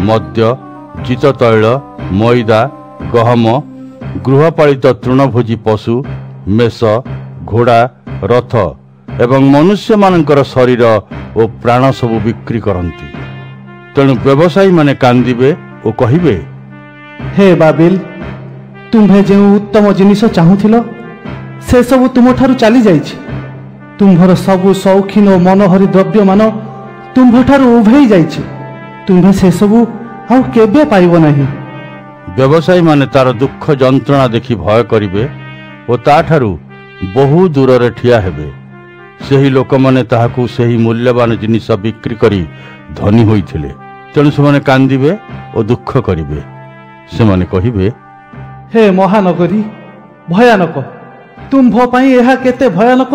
[SPEAKER 1] ମଦ୍ୟ, ଜିତତୈଳ, ମଇଦା, ଗହମ, ଗୃହପାଳିତ ତୃଣଭୋଜୀ ପଶୁ, ମେଷ, ଘୋଡ଼ା, ରଥ ଏବଂ ମନୁଷ୍ୟମାନଙ୍କର ଶରୀର ଓ ପ୍ରାଣ ସବୁ ବିକ୍ରି କରନ୍ତି। ତେଣୁ ବ୍ୟବସାୟୀମାନେ କାନ୍ଦିବେ ଓ କହିବେ,
[SPEAKER 6] ହେ ବାବିଲ, ତୁମ୍ଭେ ଯେଉଁ ଉତ୍ତମ ଜିନିଷ ଚାହୁଁଥିଲ ସେସବୁ ତୁମଠାରୁ ଚାଲିଯାଇଛି। ତୁମ୍ଭର ସବୁ ସୌଖିନ ଓ ମନୋହରୀ ଦ୍ରବ୍ୟମାନ ତୁମ୍ଭଠାରୁ ଉଭେଇ ଯାଇଛି। ତୁମ୍ଭେ ସେସବୁ ଆଉ କେବେ ପାଇବ ନାହିଁ।
[SPEAKER 1] ବ୍ୟବସାୟୀମାନେ ତାର ଦୁଃଖ ଯନ୍ତ୍ରଣା ଦେଖି ଭୟ କରିବେ ଓ ତାଠାରୁ ବହୁ ଦୂରରେ ଠିଆ ହେବେ। ସେହି ଲୋକମାନେ ତାହାକୁ ସେହି ମୂଲ୍ୟବାନ ଜିନିଷ ବିକ୍ରି କରି ଧନୀ ହୋଇଥିଲେ। ତେଣୁ ସେମାନେ କାନ୍ଦିବେ ଓ ଦୁଃଖ କରିବେ। ସେମାନେ କହିବେ,
[SPEAKER 6] ହେ ମହାନଗରୀ, ଭୟାନକ, ତୁମ୍ଭ ପାଇଁ ଏହା କେତେ ଭୟାନକ।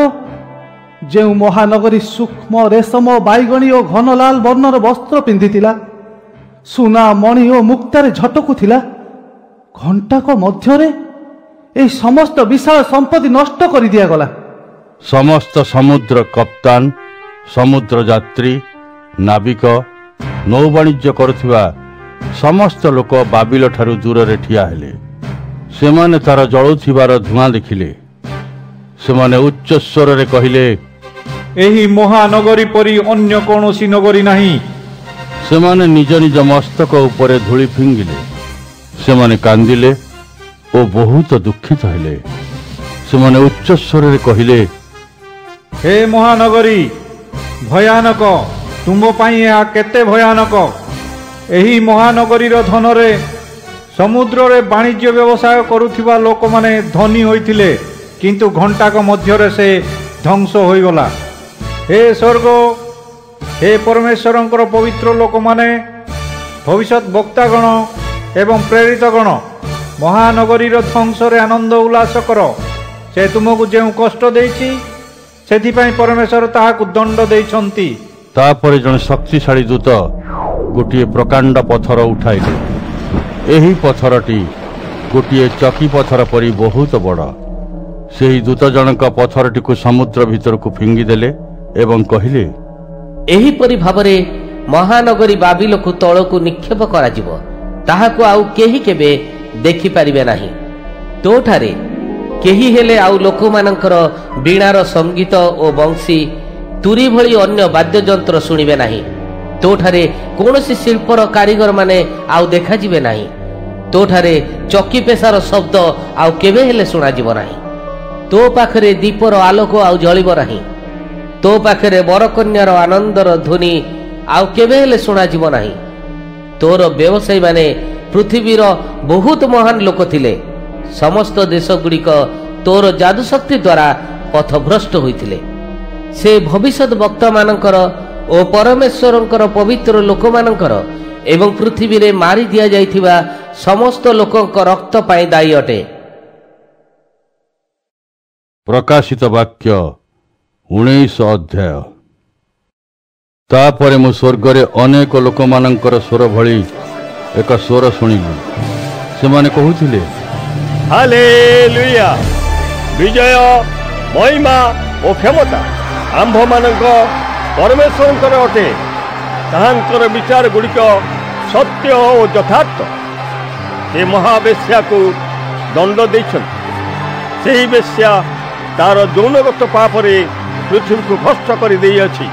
[SPEAKER 6] ଯେଉଁ ମହାନଗରୀ ସୂକ୍ଷ୍ମ ରେଶମ, ବାଇଗଣୀ ଓ ଘନ ଲାଲ ବର୍ଣ୍ଣର ବସ୍ତ୍ର ପିନ୍ଧିଥିଲା, ସୁନା, ମଣି ଓ ମୁକ୍ତାରେ ଝଟକୁଥିଲା, ଘଣ୍ଟାକ ମଧ୍ୟରେ ଏହି ସମସ୍ତ ବିଶାଳ ସମ୍ପତ୍ତି ନଷ୍ଟ କରି ଦିଆଗଲା।
[SPEAKER 1] ସମସ୍ତ ସମୁଦ୍ର କପ୍ତାନ, ସମୁଦ୍ର ଯାତ୍ରୀ, ନାବିକ, ନୌବାଣିଜ୍ୟ କରୁଥିବା ସମସ୍ତ ଲୋକ ବାବିଲ ଠାରୁ ଦୂରରେ ଠିଆ ହେଲେ। ସେମାନେ ତାର ଜଳୁଥିବାର ଧୂଆଁ ଦେଖିଲେ। ସେମାନେ ଉଚ୍ଚ ସ୍ୱରରେ କହିଲେ,
[SPEAKER 10] ଏହି ମହାନଗରୀ ପରି ଅନ୍ୟ କୌଣସି ନଗରୀ ନାହିଁ।
[SPEAKER 1] ସେମାନେ ନିଜ ନିଜ ମସ୍ତକ ଉପରେ ଧୂଳି ଫିଙ୍ଗିଲେ। ସେମାନେ କାନ୍ଦିଲେ ଓ ବହୁତ ଦୁଃଖିତ ହେଲେ। ସେମାନେ ଉଚ୍ଚ ସ୍ୱରରେ କହିଲେ,
[SPEAKER 10] ହେ ମହାନଗରୀ, ଭୟାନକ, ତୁମ ପାଇଁ ଏହା କେତେ ଭୟାନକ। ଏହି ମହାନଗରୀର ଧନରେ ସମୁଦ୍ରରେ ବାଣିଜ୍ୟ ବ୍ୟବସାୟ କରୁଥିବା ଲୋକମାନେ ଧନୀ ହୋଇଥିଲେ, କିନ୍ତୁ ଘଣ୍ଟାକ ମଧ୍ୟରେ ସେ ଧ୍ୱଂସ ହୋଇଗଲା। ହେ ସ୍ୱର୍ଗ, ହେ ପରମେଶ୍ୱରଙ୍କର ପବିତ୍ର ଲୋକମାନେ, ଭବିଷ୍ୟତ ବକ୍ତାଗଣ ଏବଂ ପ୍ରେରିତଗଣ, ମହାନଗରୀର ଧ୍ୱଂସରେ ଆନନ୍ଦ ଉଲ୍ଲାସ କର। ସେ ତୁମକୁ ଯେଉଁ କଷ୍ଟ ଦେଇଛି ସେଥିପାଇଁ ପରମେଶ୍ୱର ତାହାକୁ ଦଣ୍ଡ ଦେଇଛନ୍ତି।
[SPEAKER 1] ତାପରେ ଜଣେ ଶକ୍ତିଶାଳୀ ଦୂତ ଗୋଟିଏ ପ୍ରକାଣ୍ଡ ପଥର ଉଠାଇଲେ। ଏହି ପଥରଟି ଗୋଟିଏ ଚକି ପଥର ପରି ବହୁତ ବଡ଼। ସେହି ଦୂତ ଜଣକ ପଥରଟିକୁ ସମୁଦ୍ର ଭିତରକୁ ଫିଙ୍ଗିଦେଲେ ଏବଂ କହିଲେ,
[SPEAKER 7] ଏହିପରି ଭାବରେ ମହାନଗରୀ ବାବିଲକୁ ତଳକୁ ନିକ୍ଷେପ କରାଯିବ, ତାହାକୁ ଆଉ କେହି କେବେ ଦେଖିପାରିବେ ନାହିଁ। ତୋଠାରେ କେହି ହେଲେ ଆଉ ଲୋକମାନଙ୍କର ବୀଣାର ସଙ୍ଗୀତ ଓ ବଂଶୀ, ତୁରୀ ଭଳି ଅନ୍ୟ ବାଦ୍ୟଯନ୍ତ୍ର ଶୁଣିବେ ନାହିଁ। ତୋଠାରେ କୌଣସି ଶିଳ୍ପର କାରିଗରମାନେ ଆଉ ଦେଖାଯିବେ ନାହିଁ। ତୋଠାରେ ଚକି ପେଶାର ଶବ୍ଦ ଆଉ କେବେ ହେଲେ ଶୁଣାଯିବ ନାହିଁ। ତୋ ପାଖରେ ଦୀପର ଆଲୋକ ଆଉ ଜଳିବ ନାହିଁ। ତୋ ପାଖରେ ବରକନ୍ୟାର ଆନନ୍ଦର ଧ୍ୱନି ଆଉ କେବେ ହେଲେ ଶୁଣାଯିବ ନାହିଁ। ତୋର ବ୍ୟବସାୟୀମାନେ ପୃଥିବୀର ବହୁତ ମହାନ ଲୋକ ଥିଲେ। ସମସ୍ତ ଦେଶଗୁଡ଼ିକ ତୋର ଯାଦୁଶକ୍ତି ଦ୍ୱାରା ପଥଭ୍ରଷ୍ଟ ହୋଇଥିଲେ। ସେ ଭବିଷ୍ୟତ ବକ୍ତାମାନଙ୍କର ଓ ପରମେଶ୍ୱରଙ୍କର ପବିତ୍ର ଲୋକମାନଙ୍କର ଏବଂ ପୃଥିବୀରେ ମାରି ଦିଆଯାଇଥିବା ସମସ୍ତ ଲୋକଙ୍କ ରକ୍ତ ପାଇଁ ଦାୟୀ ଅଟେ।
[SPEAKER 1] ପ୍ରକାଶିତ ବାକ୍ୟ 19 ଅଧ୍ୟାୟ। ତାପରେ ମୁଁ ସ୍ୱର୍ଗରେ ଅନେକ ଲୋକମାନଙ୍କର ସ୍ୱର ଭଳି ଏକ ସ୍ୱର ଶୁଣିଲି। ସେମାନେ କହୁଥିଲେ,
[SPEAKER 8] ହାଲେଲୁୟା! ବିଜୟ, ମହିମା ଓ କ୍ଷମତା ଆମ୍ଭମାନଙ୍କ ପରମେଶ୍ୱରଙ୍କର ଅଟେ। ତାହାଙ୍କର ବିଚାର ଗୁଡ଼ିକ ସତ୍ୟ ଓ ଯଥାର୍ଥ। ସେ ମହାବେଶ୍ୟାକୁ ଦଣ୍ଡ ଦେଇଛନ୍ତି। ସେହି ବେଶ୍ୟା ତାର ଯୌନଗତ ପାପରେ ପୃଥିବୀକୁ ଭ୍ରଷ୍ଟ କରିଦେଇଅଛି।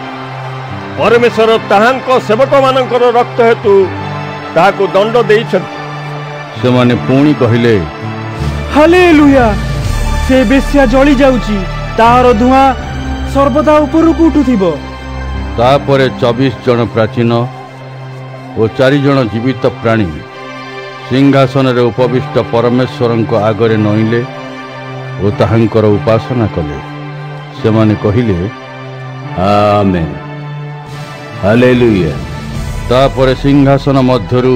[SPEAKER 8] ପରମେଶ୍ୱର ତାହାଙ୍କ ସେବକମାନଙ୍କର ରକ୍ତ ହେତୁ ତାହାକୁ ଦଣ୍ଡ ଦେଇଛନ୍ତି।
[SPEAKER 1] ସେମାନେ ପୁଣି କହିଲେ,
[SPEAKER 11] ହାଲେଲୁୟା! ସେ ବେଶ୍ୟା ଜଳି ଯାଉଛି, ତାହାର ଧୂଆଁ ସର୍ବଦା ଉପରକୁ ଉଠୁଥିବ।
[SPEAKER 1] ତାପରେ 24 ଜଣ ପ୍ରାଚୀନ ଓ 4 ଜଣ ଜୀବିତ ପ୍ରାଣୀ ସିଂହାସନରେ ଉପବିଷ୍ଟ ପରମେଶ୍ୱରଙ୍କ ଆଗରେ ନଇଁଲେ ଓ ତାହାଙ୍କର ଉପାସନା କଲେ। ସେମାନେ କହିଲେ,
[SPEAKER 4] ଆମେନ୍, ହାଲେଲୁୟା।
[SPEAKER 1] ତାପରେ ସିଂହାସନ ମଧ୍ୟରୁ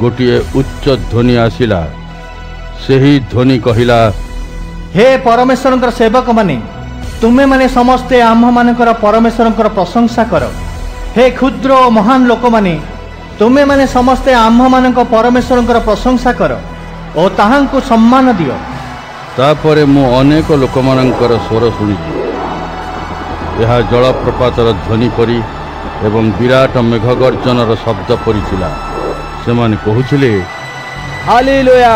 [SPEAKER 1] ଗୋଟିଏ ଉଚ୍ଚ ଧ୍ୱନି ଆସିଲା। ସେହି ଧ୍ୱନି କହିଲା,
[SPEAKER 13] ହେ ପରମେଶ୍ୱରଙ୍କର ସେବକମାନେ, ତୁମେମାନେ ସମସ୍ତେ ଆମ୍ଭମାନଙ୍କର ପରମେଶ୍ୱରଙ୍କର ପ୍ରଶଂସା କର। ହେ କ୍ଷୁଦ୍ର ଓ ମହାନ ଲୋକମାନେ, ତୁମେମାନେ ସମସ୍ତେ ଆମ୍ଭମାନଙ୍କ ପରମେଶ୍ୱରଙ୍କର ପ୍ରଶଂସା କର ଓ ତାହାଙ୍କୁ ସମ୍ମାନ ଦିଅ।
[SPEAKER 1] ତାପରେ ମୁଁ ଅନେକ ଲୋକମାନଙ୍କର ସ୍ୱର ଶୁଣିଲି। ଏହା ଜଳପ୍ରପାତର ଧ୍ୱନି ପରି ଏବଂ ବିରାଟ ମେଘଗର୍ଜନର ଶବ୍ଦ ପରି ଥିଲା। ସେମାନେ କହୁଥିଲେ,
[SPEAKER 5] ହାଲେଲୁୟା!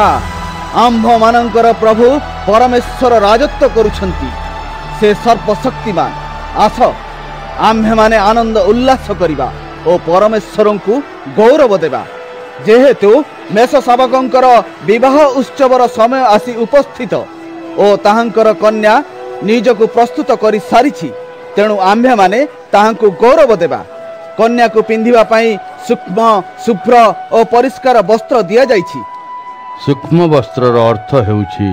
[SPEAKER 5] ଆମ୍ଭମାନଙ୍କର ପ୍ରଭୁ ପରମେଶ୍ୱର ରାଜତ୍ୱ କରୁଛନ୍ତି। ସେ ସର୍ବଶକ୍ତିମାନ। ଆସ, ଆମ୍ଭେମାନେ ଆନନ୍ଦ ଉଲ୍ଲାସ କରିବା ଓ ପରମେଶ୍ୱରଙ୍କୁ ଗୌରବ ଦେବା। ଯେହେତୁ ମେଷ ଶାବକଙ୍କର ବିବାହ ଉତ୍ସବର ସମୟ ଆସି ଉପସ୍ଥିତ ଓ ତାହାଙ୍କର କନ୍ୟା ନିଜକୁ ପ୍ରସ୍ତୁତ କରି ସାରିଛି, ତେଣୁ ଆମ୍ଭେମାନେ ତାହାଙ୍କୁ ଗୌରବ ଦେବା। କନ୍ୟାକୁ ପିନ୍ଧିବା ପାଇଁ ସୂକ୍ଷ୍ମ, ଶୁଭ୍ର ଓ ପରିଷ୍କାର ବସ୍ତ୍ର ଦିଆଯାଇଛି।
[SPEAKER 1] ସୂକ୍ଷ୍ମ ବସ୍ତ୍ରର ଅର୍ଥ ହେଉଛି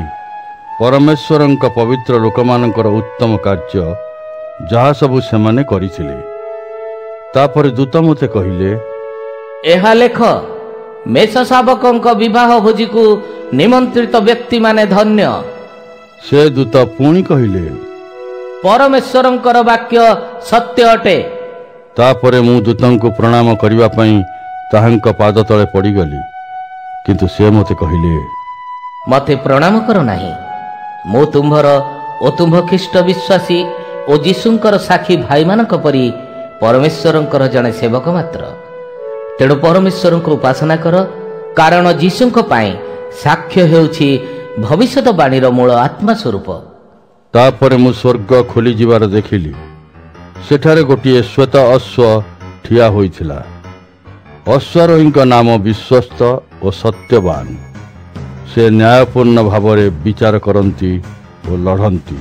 [SPEAKER 1] ପରମେଶ୍ୱରଙ୍କ ପବିତ୍ର ଲୋକମାନଙ୍କର ଉତ୍ତମ କାର୍ଯ୍ୟ, ଯାହା ସବୁ ସେମାନେ କରିଥିଲେ। ତାପରେ ଦୂତ ମୋତେ କହିଲେ,
[SPEAKER 7] ଏହା ଲେଖ, ମେଷ ଶାବକଙ୍କ ବିବାହ ଭୋଜିକୁ ନିମନ୍ତ୍ରିତ ବ୍ୟକ୍ତିମାନେ ଧନ୍ୟ।
[SPEAKER 1] ସେ ଦୂତ ପୁଣି କହିଲେ,
[SPEAKER 7] ପରମେଶ୍ୱରଙ୍କର ବାକ୍ୟ ସତ୍ୟ ଅଟେ।
[SPEAKER 1] ତାପରେ ମୁଁ ଦୂତଙ୍କୁ ପ୍ରଣାମ କରିବା ପାଇଁ ତାହାଙ୍କ ପାଦ ତଳେ ପଡ଼ିଗଲି। କିନ୍ତୁ ସେ ମୋତେ କହିଲେ,
[SPEAKER 7] ମୋତେ ପ୍ରଣାମ କର ନାହିଁ। ମୁଁ ତୁମ୍ଭର ଓ ତୁମ୍ଭ ଖ୍ରୀଷ୍ଟ ବିଶ୍ୱାସୀ ଓ ଯୀଶୁଙ୍କର ସାକ୍ଷୀ ଭାଇମାନଙ୍କ ପରି ପରମେଶ୍ୱରଙ୍କର ଜଣେ ସେବକ ମାତ୍ର। ତେଣୁ ପରମେଶ୍ୱରଙ୍କୁ ଉପାସନା କର, କାରଣ ଯୀଶୁଙ୍କ ପାଇଁ ସାକ୍ଷ୍ୟ ହେଉଛି ଭବିଷ୍ୟତବାଣୀର ମୂଳ ଆତ୍ମା ସ୍ୱରୂପ।
[SPEAKER 1] ତାପରେ ମୁଁ ସ୍ୱର୍ଗ ଖୋଲିଯିବାର ଦେଖିଲି। ସେଠାରେ ଗୋଟିଏ ଶ୍ୱେତ ଅଶ୍ୱ ଠିଆ ହୋଇଥିଲା। ଅଶ୍ୱାରୋହୀଙ୍କ ନାମ ବିଶ୍ୱସ୍ତ ଓ ସତ୍ୟବାନ। ସେ ନ୍ୟାୟପୂର୍ଣ୍ଣ ଭାବରେ ବିଚାର କରନ୍ତି ଓ ଲଢ଼ନ୍ତି।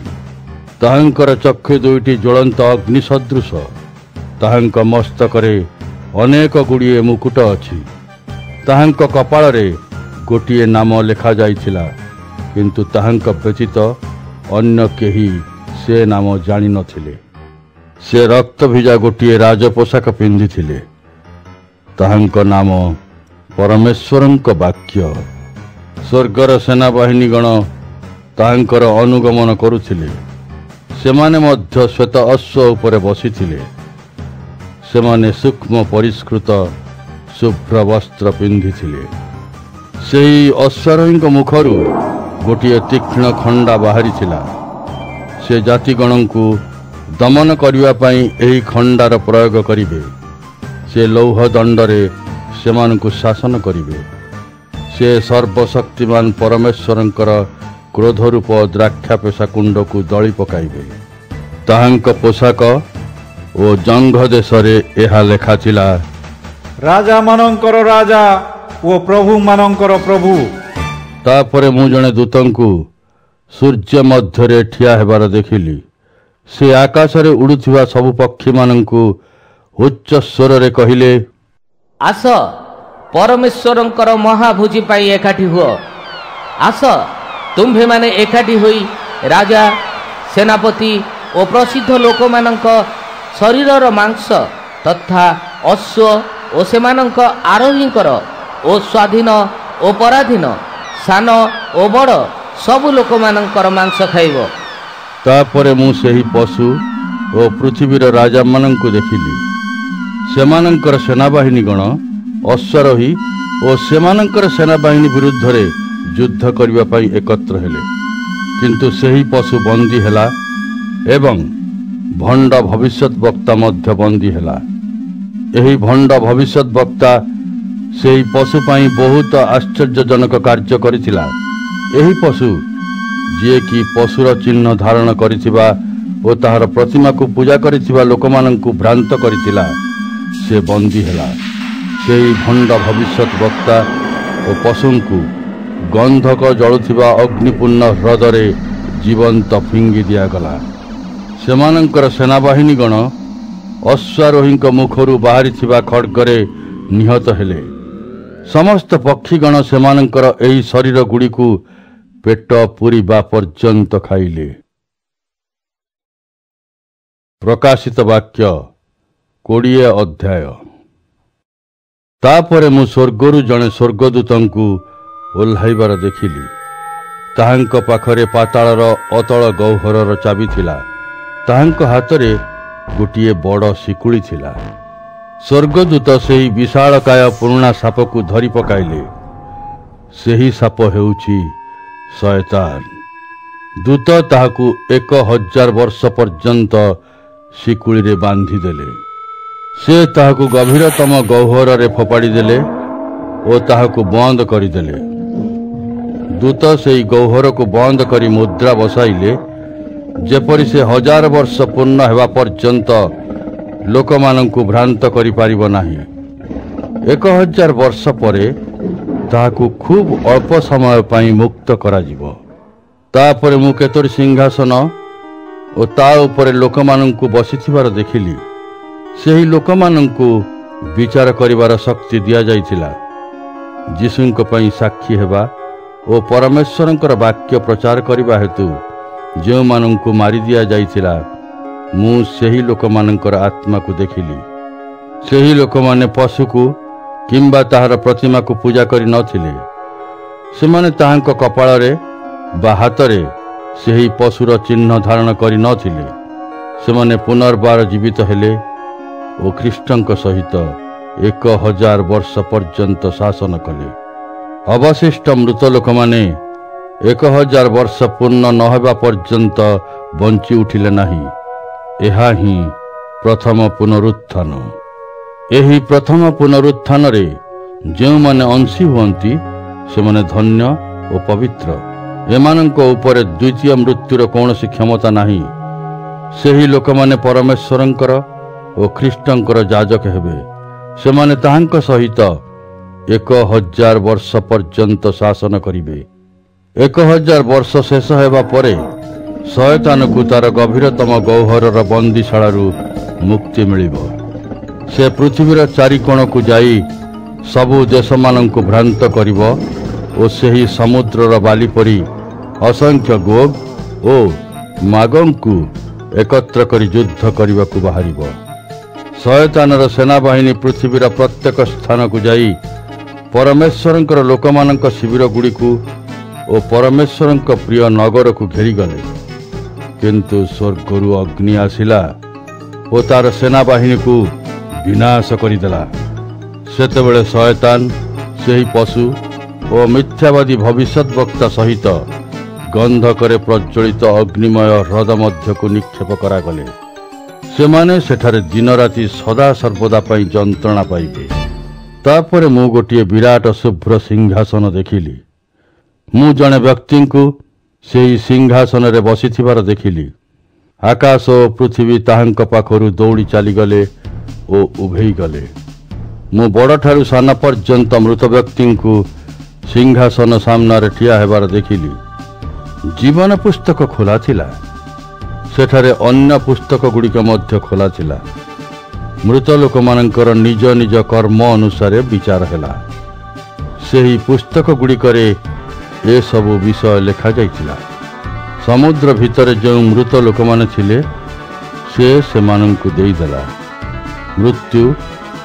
[SPEAKER 1] ତାହାଙ୍କର ଚକ୍ଷୁ ଦୁଇଟି ଜ୍ୱଳନ୍ତ ଅଗ୍ନି ସଦୃଶ। ତାହାଙ୍କ ମସ୍ତକରେ ଅନେକ ଗୁଡ଼ିଏ ମୁକୁଟ ଅଛି। ତାହାଙ୍କ କପାଳରେ ଗୋଟିଏ ନାମ ଲେଖାଯାଇଥିଲା, କିନ୍ତୁ ତାହାଙ୍କ ବ୍ୟତୀତ ଅନ୍ୟ କେହି ସେ ନାମ ଜାଣିନଥିଲେ। ସେ ରକ୍ତଭିଜା ଗୋଟିଏ ରାଜପୋଷାକ ପିନ୍ଧିଥିଲେ। ତାହାଙ୍କ ନାମ ପରମେଶ୍ୱରଙ୍କ ବାକ୍ୟ। ସ୍ୱର୍ଗର ସେନାବାହିନୀଗଣ ତାହାଙ୍କର ଅନୁଗମନ କରୁଥିଲେ। ସେମାନେ ମଧ୍ୟ ଶ୍ୱେତ ଅଶ୍ୱ ଉପରେ ବସିଥିଲେ। ସେମାନେ ସୂକ୍ଷ୍ମ ପରିଷ୍କୃତ ଶୁଭ୍ର ବସ୍ତ୍ର ପିନ୍ଧିଥିଲେ। ସେହି ଅଶ୍ୱାରୋହୀଙ୍କ ମୁଖରୁ ଗୋଟିଏ ତୀକ୍ଷ୍ଣ ଖଣ୍ଡା ବାହାରିଥିଲା। ସେ ଜାତିଗଣଙ୍କୁ ଦମନ କରିବା ପାଇଁ ଏହି ଖଣ୍ଡାର ପ୍ରୟୋଗ କରିବେ। ସେ ଲୌହ ଦଣ୍ଡରେ ସେମାନଙ୍କୁ ଶାସନ କରିବେ। ସେ ସର୍ବଶକ୍ତିମାନ ପରମେଶ୍ୱରଙ୍କର କ୍ରୋଧରୂପ ଦ୍ରାକ୍ଷାପେଶା କୁଣ୍ଡକୁ ଦଳି ପକାଇବେ। ତାହାଙ୍କ ପୋଷାକ ଓ ଜଙ୍ଘ ଦେଶରେ ଏହା ଲେଖାଥିଲା,
[SPEAKER 10] ରାଜାମାନଙ୍କର ରାଜା ଓ ପ୍ରଭୁମାନଙ୍କର ପ୍ରଭୁ।
[SPEAKER 1] ତାପରେ ମୁଁ ଜଣେ ଦୂତଙ୍କୁ ସୂର୍ଯ୍ୟ ମଧ୍ୟରେ ଠିଆ ହେବାର ଦେଖିଲି। ସେ ଆକାଶରେ ଉଡୁଥିବା ସବୁ ପକ୍ଷୀମାନଙ୍କୁ ଉଚ୍ଚ ସ୍ୱରରେ କହିଲେ,
[SPEAKER 7] ଆସ ପରମେଶ୍ୱରଙ୍କର ମହାଭୋଜି ପାଇଁ ଏକାଠି ହୁଅ। ଆସ ତୁମ୍ଭେମାନେ ଏକାଠି ହୋଇ ରାଜା, ସେନାପତି ଓ ପ୍ରସିଦ୍ଧ ଲୋକମାନଙ୍କ ଶରୀରର ମାଂସ ତଥା ଅଶ୍ୱ ଓ ସେମାନଙ୍କ ଆରୋହୀଙ୍କର ଓ ସ୍ୱାଧୀନ ଓ ପରାଧୀନ, ସାନ ଓ ବଡ଼ ସବୁ ଲୋକମାନଙ୍କର ମାଂସ ଖାଇବ।
[SPEAKER 1] ତାପରେ ମୁଁ ସେହି ପଶୁ ଓ ପୃଥିବୀର ରାଜାମାନଙ୍କୁ ଦେଖିଲି। ସେମାନଙ୍କର ସେନାବାହିନୀଗଣ ଅଶ୍ୱାରୋହୀ ଓ ସେମାନଙ୍କର ସେନାବାହିନୀ ବିରୁଦ୍ଧରେ ଯୁଦ୍ଧ କରିବା ପାଇଁ ଏକତ୍ର ହେଲେ। କିନ୍ତୁ ସେହି ପଶୁ ବନ୍ଦୀ ହେଲା ଏବଂ ଭଣ୍ଡ ଭବିଷ୍ୟତ ବକ୍ତା ମଧ୍ୟ ବନ୍ଦୀ ହେଲା। ଏହି ଭଣ୍ଡ ଭବିଷ୍ୟତ ବକ୍ତା ସେହି ପଶୁ ପାଇଁ ବହୁତ ଆଶ୍ଚର୍ଯ୍ୟଜନକ କାର୍ଯ୍ୟ କରିଥିଲା। ଏହି ପଶୁ ଯିଏକି ପଶୁର ଚିହ୍ନ ଧାରଣ କରିଥିବା ଓ ତାହାର ପ୍ରତିମାକୁ ପୂଜା କରିଥିବା ଲୋକମାନଙ୍କୁ ଭ୍ରାନ୍ତ କରିଥିଲା, ସେ ବନ୍ଦୀ ହେଲା। ସେହି ଭଣ୍ଡ ଭବିଷ୍ୟତ ବକ୍ତା ଓ ପଶୁଙ୍କୁ ଗନ୍ଧକ ଜଳୁଥିବା ଅଗ୍ନିପୂର୍ଣ୍ଣ ହ୍ରଦରେ ଜୀବନ୍ତ ଫିଙ୍ଗି ଦିଆଗଲା। ସେମାନଙ୍କର ସେନାବାହିନୀଗଣ ଅଶ୍ୱାରୋହୀଙ୍କ ମୁଖରୁ ବାହାରିଥିବା ଖଡ୍ଗରେ ନିହତ ହେଲେ। ସମସ୍ତ ପକ୍ଷୀଗଣ ସେମାନଙ୍କର ଏହି ଶରୀର ଗୁଡ଼ିକୁ ପେଟ ପୂରିବା ପର୍ଯ୍ୟନ୍ତ ଖାଇଲେ। ପ୍ରକାଶିତ ବାକ୍ୟ 20 ଅଧ୍ୟାୟ। ତାପରେ ମୁଁ ସ୍ୱର୍ଗରୁ ଜଣେ ସ୍ୱର୍ଗଦୂତଙ୍କୁ ଓହ୍ଲାଇବାର ଦେଖିଲି। ତାହାଙ୍କ ପାଖରେ ପାତାଳର ଅତଳ ଗହ୍ୱରର ଚାବି ଥିଲା। ତାହାଙ୍କ ହାତରେ ଗୋଟିଏ ବଡ଼ ଶିକୁଳି ଥିଲା। ସ୍ୱର୍ଗଦୂତ ସେହି ବିଶାଳକାୟ ପୁରୁଣା ସାପକୁ ଧରି ପକାଇଲେ। ସେହି ସାପ ହେଉଛି ଶୟତାନ। ଦୂତ ତାହାକୁ 1000 ବର୍ଷ ପର୍ଯ୍ୟନ୍ତ ଶିକୁଳିରେ ବାନ୍ଧିଦେଲେ। ସେ ତାହାକୁ ଗଭୀରତମ ଗହ୍ୱରରେ ଫୋପାଡ଼ି ଦେଲେ ଓ ତାହାକୁ ବନ୍ଦ କରିଦେଲେ। ଦୂତ ସେହି ଗହ୍ୱରକୁ ବନ୍ଦ କରି ମୁଦ୍ରା ବସାଇଲେ, ଯେପରି ସେ 1000 ବର୍ଷ ପୂର୍ଣ୍ଣ ହେବା ପର୍ଯ୍ୟନ୍ତ ଲୋକମାନଙ୍କୁ ଭ୍ରାନ୍ତ କରିପାରିବ ନାହିଁ। 1000 ବର୍ଷ ପରେ ତାହାକୁ ଖୁବ୍ ଅଳ୍ପ ସମୟ ପାଇଁ ମୁକ୍ତ କରାଯିବ। ତାପରେ ମୁଁ କେତୋଟି ସିଂହାସନ ଓ ତା ଉପରେ ଲୋକମାନଙ୍କୁ ବସିଥିବାର ଦେଖିଲି। ସେହି ଲୋକମାନଙ୍କୁ ବିଚାର କରିବାର ଶକ୍ତି ଦିଆଯାଇଥିଲା। ଯୀଶୁଙ୍କ ପାଇଁ ସାକ୍ଷୀ ହେବା ଓ ପରମେଶ୍ୱରଙ୍କର ବାକ୍ୟ ପ୍ରଚାର କରିବା ହେତୁ ଯେଉଁମାନଙ୍କୁ ମାରି ଦିଆଯାଇଥିଲା, ମୁଁ ସେହି ଲୋକମାନଙ୍କର ଆତ୍ମାକୁ ଦେଖିଲି। ସେହି ଲୋକମାନେ ପଶୁକୁ କିମ୍ବା ତାହାର ପ୍ରତିମାକୁ ପୂଜା କରି ନଥିଲେ। ସେମାନେ ତାହାଙ୍କ କପାଳରେ ବା ହାତରେ ସେହି ପଶୁର ଚିହ୍ନ ଧାରଣ କରି ନଥିଲେ। ସେମାନେ ପୁନର୍ବାର ଜୀବିତ ହେଲେ ଓ ଖ୍ରୀଷ୍ଟଙ୍କ ସହିତ 1000 ବର୍ଷ ପର୍ଯ୍ୟନ୍ତ ଶାସନ କଲେ। ଅବଶିଷ୍ଟ ମୃତ ଲୋକମାନେ 1000 ବର୍ଷ ପୂର୍ଣ୍ଣ ନ ହେବା ପର୍ଯ୍ୟନ୍ତ ବଞ୍ଚି ଉଠିଲେ ନାହିଁ। ଏହା ହିଁ ପ୍ରଥମ ପୁନରୁତ୍ଥାନ। ଏହି ପ୍ରଥମ ପୁନରୁତ୍ଥାନରେ ଯେଉଁମାନେ ଅଂଶୀ ହୁଅନ୍ତି, ସେମାନେ ଧନ୍ୟ ଓ ପବିତ୍ର। ଏମାନଙ୍କ ଉପରେ ଦ୍ୱିତୀୟ ମୃତ୍ୟୁର କୌଣସି କ୍ଷମତା ନାହିଁ। ସେହି ଲୋକମାନେ ପରମେଶ୍ୱରଙ୍କର ଓ ଖ୍ରୀଷ୍ଟଙ୍କର ଯାଜକ ହେବେ। ସେମାନେ ତାହାଙ୍କ ସହିତ 1000 ବର୍ଷ ପର୍ଯ୍ୟନ୍ତ ଶାସନ କରିବେ। 1000 ବର୍ଷ ଶେଷ ହେବା ପରେ ଶୟତାନକୁ ତାର ଗଭୀରତମ ଗହ୍ୱରର ବନ୍ଦୀଶାଳାରୁ ମୁକ୍ତି ମିଳିବ। ସେ ପୃଥିବୀର ଚାରିକୋଣକୁ ଯାଇ ସବୁ ଦେଶମାନଙ୍କୁ ଭ୍ରାନ୍ତ କରିବ ଓ ସେହି ସମୁଦ୍ରର ବାଲି ପରି ଅସଂଖ୍ୟ ଗୋଗ ଓ ମାଗଙ୍କୁ ଏକତ୍ର କରି ଯୁଦ୍ଧ କରିବାକୁ ବାହାରିବ। ଶୟତାନର ସେନାବାହିନୀ ପୃଥିବୀର ପ୍ରତ୍ୟେକ ସ୍ଥାନକୁ ଯାଇ ପରମେଶ୍ୱରଙ୍କର ଲୋକମାନଙ୍କ ଶିବିରଗୁଡ଼ିକୁ ଓ ପରମେଶ୍ୱରଙ୍କ ପ୍ରିୟ ନଗରକୁ ଘେରିଗଲେ। କିନ୍ତୁ ସ୍ୱର୍ଗରୁ ଅଗ୍ନି ଆସିଲା ଓ ତାର ସେନାବାହିନୀକୁ ବିନାଶ କରିଦେଲା। ସେତେବେଳେ ଶୟତାନ, ସେହି ପଶୁ ଓ ମିଥ୍ୟାବାଦୀ ଭବିଷ୍ୟତ ବକ୍ତା ସହିତ ଗନ୍ଧକରେ ପ୍ରଜ୍ୱଳିତ ଅଗ୍ନିମୟ ହ୍ରଦ ମଧ୍ୟକୁ ନିକ୍ଷେପ କରାଗଲେ। ସେମାନେ ସେଠାରେ ଦିନ ରାତି ସଦା ସର୍ବଦା ପାଇଁ ଯନ୍ତ୍ରଣା ପାଇବେ। ତାପରେ ମୁଁ ଗୋଟିଏ ବିରାଟ ଶୁଭ୍ର ସିଂହାସନ ଦେଖିଲି। ମୁଁ ଜଣେ ବ୍ୟକ୍ତିଙ୍କୁ ସେହି ସିଂହାସନରେ ବସିଥିବାର ଦେଖିଲି। ଆକାଶ ଓ ପୃଥିବୀ ତାହାଙ୍କ ପାଖରୁ ଦୌଡ଼ି ଚାଲିଗଲେ ଓ ଉଭେଇ ଗଲେ। ମୁଁ ବଡ଼ଠାରୁ ସାନ ପର୍ଯ୍ୟନ୍ତ ମୃତ ବ୍ୟକ୍ତିଙ୍କୁ ସିଂହାସନ ସାମ୍ନାରେ ଠିଆ ହେବାର ଦେଖିଲି। ଜୀବନ ପୁସ୍ତକ ଖୋଲା ଥିଲା। ସେଠାରେ ଅନ୍ୟ ପୁସ୍ତକ ଗୁଡ଼ିକ ମଧ୍ୟ ଖୋଲା ଥିଲା। ମୃତ ଲୋକମାନଙ୍କର ନିଜ ନିଜ କର୍ମ ଅନୁସାରେ ବିଚାର ହେଲା। ସେହି ପୁସ୍ତକ ଗୁଡ଼ିକରେ ଏସବୁ ବିଷୟ ଲେଖାଯାଇଥିଲା। ସମୁଦ୍ର ଭିତରେ ଯେଉଁ ମୃତ ଲୋକମାନେ ଥିଲେ ସେ ସେମାନଙ୍କୁ ଦେଇଦେଲା। ମୃତ୍ୟୁ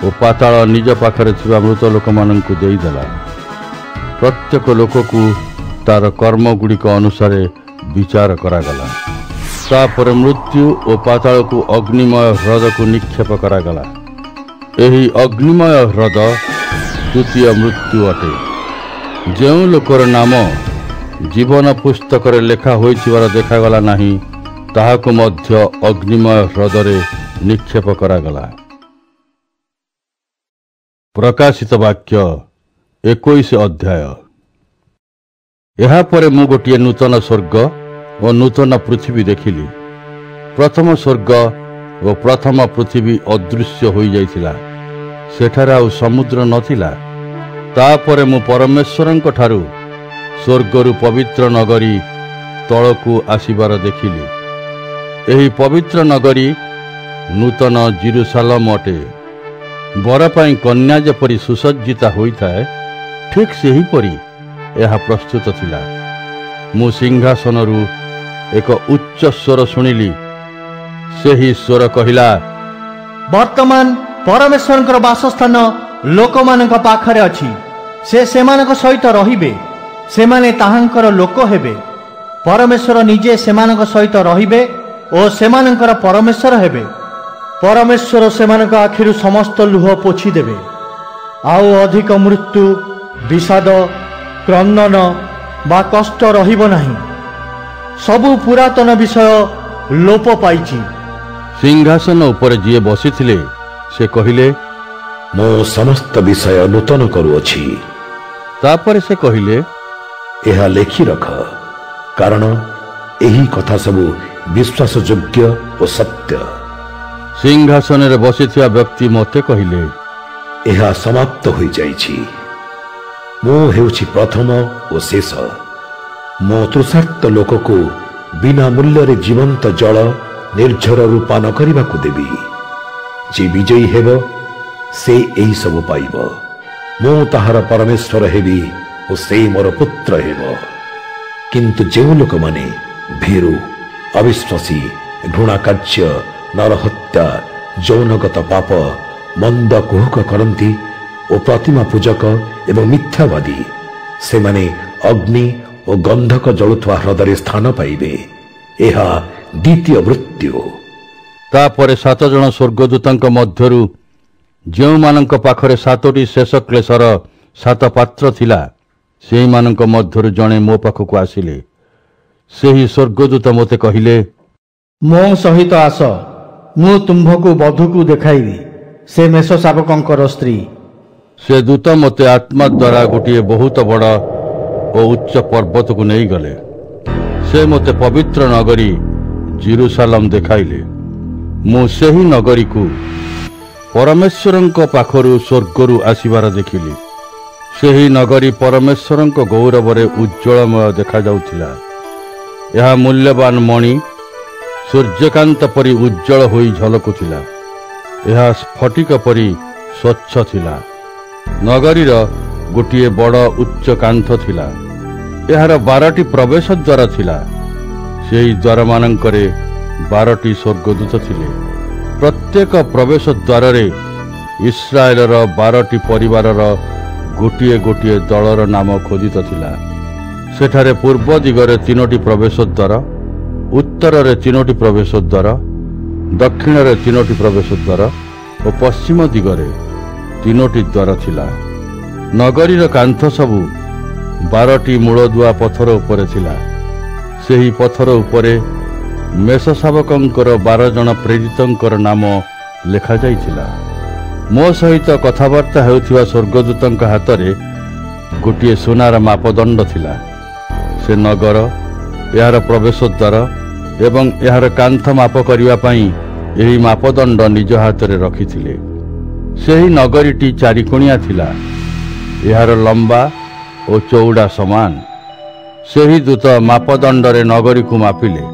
[SPEAKER 1] ଓ ପାତାଳ ନିଜ ପାଖରେ ଥିବା ମୃତ ଲୋକମାନଙ୍କୁ ଦେଇଦେଲା। ପ୍ରତ୍ୟେକ ଲୋକକୁ ତାର କର୍ମଗୁଡ଼ିକ ଅନୁସାରେ ବିଚାର କରାଗଲା। ତାପରେ ମୃତ୍ୟୁ ଓ ପାତାଳକୁ ଅଗ୍ନିମୟ ହ୍ରଦକୁ ନିକ୍ଷେପ କରାଗଲା। ଏହି ଅଗ୍ନିମୟ ହ୍ରଦ ଦ୍ୱିତୀୟ ମୃତ୍ୟୁ ଅଟେ। ଯେଉଁ ଲୋକର ନାମ ଜୀବନ ପୁସ୍ତକରେ ଲେଖା ହୋଇଥିବାର ଦେଖାଗଲା ନାହିଁ ତାହାକୁ ମଧ୍ୟ ଅଗ୍ନିମୟ ହ୍ରଦରେ ନିକ୍ଷେପ କରାଗଲା। ପ୍ରକାଶିତ ବାକ୍ୟ 21 ଅଧ୍ୟାୟ। ଏହାପରେ ମୁଁ ଗୋଟିଏ ନୂତନ ସ୍ୱର୍ଗ ଓ ନୂତନ ପୃଥିବୀ ଦେଖିଲି। ପ୍ରଥମ ସ୍ୱର୍ଗ ଓ ପ୍ରଥମ ପୃଥିବୀ ଅଦୃଶ୍ୟ ହୋଇଯାଇଥିଲା। ସେଠାରେ ଆଉ ସମୁଦ୍ର ନଥିଲା। ତାପରେ ମୁଁ ପରମେଶ୍ୱରଙ୍କ ଠାରୁ ସ୍ୱର୍ଗରୁ ପବିତ୍ର ନଗରୀ ତଳକୁ ଆସିବାର ଦେଖିଲି। ଏହି ପବିତ୍ର ନଗରୀ ନୂତନ ଜେରୁସାଲେମ ଅଟେ। ବର ପାଇଁ କନ୍ୟା ଯେପରି ସୁସଜ୍ଜିତା ହୋଇଥାଏ ଠିକ୍ ସେହିପରି ଏହା ପ୍ରସ୍ତୁତ ଥିଲା। ମୁଁ ସିଂହାସନରୁ ଏକ ଉଚ୍ଚ ସ୍ୱର ଶୁଣିଲି। ସେହି ସ୍ୱର କହିଲା,
[SPEAKER 13] ବର୍ତ୍ତମାନ ପରମେଶ୍ୱରଙ୍କର ବାସସ୍ଥାନ ଲୋକମାନଙ୍କ ପାଖରେ ଅଛି। ସେ ସେମାନଙ୍କ ସହିତ ରହିବେ। ସେମାନେ ତାହାଙ୍କର ଲୋକ ହେବେ। ପରମେଶ୍ୱର ନିଜେ ସେମାନଙ୍କ ସହିତ ରହିବେ ଓ ସେମାନଙ୍କର ପରମେଶ୍ୱର ହେବେ। ପରମେଶ୍ୱର ସେମାନଙ୍କ ଆଖିରୁ ସମସ୍ତ ଲୁହ ପୋଛିଦେବେ। ଆଉ ଅଧିକ ମୃତ୍ୟୁ, ବିଷାଦ, କ୍ରନ୍ଦନ ବା କଷ୍ଟ ରହିବ ନାହିଁ। ସବୁ ପୁରାତନ ବିଷୟ ଲୋପ ପାଇଛି।
[SPEAKER 1] ସିଂହାସନ ଉପରେ ଯିଏ ବସିଥିଲେ ସେ କହିଲେ,
[SPEAKER 12] ମୁଁ ସମସ୍ତ ବିଷୟ ନୂତନ କରୁଅଛି।
[SPEAKER 1] ତାପରେ ସେ କହିଲେ,
[SPEAKER 12] ଏହା ଲେଖି ରଖ, କାରଣ ଏହି କଥା ସବୁ ବିଶ୍ୱାସଯୋଗ୍ୟ ଓ ସତ୍ୟ।
[SPEAKER 1] ସିଂହାସନରେ ବସିଥିବା ବ୍ୟକ୍ତି ମୋତେ କହିଲେ,
[SPEAKER 12] ଏହା ସମାପ୍ତ ହୋଇଯାଇଛି। ମୁଁ ହେଉଛି ପ୍ରଥମ ଓ ଶେଷ। ମୁଁ ତୃଷାର୍ତ୍ତ ଲୋକକୁ ବିନା ମୂଲ୍ୟରେ ଜୀବନ୍ତ ଜଳ ନିର୍ଝରରୁ ପାନ କରିବାକୁ ଦେବି। ଯେ ବିଜୟୀ ହେବ ସେ ଏହି ସବୁ ପାଇବ। ମୁଁ ତାହାର ପରମେଶ୍ୱର ହେବି ଓ ସେ ମୋର ପୁତ୍ର ହେବ। କିନ୍ତୁ ଯେଉଁ ଲୋକମାନେ ଭୀରୁ, ଅବିଶ୍ୱାସୀ, ଘୃଣା କାର୍ଯ୍ୟ, ନରହତ୍ୟା, ଯୌନଗତ ପାପ, ମନ୍ଦ କୁହକ କରନ୍ତି ଓ ପ୍ରତିମା ପୂଜକ ଏବଂ ମିଥ୍ୟାବାଦୀ, ସେମାନେ ଅଗ୍ନି ଓ ଗନ୍ଧକ ଜଳୁଥିବା ହ୍ରଦରେ ସ୍ଥାନ ପାଇବେ। ଏହା ଦ୍ୱିତୀୟ ମୃତ୍ୟୁ।
[SPEAKER 1] ତାପରେ 7 ଜଣ ସ୍ୱର୍ଗଦୂତଙ୍କ ମଧ୍ୟରୁ ଯେଉଁମାନଙ୍କ ପାଖରେ 7ଟି ଶେଷ କ୍ଲେଶର 7 ପାତ୍ର ଥିଲା ସେହିମାନଙ୍କ ମଧ୍ୟରୁ ଜଣେ ମୋ ପାଖକୁ ଆସିଲେ। ସେହି ସ୍ୱର୍ଗଦୂତ ମୋତେ କହିଲେ,
[SPEAKER 9] ମୋ ସହିତ ଆସ, ମୁଁ ତୁମ୍ଭକୁ ବଧୂକୁ ଦେଖାଇବି, ସେ ମେଷ ଶାବକଙ୍କର ସ୍ତ୍ରୀ।
[SPEAKER 1] ସେ ଦୂତ ମୋତେ ଆତ୍ମା ଦ୍ୱାରା ଗୋଟିଏ ବହୁତ ବଡ଼ ଓ ଉଚ୍ଚ ପର୍ବତକୁ ନେଇଗଲେ। ସେ ମୋତେ ପବିତ୍ର ନଗରୀ ଜେରୁସାଲେମ ଦେଖାଇଲେ। ମୁଁ ସେହି ନଗରୀକୁ ପରମେଶ୍ୱରଙ୍କ ପାଖରୁ ସ୍ୱର୍ଗରୁ ଆସିବାର ଦେଖିଲି। ସେହି ନଗରୀ ପରମେଶ୍ୱରଙ୍କ ଗୌରବରେ ଉଜ୍ଜ୍ୱଳମୟ ଦେଖାଯାଉଥିଲା। ଏହା ମୂଲ୍ୟବାନ ମଣି ସୂର୍ଯ୍ୟକାନ୍ତ ପରି ଉଜ୍ଜ୍ୱଳ ହୋଇ ଝଲକୁଥିଲା। ଏହା ସ୍ଫଟିକ ପରି ସ୍ୱଚ୍ଛ ଥିଲା। ନଗରୀର ଗୋଟିଏ ବଡ଼ ଉଚ୍ଚ କାନ୍ଥ ଥିଲା। ଏହାର 12ଟି ପ୍ରବେଶ ଦ୍ୱାର ଥିଲା। ସେହି ଦ୍ୱାରମାନଙ୍କରେ 12ଟି ସ୍ୱର୍ଗଦୂତ ଥିଲେ। ପ୍ରତ୍ୟେକ ପ୍ରବେଶ ଦ୍ୱାରରେ ଇସ୍ରାଏଲର 12ଟି ପରିବାରର ଗୋଟିଏ ଗୋଟିଏ ଦଳର ନାମ ଖୋଦିତ ଥିଲା। ସେଠାରେ ପୂର୍ବ ଦିଗରେ 3ଟି ପ୍ରବେଶ ଦ୍ୱାର, ଉତ୍ତରରେ 3ଟି ପ୍ରବେଶ ଦ୍ୱାର, ଦକ୍ଷିଣରେ 3ଟି ପ୍ରବେଶ ଦ୍ୱାର ଓ ପଶ୍ଚିମ ଦିଗରେ 3ଟି ଦ୍ୱାର ଥିଲା। ନଗରୀର କାନ୍ଥ ସବୁ 12ଟି ମୂଳଦୁଆ ପଥର ଉପରେ ଥିଲା। ସେହି ପଥର ଉପରେ ମେଷ ଶାବକଙ୍କର 12 ଜଣ ପ୍ରେରିତଙ୍କର ନାମ ଲେଖାଯାଇଥିଲା। ମୋ ସହିତ କଥାବାର୍ତ୍ତା ହେଉଥିବା ସ୍ୱର୍ଗଦୂତଙ୍କ ହାତରେ ଗୋଟିଏ ସୁନାର ମାପଦଣ୍ଡ ଥିଲା। ସେ ନଗର, ଏହାର ପ୍ରବେଶ ଦ୍ୱାର ଏବଂ ଏହାର କାନ୍ଥ ମାପ କରିବା ପାଇଁ ଏହି ମାପଦଣ୍ଡ ନିଜ ହାତରେ ରଖିଥିଲେ। ସେହି ନଗରୀଟି ଚାରିକୋଣିଆ ଥିଲା, ଏହାର ଲମ୍ବା ଓ ଚଉଡ଼ା ସମାନ। ସେହି ଦୂତ ମାପଦଣ୍ଡରେ ନଗରୀକୁ ମାପିଲେ।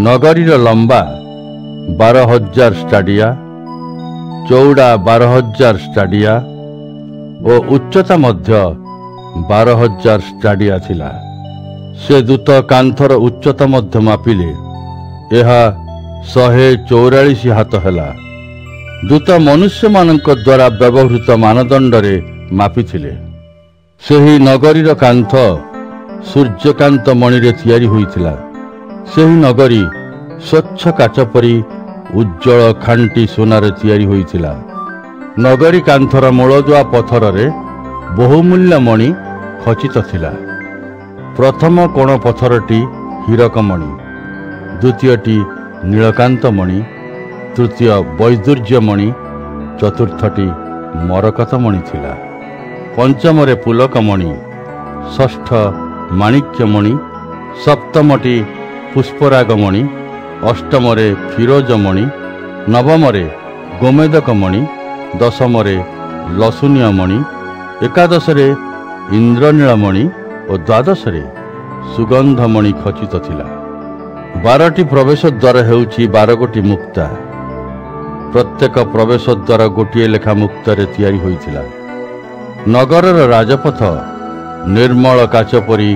[SPEAKER 1] ନଗରୀର ଲମ୍ବା 12,000 ଷ୍ଟାଡିଆ, ଚଉଡ଼ା 12,000 ଷ୍ଟାଡିଆ ଓ ଉଚ୍ଚତା ମଧ୍ୟ 12,000 ଷ୍ଟାଡିଆ ଥିଲା। ସେ ଦୂତ କାନ୍ଥର ଉଚ୍ଚତା ମଧ୍ୟ ମାପିଲେ, ଏହା 144 ହାତ ହେଲା। ଦୂତ ମନୁଷ୍ୟମାନଙ୍କ ଦ୍ୱାରା ବ୍ୟବହୃତ ମାନଦଣ୍ଡରେ ମାପିଥିଲେ। ସେହି ନଗରୀର କାନ୍ଥ ସୂର୍ଯ୍ୟକାନ୍ତ ମଣିରେ ତିଆରି ହୋଇଥିଲା। ସେହି ନଗରୀ ସ୍ୱଚ୍ଛ କାଚ ପରି ଉଜ୍ଜଳ ଖାଣ୍ଟି ସୁନାରେ ତିଆରି ହୋଇଥିଲା। ନଗରୀ କାନ୍ଥର ମୂଳଦୁଆ ପଥରରେ ବହୁମୂଲ୍ୟ ମଣି ଖଚିତ ଥିଲା। ପ୍ରଥମ କୋଣ ପଥରଟି ହୀରକମଣି, ଦ୍ୱିତୀୟଟି ନୀଳକାନ୍ତ ମଣି, ତୃତୀୟ ବୈଦୁର୍ଯ୍ୟମଣି, ଚତୁର୍ଥଟି ମରକତମଣି ଥିଲା। ପଞ୍ଚମରେ ପୁଲକମଣି, ଷଷ୍ଠ ମାଣିକ୍ୟମଣି, ସପ୍ତମଟି ପୁଷ୍ପରାଗମଣି, ଅଷ୍ଟମରେ ଫିରୋଜମଣି, ନବମରେ ଗୋମେଦକମଣି, ଦଶମରେ ଲସୁନିୟମଣି, ଏକାଦଶରେ ଇନ୍ଦ୍ରନୀଳମଣି ଓ ଦ୍ୱାଦଶରେ ସୁଗନ୍ଧମଣି ଖଚିତ ଥିଲା। 12ଟି ପ୍ରବେଶ ଦ୍ୱାର ହେଉଛି 12 ଗୋଟି ମୁକ୍ତା। ପ୍ରତ୍ୟେକ ପ୍ରବେଶ ଦ୍ୱାର ଗୋଟିଏ ଲେଖା ମୁକ୍ତାରେ ତିଆରି ହୋଇଥିଲା। ନଗରର ରାଜପଥ ନିର୍ମଳ କାଚ ପରି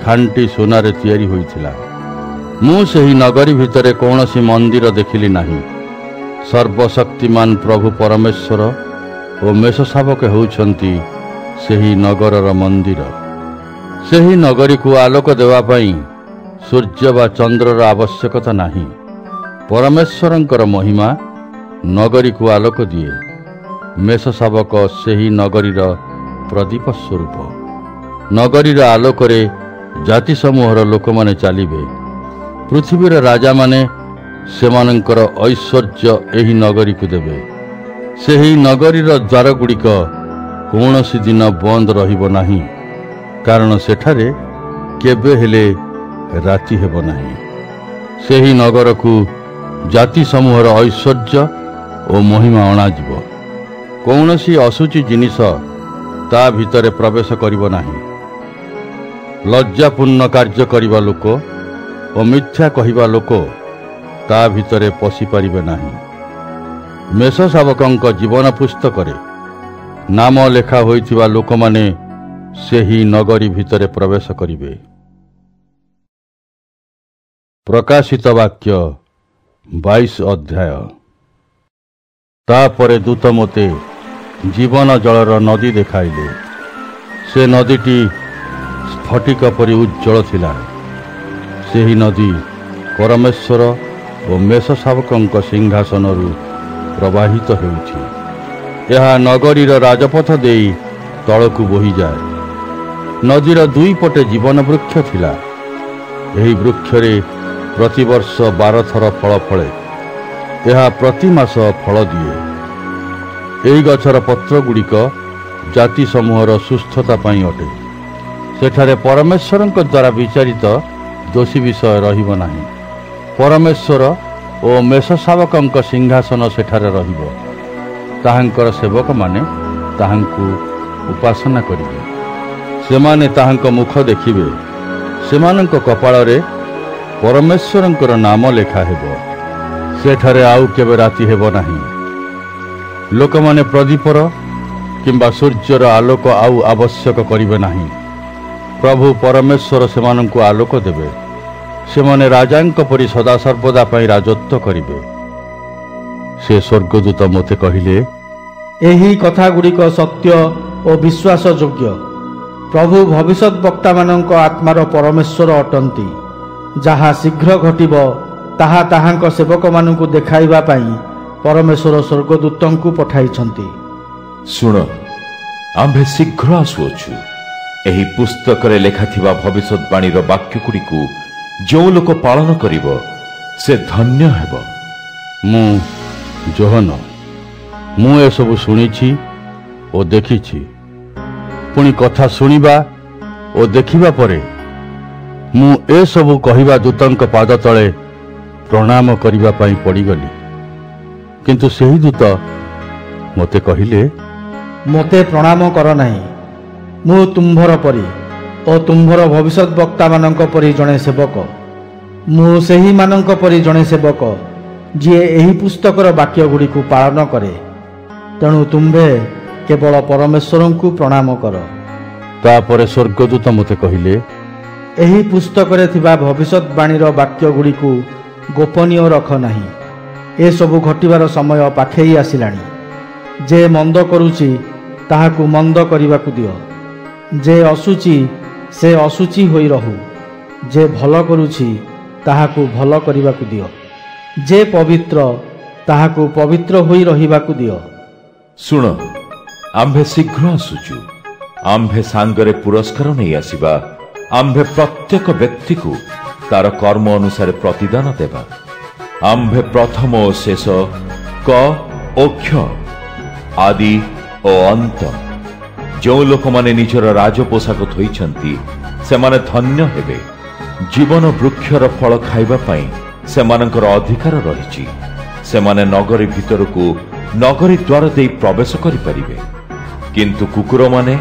[SPEAKER 1] ଖାଣ୍ଟି ସୁନାରେ ତିଆରି ହୋଇଥିଲା। ମୁଁ ସେହି ନଗରୀ ଭିତରେ କୌଣସି ମନ୍ଦିର ଦେଖିଲି ନାହିଁ। ସର୍ବଶକ୍ତିମାନ ପ୍ରଭୁ ପରମେଶ୍ୱର ଓ ମେଷ ଶାବକ ହେଉଛନ୍ତି ସେହି ନଗରର ମନ୍ଦିର। ସେହି ନଗରୀକୁ ଆଲୋକ ଦେବା ପାଇଁ ସୂର୍ଯ୍ୟ ବା ଚନ୍ଦ୍ରର ଆବଶ୍ୟକତା ନାହିଁ। ପରମେଶ୍ୱରଙ୍କର ମହିମା ନଗରୀକୁ ଆଲୋକ ଦିଏ। ମେଷ ଶାବକ ସେହି ନଗରୀର ପ୍ରଦୀପ ସ୍ୱରୂପ। ନଗରୀର ଆଲୋକରେ ଜାତି ସମୂହର ଲୋକମାନେ ଚାଲିବେ। ପୃଥିବୀର ରାଜାମାନେ ସେମାନଙ୍କର ଐଶ୍ୱର୍ଯ୍ୟ ଏହି ନଗରୀକୁ ଦେବେ। ସେହି ନଗରୀର ଦ୍ୱାରଗୁଡ଼ିକ କୌଣସି ଦିନ ବନ୍ଦ ରହିବ ନାହିଁ, କାରଣ ସେଠାରେ କେବେ ହେଲେ ରାତି ହେବ ନାହିଁ। ସେହି ନଗରକୁ ଜାତି ସମୂହର ଐଶ୍ୱର୍ଯ୍ୟ ଓ ମହିମା ଅଣାଯିବ। କୌଣସି ଅଶୁଚି ଜିନିଷ ତା ଭିତରେ ପ୍ରବେଶ କରିବ ନାହିଁ। ଲଜ୍ଜାପୂର୍ଣ୍ଣ କାର୍ଯ୍ୟ କରିବା ଲୋକ ଓ ମିଥ୍ୟା କହିବା ଲୋକ ତା ଭିତରେ ପଶିପାରିବେ ନାହିଁ। ମେଷ ଶାବକଙ୍କ ଜୀବନ ପୁସ୍ତକରେ ନାମ ଲେଖା ହୋଇଥିବା ଲୋକମାନେ ସେହି ନଗରୀ ଭିତରେ ପ୍ରବେଶ କରିବେ। ପ୍ରକାଶିତ ବାକ୍ୟ 22 ଅଧ୍ୟାୟ। ତାପରେ ଦୂତ ମୋତେ ଜୀବନ ଜଳର ନଦୀ ଦେଖାଇଲେ। ସେ ନଦୀଟି ସ୍ଫଟିକ ପରି ଉଜ୍ଜଳ ଥିଲା। ସେହି ନଦୀ ପରମେଶ୍ୱର ଓ ମେଷ ଶାବକଙ୍କ ସିଂହାସନରୁ ପ୍ରବାହିତ ହେଉଛି। ଏହା ନଗରୀର ରାଜପଥ ଦେଇ ତଳକୁ ବୋହିଯାଏ। ନଦୀର ଦୁଇ ପଟେ ଜୀବନ ବୃକ୍ଷ ଥିଲା। ଏହି ବୃକ୍ଷରେ ପ୍ରତିବର୍ଷ 12 ଥର ଫଳ ଫଳେ। ଏହା ପ୍ରତି ମାସ ଫଳ ଦିଏ। ଏହି ଗଛର ପତ୍ରଗୁଡ଼ିକ ଜାତି ସମୂହର ସୁସ୍ଥତା ପାଇଁ ଅଟେ। ସେଠାରେ ପରମେଶ୍ୱରଙ୍କ ଦ୍ୱାରା ବିଚାରିତ ଦୋଷୀ ବିଷୟ ରହିବ ନାହିଁ। ପରମେଶ୍ୱର ଓ ମେଷ ଶାବକଙ୍କ ସିଂହାସନ ସେଠାରେ ରହିବ। ତାହାଙ୍କର ସେବକମାନେ ତାହାଙ୍କୁ ଉପାସନା କରିବେ। ସେମାନେ ତାହାଙ୍କ ମୁଖ ଦେଖିବେ। ସେମାନଙ୍କ କପାଳରେ ପରମେଶ୍ୱରଙ୍କର ନାମ ଲେଖା ହେବ। ସେଠାରେ ଆଉ କେବେ ରାତି ହେବ ନାହିଁ। ଲୋକମାନେ ପ୍ରଦୀପର କିମ୍ବା ସୂର୍ଯ୍ୟର ଆଲୋକ ଆଉ ଆବଶ୍ୟକ କରିବେ ନାହିଁ। ପ୍ରଭୁ ପରମେଶ୍ୱର ସେମାନଙ୍କୁ ଆଲୋକ ଦେବେ। ସେମାନେ ରାଜାଙ୍କ ପରି ସଦାସର୍ବଦା ପାଇଁ ରାଜତ୍ୱ କରିବେ। ସେ ସ୍ୱର୍ଗଦୂତ ମୋତେ କହିଲେ,
[SPEAKER 11] ଏହି କଥାଗୁଡ଼ିକ ସତ୍ୟ ଓ ବିଶ୍ୱାସଯୋଗ୍ୟ। ପ୍ରଭୁ ଭବିଷ୍ୟତ ବକ୍ତାମାନଙ୍କ ଆତ୍ମାର ପରମେଶ୍ୱର ଅଟନ୍ତି। ଯାହା ଶୀଘ୍ର ଘଟିବ ତାହା ତାହାଙ୍କ ସେବକମାନଙ୍କୁ ଦେଖାଇବା ପାଇଁ ପରମେଶ୍ୱର ସ୍ୱର୍ଗଦୂତଙ୍କୁ ପଠାଇଛନ୍ତି।
[SPEAKER 2] ଶୁଣ, ଆମ୍ଭେ ଶୀଘ୍ର ଆସୁଅଛୁ। ଏହି ପୁସ୍ତକରେ ଲେଖାଥିବା ଭବିଷ୍ୟତବାଣୀର ବାକ୍ୟଗୁଡ଼ିକୁ ଯେଉଁ ଲୋକ ପାଳନ କରିବ ସେ ଧନ୍ୟ ହେବ।
[SPEAKER 1] ମୁଁ ଯୋହନ, ମୁଁ ଏସବୁ ଶୁଣିଛି ଓ ଦେଖିଛି। ପୁଣି କଥା ଶୁଣିବା ଓ ଦେଖିବା ପରେ ମୁଁ ଏସବୁ କହିବା ଦୂତଙ୍କ ପାଦ ତଳେ ପ୍ରଣାମ କରିବା ପାଇଁ ପଡ଼ିଗଲି। କିନ୍ତୁ ସେହି ଦୂତ ମୋତେ କହିଲେ,
[SPEAKER 5] ମୋତେ ପ୍ରଣାମ କର ନାହିଁ। ମୁଁ ତୁମ୍ଭର ପରି ଓ ତୁମ୍ଭର ଭବିଷ୍ୟତ ବକ୍ତାମାନଙ୍କ ପରି ଜଣେ ସେବକ। ମୁଁ ସେହିମାନଙ୍କ ପରି ଜଣେ ସେବକ ଯିଏ ଏହି ପୁସ୍ତକର ବାକ୍ୟଗୁଡ଼ିକୁ ପାଳନ କରେ। ତେଣୁ ତୁମ୍ଭେ କେବଳ ପରମେଶ୍ୱରଙ୍କୁ ପ୍ରଣାମ କର।
[SPEAKER 1] ତାପରେ ସ୍ୱର୍ଗଦୂତ ମୋତେ କହିଲେ,
[SPEAKER 5] ଏହି ପୁସ୍ତକରେ ଥିବା ଭବିଷ୍ୟତବାଣୀର ବାକ୍ୟଗୁଡ଼ିକୁ ଗୋପନୀୟ ରଖ ନାହିଁ। ଏସବୁ ଘଟିବାର ସମୟ ପାଖେଇ ଆସିଲାଣି। ଯେ ମନ୍ଦ କରୁଛି ତାହାକୁ ମନ୍ଦ କରିବାକୁ ଦିଅ। ଯେ ଅଶୁଚି ସେ ଅଶୁଚି ହୋଇ ରହୁ। ଯେ ଭଲ କରୁଛି ତାହାକୁ ଭଲ କରିବାକୁ ଦିଅ। ଯେ ପବିତ୍ର ତାହାକୁ ପବିତ୍ର ହୋଇ ରହିବାକୁ ଦିଅ।
[SPEAKER 2] ଶୁଣ, ଆମ୍ଭେ ଶୀଘ୍ର ଆସୁଛୁ। ଆମ୍ଭେ ସାଙ୍ଗରେ ପୁରସ୍କାର ନେଇ ଆସିବା। ଆମ୍ଭେ ପ୍ରତ୍ୟେକ ବ୍ୟକ୍ତିକୁ ତାର କର୍ମ ଅନୁସାରେ ପ୍ରତିଦାନ ଦେବା। ଆମ୍ଭେ ପ୍ରଥମ ଓ ଶେଷ, କ ଓ କ୍ଷ, ଆଦି ଓ ଅନ୍ତ। ଯେଉଁ ଲୋକମାନେ ନିଜର ରାଜପୋଷାକ ଥୋଇଛନ୍ତି ସେମାନେ ଧନ୍ୟ ହେବେ। ଜୀବନ ବୃକ୍ଷର ଫଳ ଖାଇବା ପାଇଁ ସେମାନଙ୍କର ଅଧିକାର ରହିଛି। ସେମାନେ ନଗରୀ ଭିତରକୁ ନଗରୀ ଦ୍ୱାର ଦେଇ ପ୍ରବେଶ କରିପାରିବେ। କିନ୍ତୁ କୁକୁରମାନେ,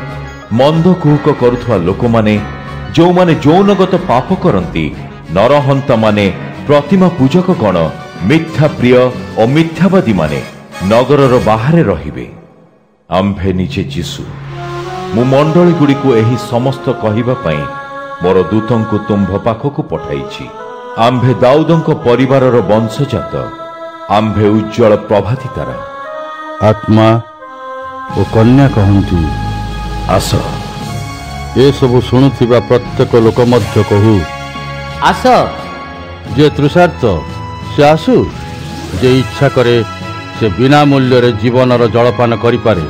[SPEAKER 2] ମନ୍ଦ କୁହୁକ କରୁଥିବା ଲୋକମାନେ, ଯେଉଁମାନେ ଯୌନଗତ ପାପ କରନ୍ତି, ନରହନ୍ତାମାନେ, ପ୍ରତିମା ପୂଜକଗଣ, ମିଥ୍ୟା ପ୍ରିୟ ଓ ମିଥ୍ୟାବାଦୀମାନେ ନଗରର ବାହାରେ ରହିବେ। ଆମ୍ଭେ ନିଜେ ଯୀଶୁ, ମୁଁ ମଣ୍ଡଳୀଗୁଡ଼ିକୁ ଏହି ସମସ୍ତ କହିବା ପାଇଁ ମୋର ଦୂତଙ୍କୁ ତୁମ୍ଭ ପାଖକୁ ପଠାଇଛି। ଆମ୍ଭେ ଦାଉଦଙ୍କ ପରିବାରର ବଂଶଜାତ। ଆମ୍ଭେ ଉଜ୍ଜଳ ପ୍ରଭାତୀ ତାରା।
[SPEAKER 1] ଆତ୍ମା ଓ କନ୍ୟା କହନ୍ତି, ଆସ। ଏସବୁ ଶୁଣୁଥିବା ପ୍ରତ୍ୟେକ ଲୋକ ମଧ୍ୟ କହୁ,
[SPEAKER 7] ଆସ।
[SPEAKER 1] ଯେ ତୃଷାର୍ଥ ସେ ଆସୁ। ଯେ ଇଚ୍ଛା କରେ ସେ ବିନା ମୂଲ୍ୟରେ ଜୀବନର ଜଳପାନ କରିପାରେ।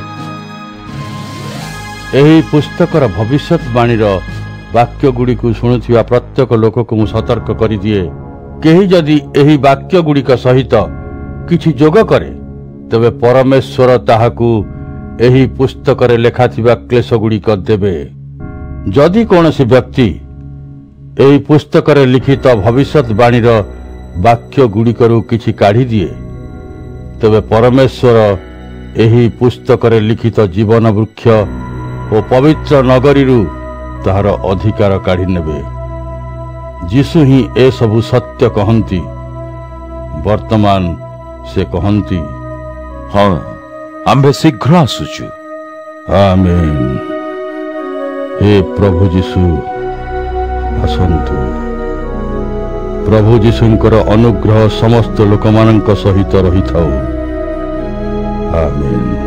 [SPEAKER 1] ଏହି ପୁସ୍ତକର ଭବିଷ୍ୟତବାଣୀର ବାକ୍ୟଗୁଡ଼ିକୁ ଶୁଣୁଥିବା ପ୍ରତ୍ୟେକ ଲୋକକୁ ମୁଁ ସତର୍କ କରିଦିଏ, କେହି ଯଦି ଏହି ବାକ୍ୟଗୁଡ଼ିକ ସହିତ କିଛି ଯୋଗ କରେ ତେବେ ପରମେଶ୍ୱର ତାହାକୁ ଏହି ପୁସ୍ତକରେ ଲେଖାଥିବା କ୍ଲେଶଗୁଡ଼ିକ ଦେବେ। ଯଦି କୌଣସି ବ୍ୟକ୍ତି ଏହି ପୁସ୍ତକରେ ଲିଖିତ ଭବିଷ୍ୟତବାଣୀର ବାକ୍ୟଗୁଡ଼ିକରୁ କିଛି କାଢ଼ିଦିଏ ତେବେ ପରମେଶ୍ୱର ଏହି ପୁସ୍ତକରେ ଲିଖିତ ଜୀବନ ବୃକ୍ଷ ଓ ପବିତ୍ର ନଗରୀରୁ ତାହାର ଅଧିକାର କାଢ଼ି ନେବେ। ଯୀଶୁ ହିଁ ଏସବୁ ସତ୍ୟ କହନ୍ତି। ବର୍ତ୍ତମାନ ସେ କହନ୍ତି,
[SPEAKER 2] ହଁ, ଆମ୍ଭେ ଶୀଘ୍ର ଆସୁଛୁ।
[SPEAKER 1] ଆମେନ୍। ହେ ପ୍ରଭୁ ଯୀଶୁ, ଆସନ୍ତୁ। ପ୍ରଭୁ ଯୀଶୁଙ୍କର ଅନୁଗ୍ରହ ସମସ୍ତ ଲୋକମାନଙ୍କ ସହିତ ରହିଥାଉ। ଆମେନ୍।